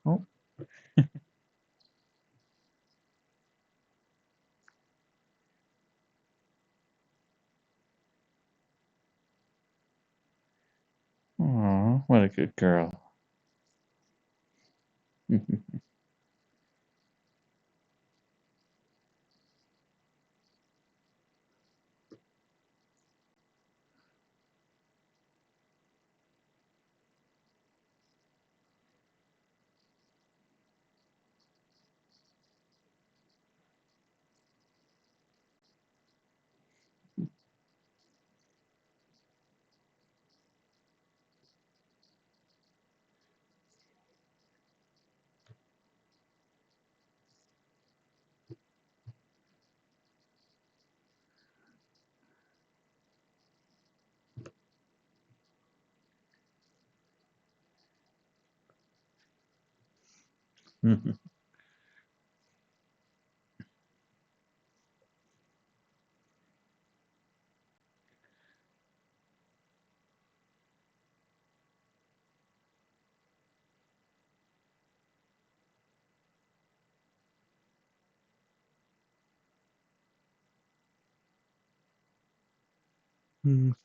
Oh, aw, what a good girl.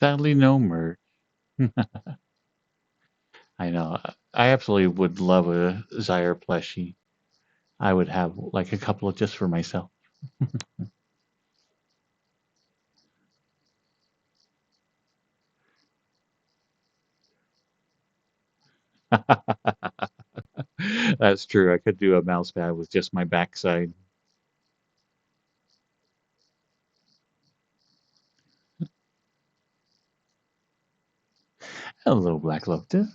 Sadly, no merch. I know. I absolutely would love a Zyre plushie. I would have like a couple of just for myself. That's true. I could do a mouse pad with just my backside. Hello, Black Lotus.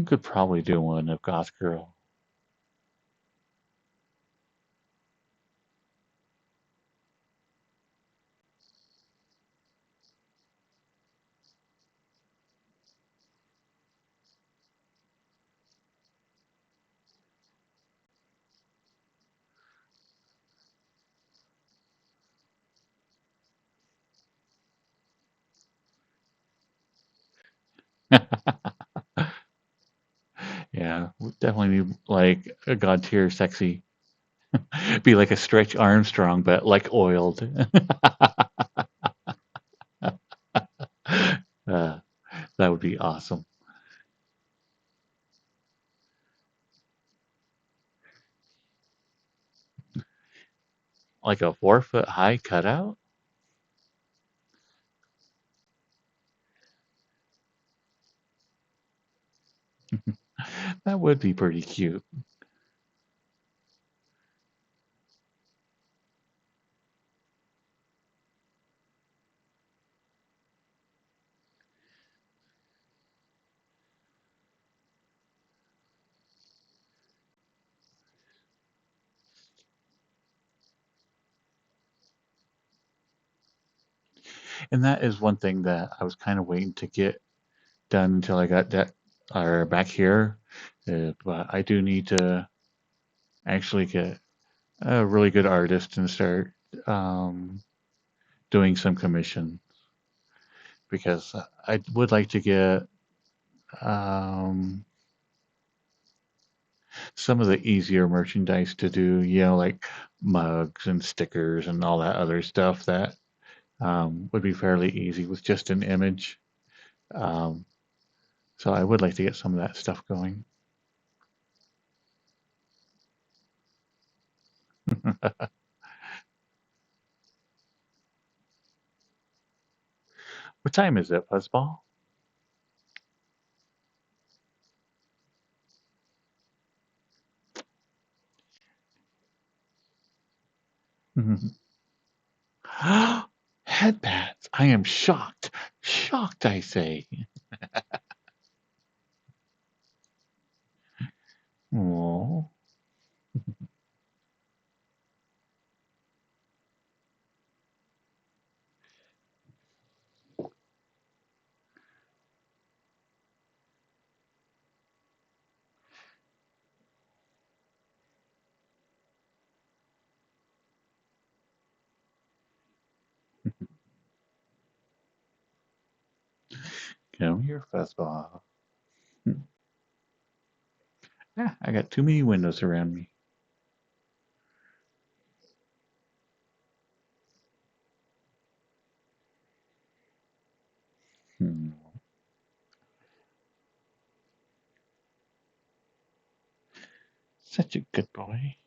Could probably do one of Goth Girl. Yeah, we definitely need like a God tier sexy. Be like a Stretch Armstrong, but like oiled. uh, that would be awesome. Like a 4 foot high cutout? That would be pretty cute. And that is one thing that I was kind of waiting to get done until I got that or back here. But I do need to actually get a really good artist and start um, doing some commission because I would like to get um, some of the easier merchandise to do, like mugs and stickers and all that other stuff that would be fairly easy with just an image. Um, so I would like to get some of that stuff going. What time is it, Fuzzball? Headbands. I am shocked. Shocked, I say. Oh, come here, Fuzzball. Yeah, I got too many windows around me. Hmm. Such a good boy.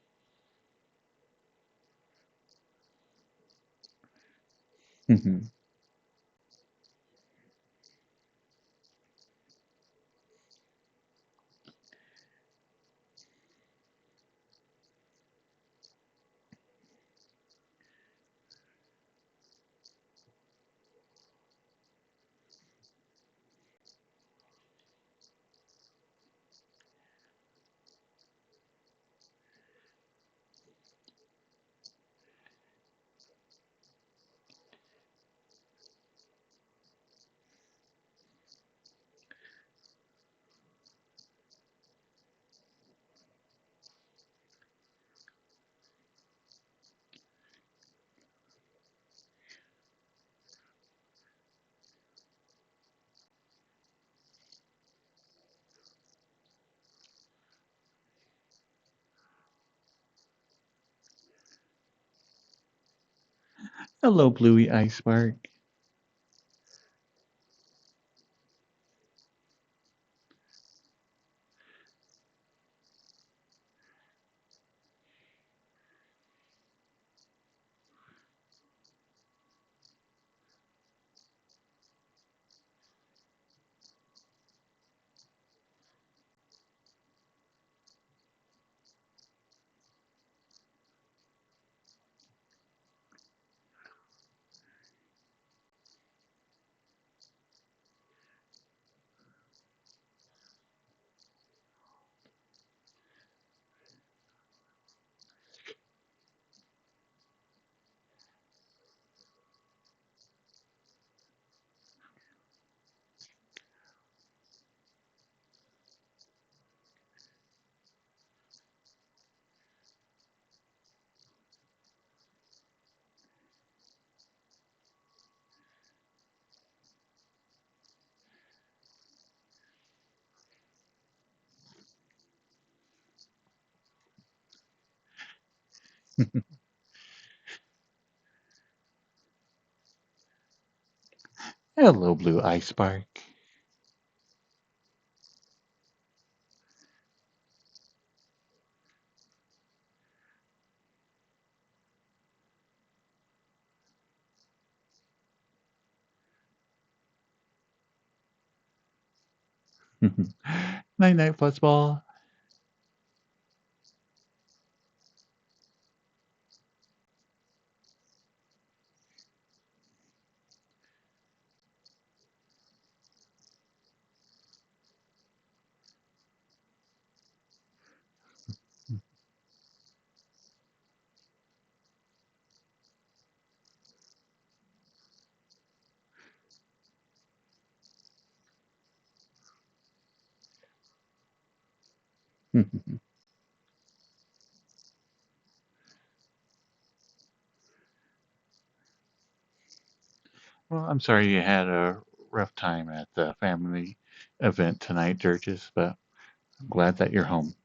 Hello, Bluey Icebark. Hello, Blue Icebark. Night night, Fuzzball. Well, I'm sorry you had a rough time at the family event tonight, Dirges, but I'm glad that you're home.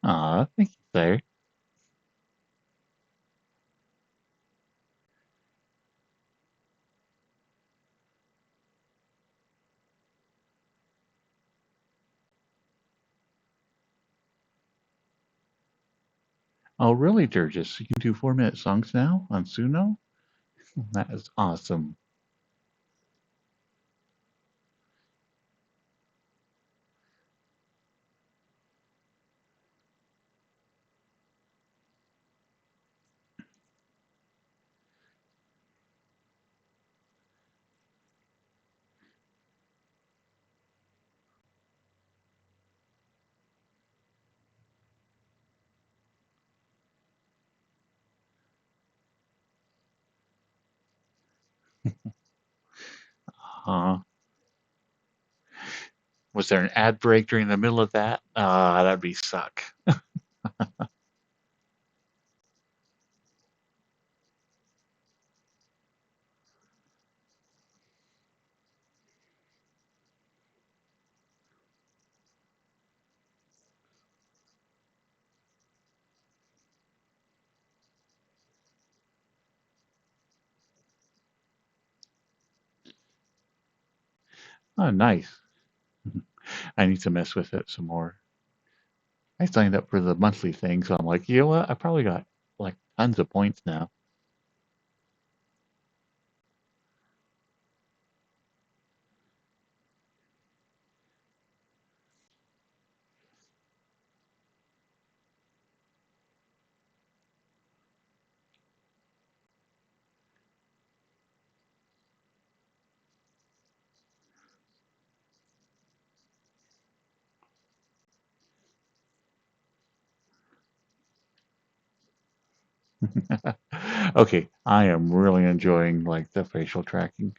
Aw, thank you, sir. Oh, really, Durgis? You can do 4-minute songs now on Suno? That is awesome. Uh, was there an ad break during the middle of that? That'd be suck. Oh, nice. I need to mess with it some more. I signed up for the monthly thing, so I'm like, you know what? I probably got like tons of points now. Okay, I am really enjoying like the facial tracking.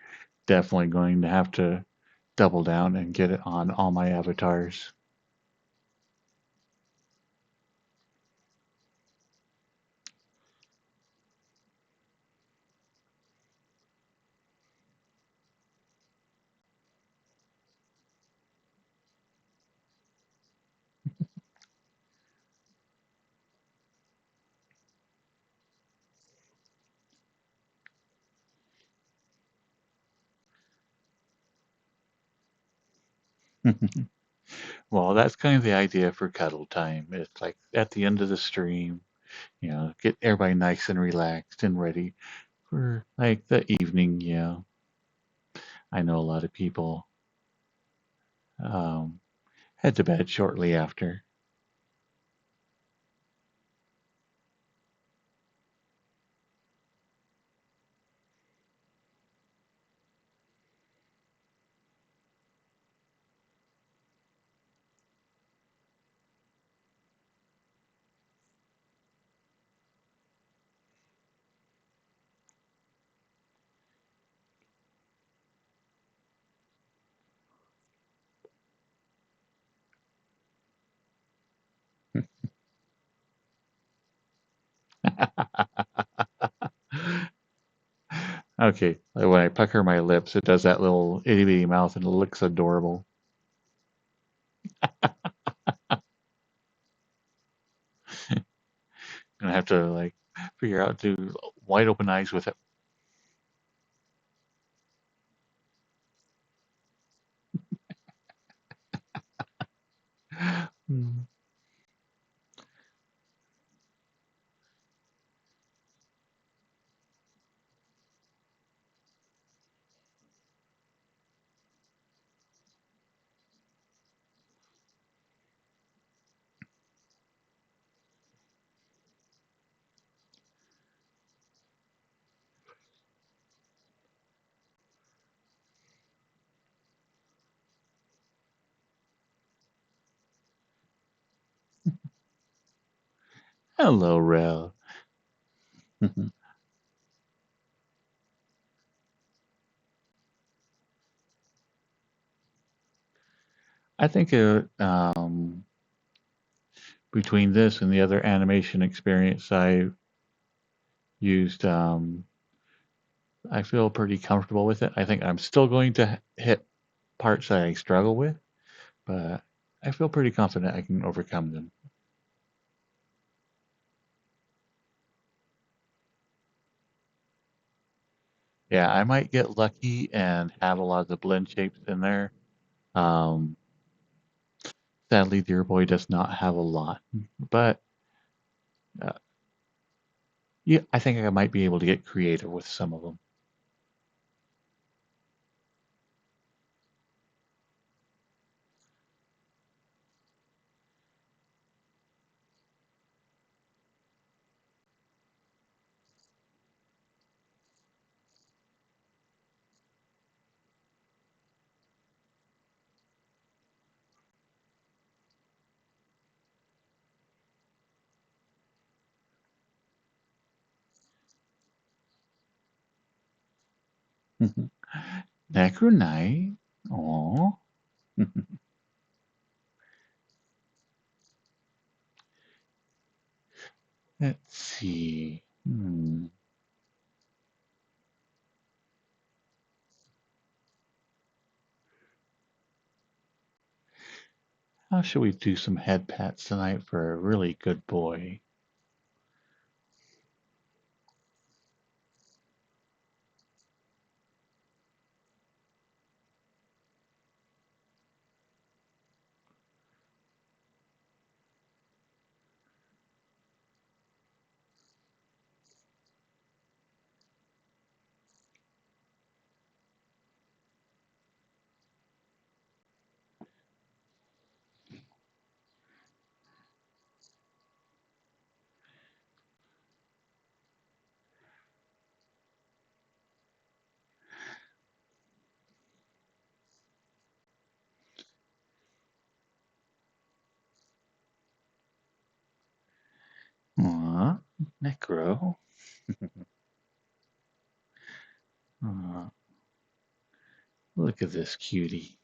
Definitely going to have to double down and get it on all my avatars. Well, that's kind of the idea for cuddle time. It's like at the end of the stream, get everybody nice and relaxed and ready for like the evening. I know a lot of people um, head to bed shortly after. Okay, like when I pucker my lips, it does that little itty bitty mouth and it looks adorable. And I have to like figure out do wide open eyes with it. Mm. Hello, Rel. I think between this and the other animation experience I used, I feel pretty comfortable with it. I think I'm still going to hit parts that I struggle with, but I feel pretty confident I can overcome them. Yeah, I might get lucky and have a lot of the blend shapes in there. Um, Sadly, Dear Boy does not have a lot, but uh, yeah, I think I might be able to get creative with some of them. Necronite. Oh. Let's see. How should we do some head pats tonight for a really good boy? Aw, Necro. Aw, look at this cutie.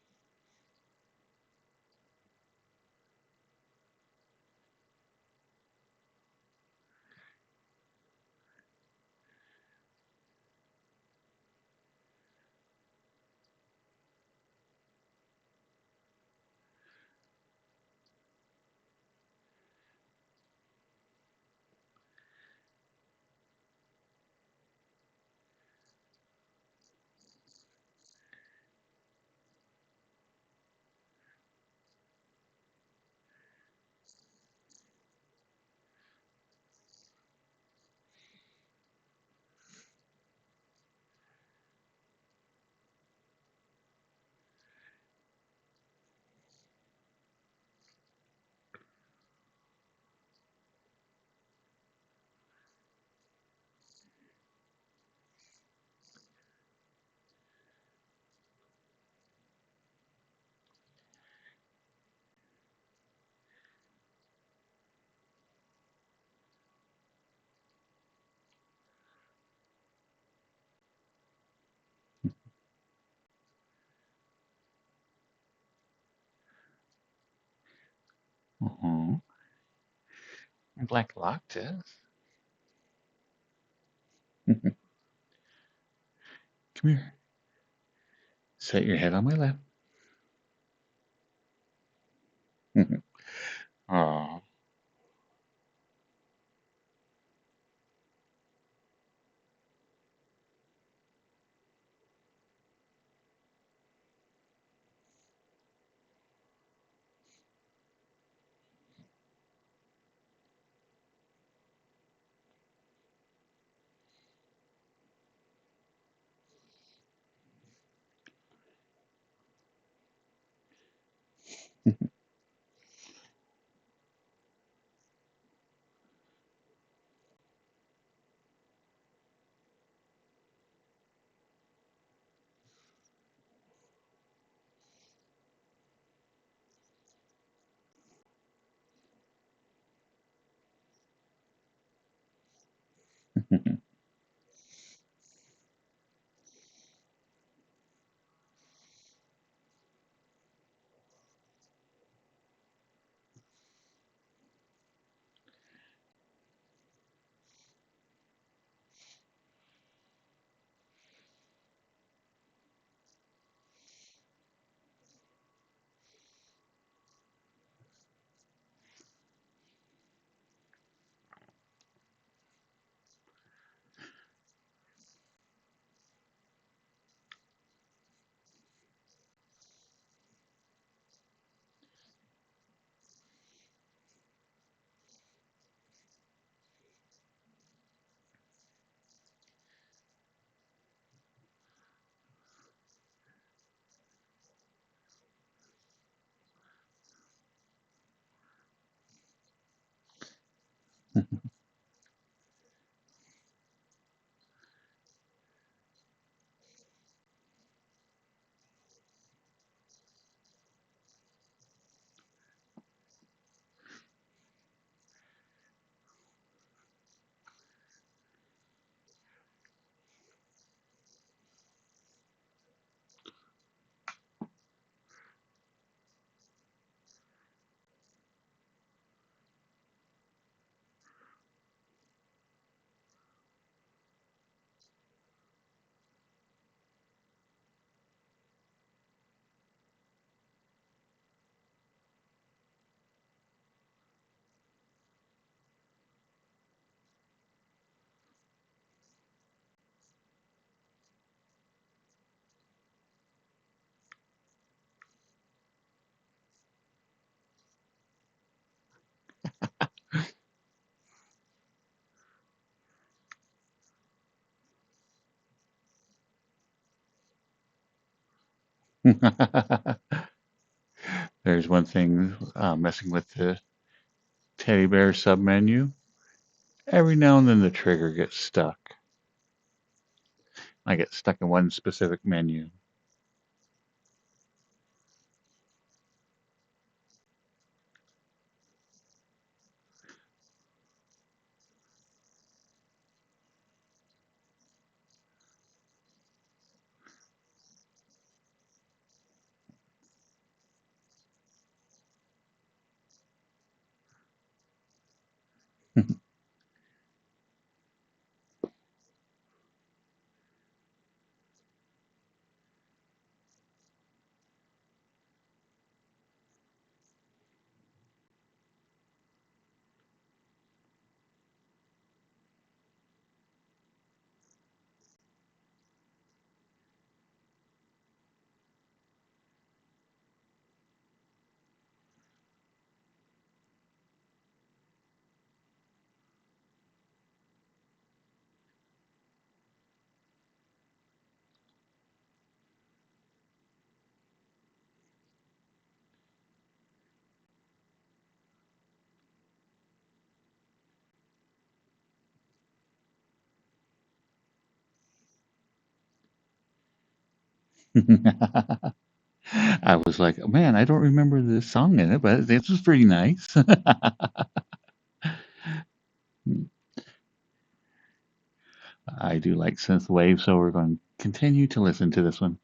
Uh-huh. Black Loctus. Come here. Set your head on my lap. Aw. There's one thing messing with the teddy bear submenu. Every now and then the trigger gets stuck. I get stuck in one specific menu. I was like, man, I don't remember this song in it, but this was pretty nice. I do like synthwave, so we're going to continue to listen to this one.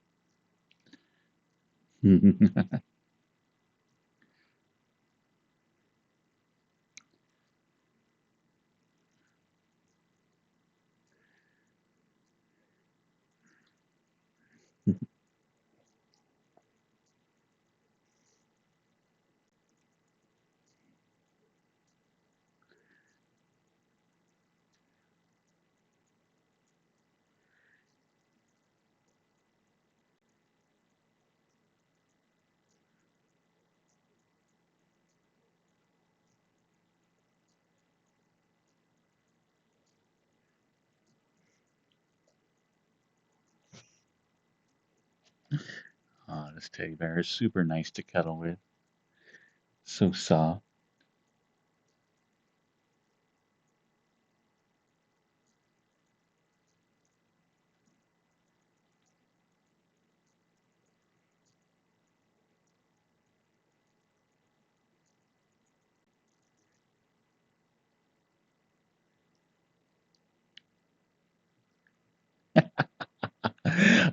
Oh, this teddy bear is super nice to cuddle with. So soft.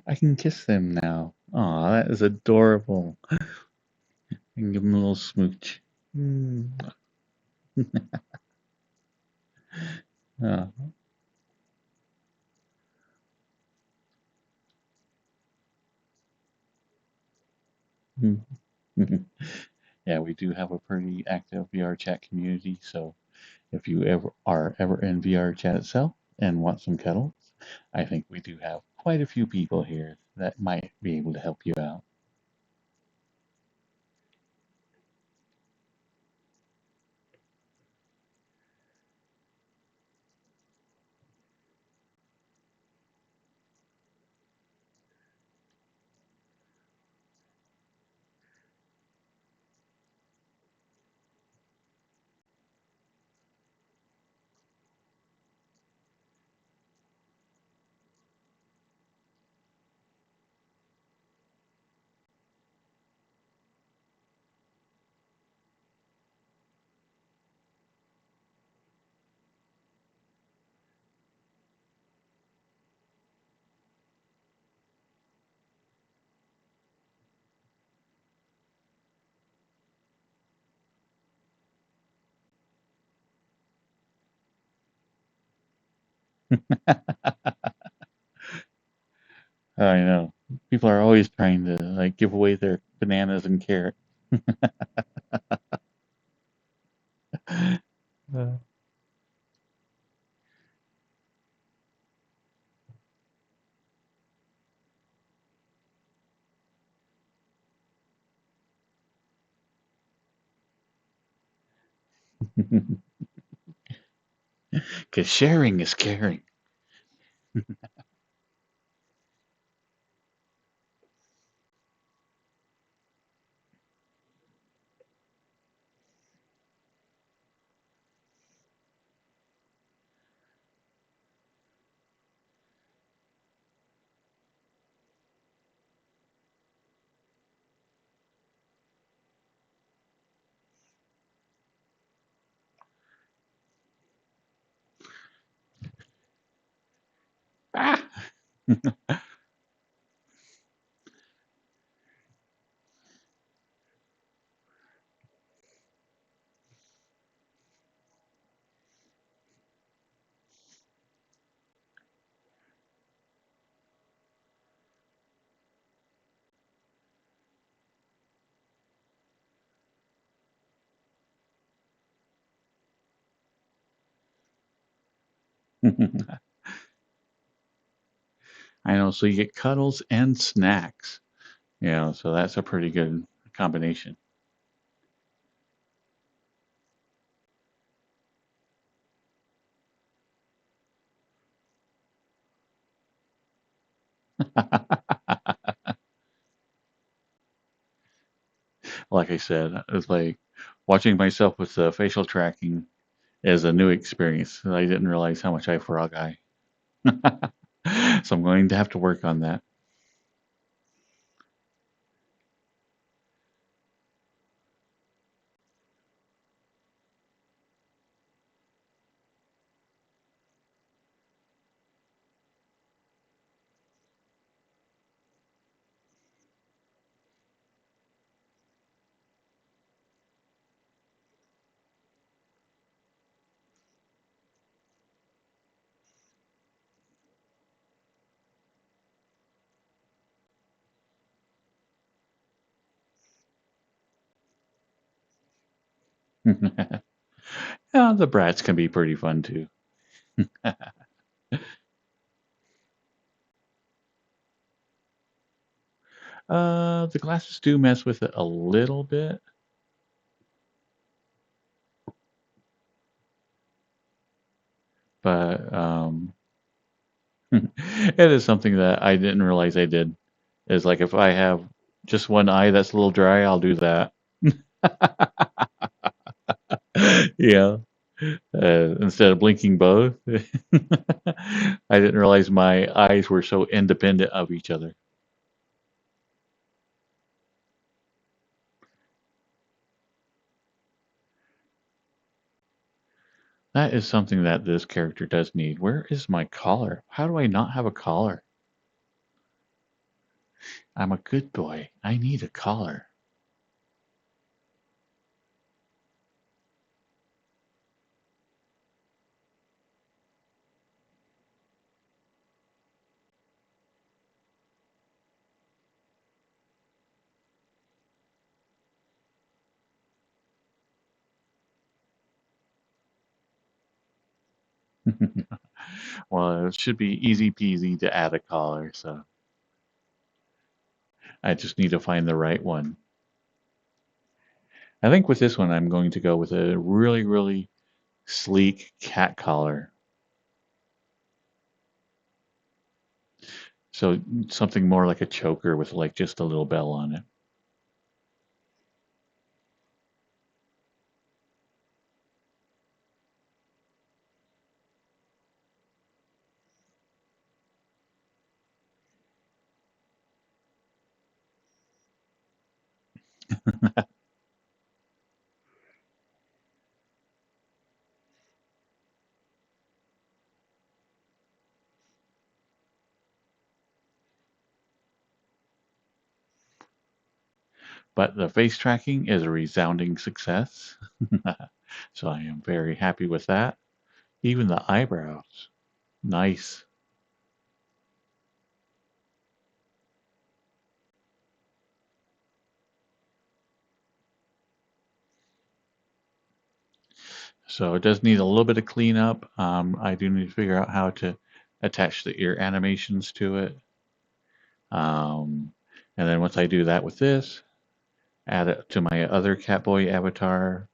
I can kiss them now. Oh, that is adorable. I can give them a little smooch. Mm. Oh. Yeah, we do have a pretty active VRChat community, so if you ever in VRChat itself and want some cuddles, I think we do have quite a few people here that might be able to help you out. I know. People are always trying to like give away their bananas and carrots. Uh, Because sharing is caring. Ah! I know. So you get cuddles and snacks. Yeah, so that's a pretty good combination. Like I said, it's like watching myself with the facial tracking is a new experience. I didn't realize how much I frog eye. So I'm going to have to work on that. Yeah, the brats can be pretty fun too. The glasses do mess with it a little bit, but it is something that I didn't realize I did. Is like if I have just one eye that's a little dry, I'll do that. Yeah, instead of blinking both. I didn't realize my eyes were so independent of each other. That is something that this character does need. Where is my collar? How do I not have a collar? I'm a good boy. I need a collar. Well, it should be easy peasy to add a collar, so I just need to find the right one. I think with this one, I'm going to go with a really, really sleek cat collar. So something more like a choker with like just a little bell on it. But the face tracking is a resounding success. So I am very happy with that. Even the eyebrows. Nice. So it does need a little bit of cleanup. I do need to figure out how to attach the ear animations to it. Um, and then once I do that with this, add it to my other Catboy avatar,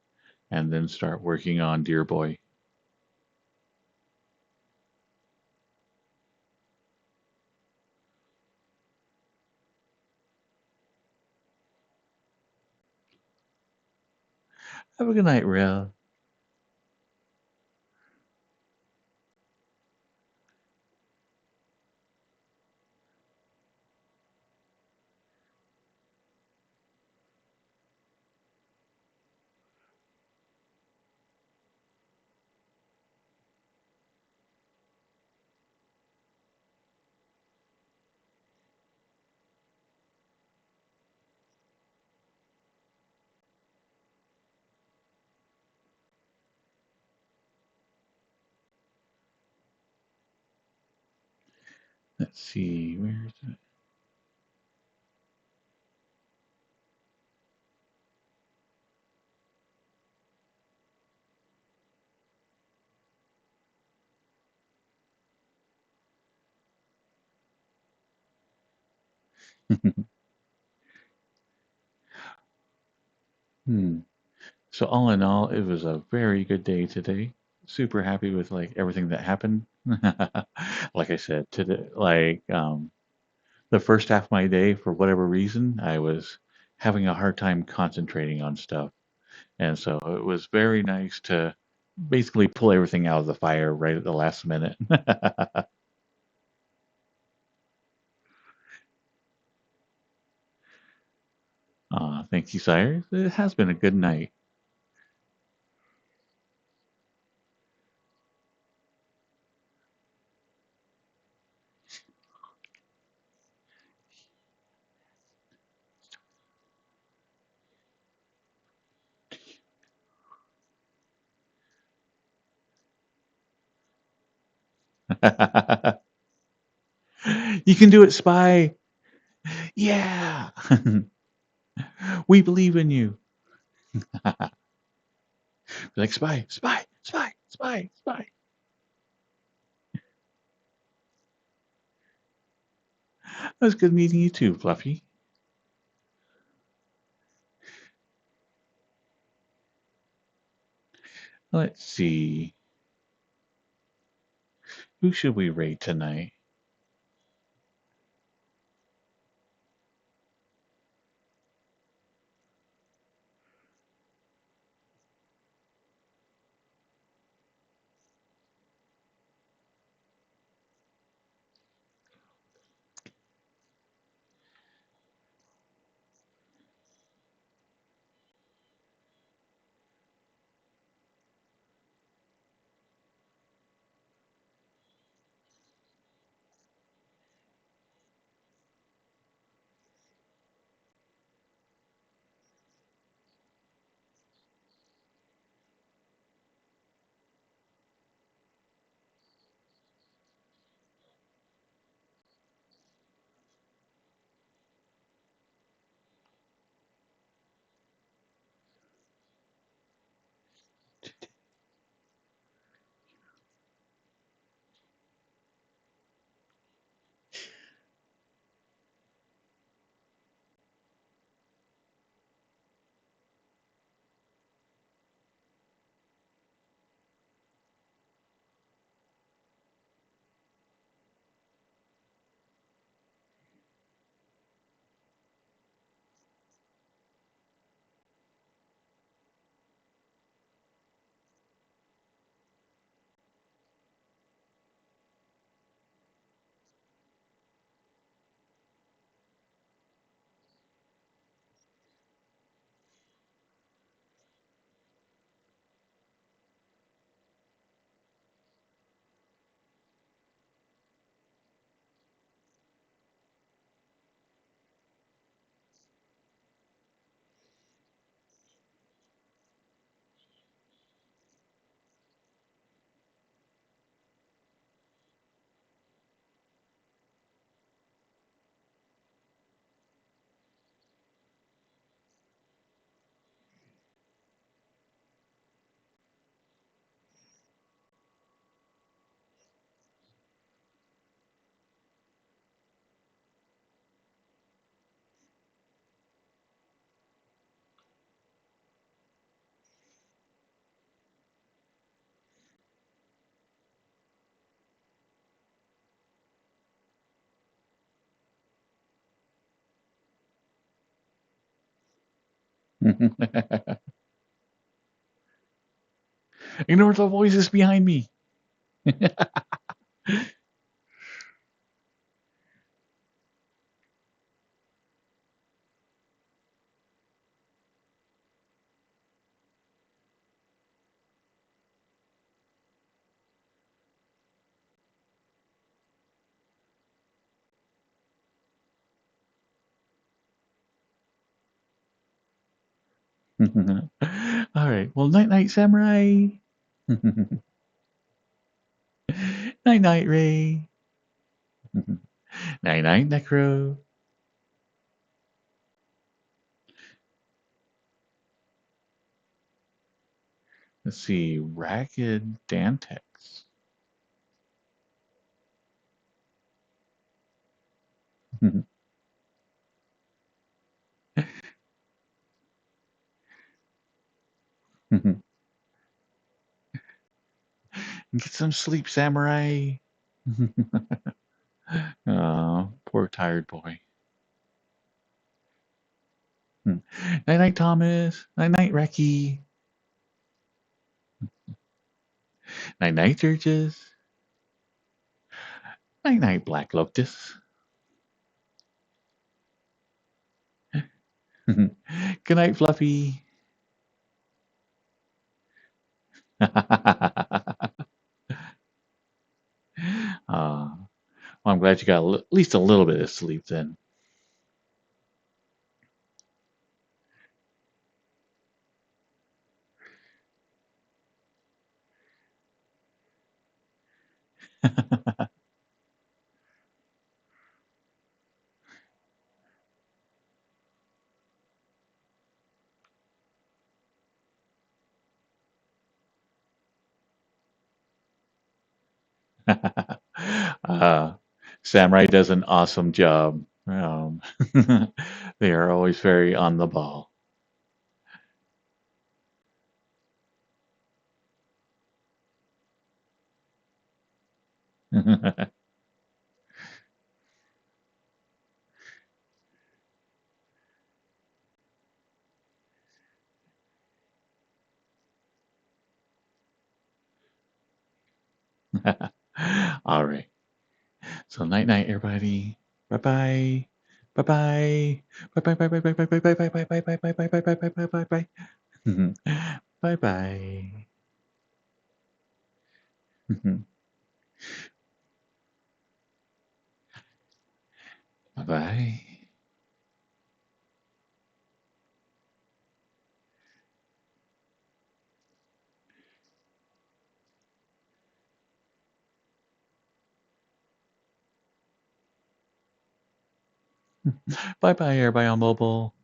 and then start working on Deer Boy. Have a good night, Real. Let's see, where is it? Hmm. So all in all, it was a very good day today. Super happy with like everything that happened. Like I said, today, the first half of my day, for whatever reason, I was having a hard time concentrating on stuff. And so it was very nice to basically pull everything out of the fire right at the last minute. Thank you, Sire. It has been a good night. You can do it, Spy. Yeah. We believe in you. Like, Spy, Spy, Spy, Spy, Spy. It was good meeting you too, Fluffy. Let's see. Who should we rate tonight? Ignore the voices behind me. All right. Well, night night, samurai. Night night, Ray. Night night, Necro. Let's see. Ragged Dantex. Get some sleep, samurai. Oh, poor tired boy. Night night, Thomas. Night night, Reki. Night night, Churches. Night night, Black Lotus. Good night, Fluffy. Well, I'm glad you got at least a little bit of sleep then. uh, Samurai does an awesome job. They are always very on the ball. All right. So night night, everybody. Bye bye. Bye bye. Bye bye bye bye bye bye bye bye bye bye bye bye bye bye bye bye bye bye bye. Bye bye. Bye bye. Bye bye, everybody on mobile.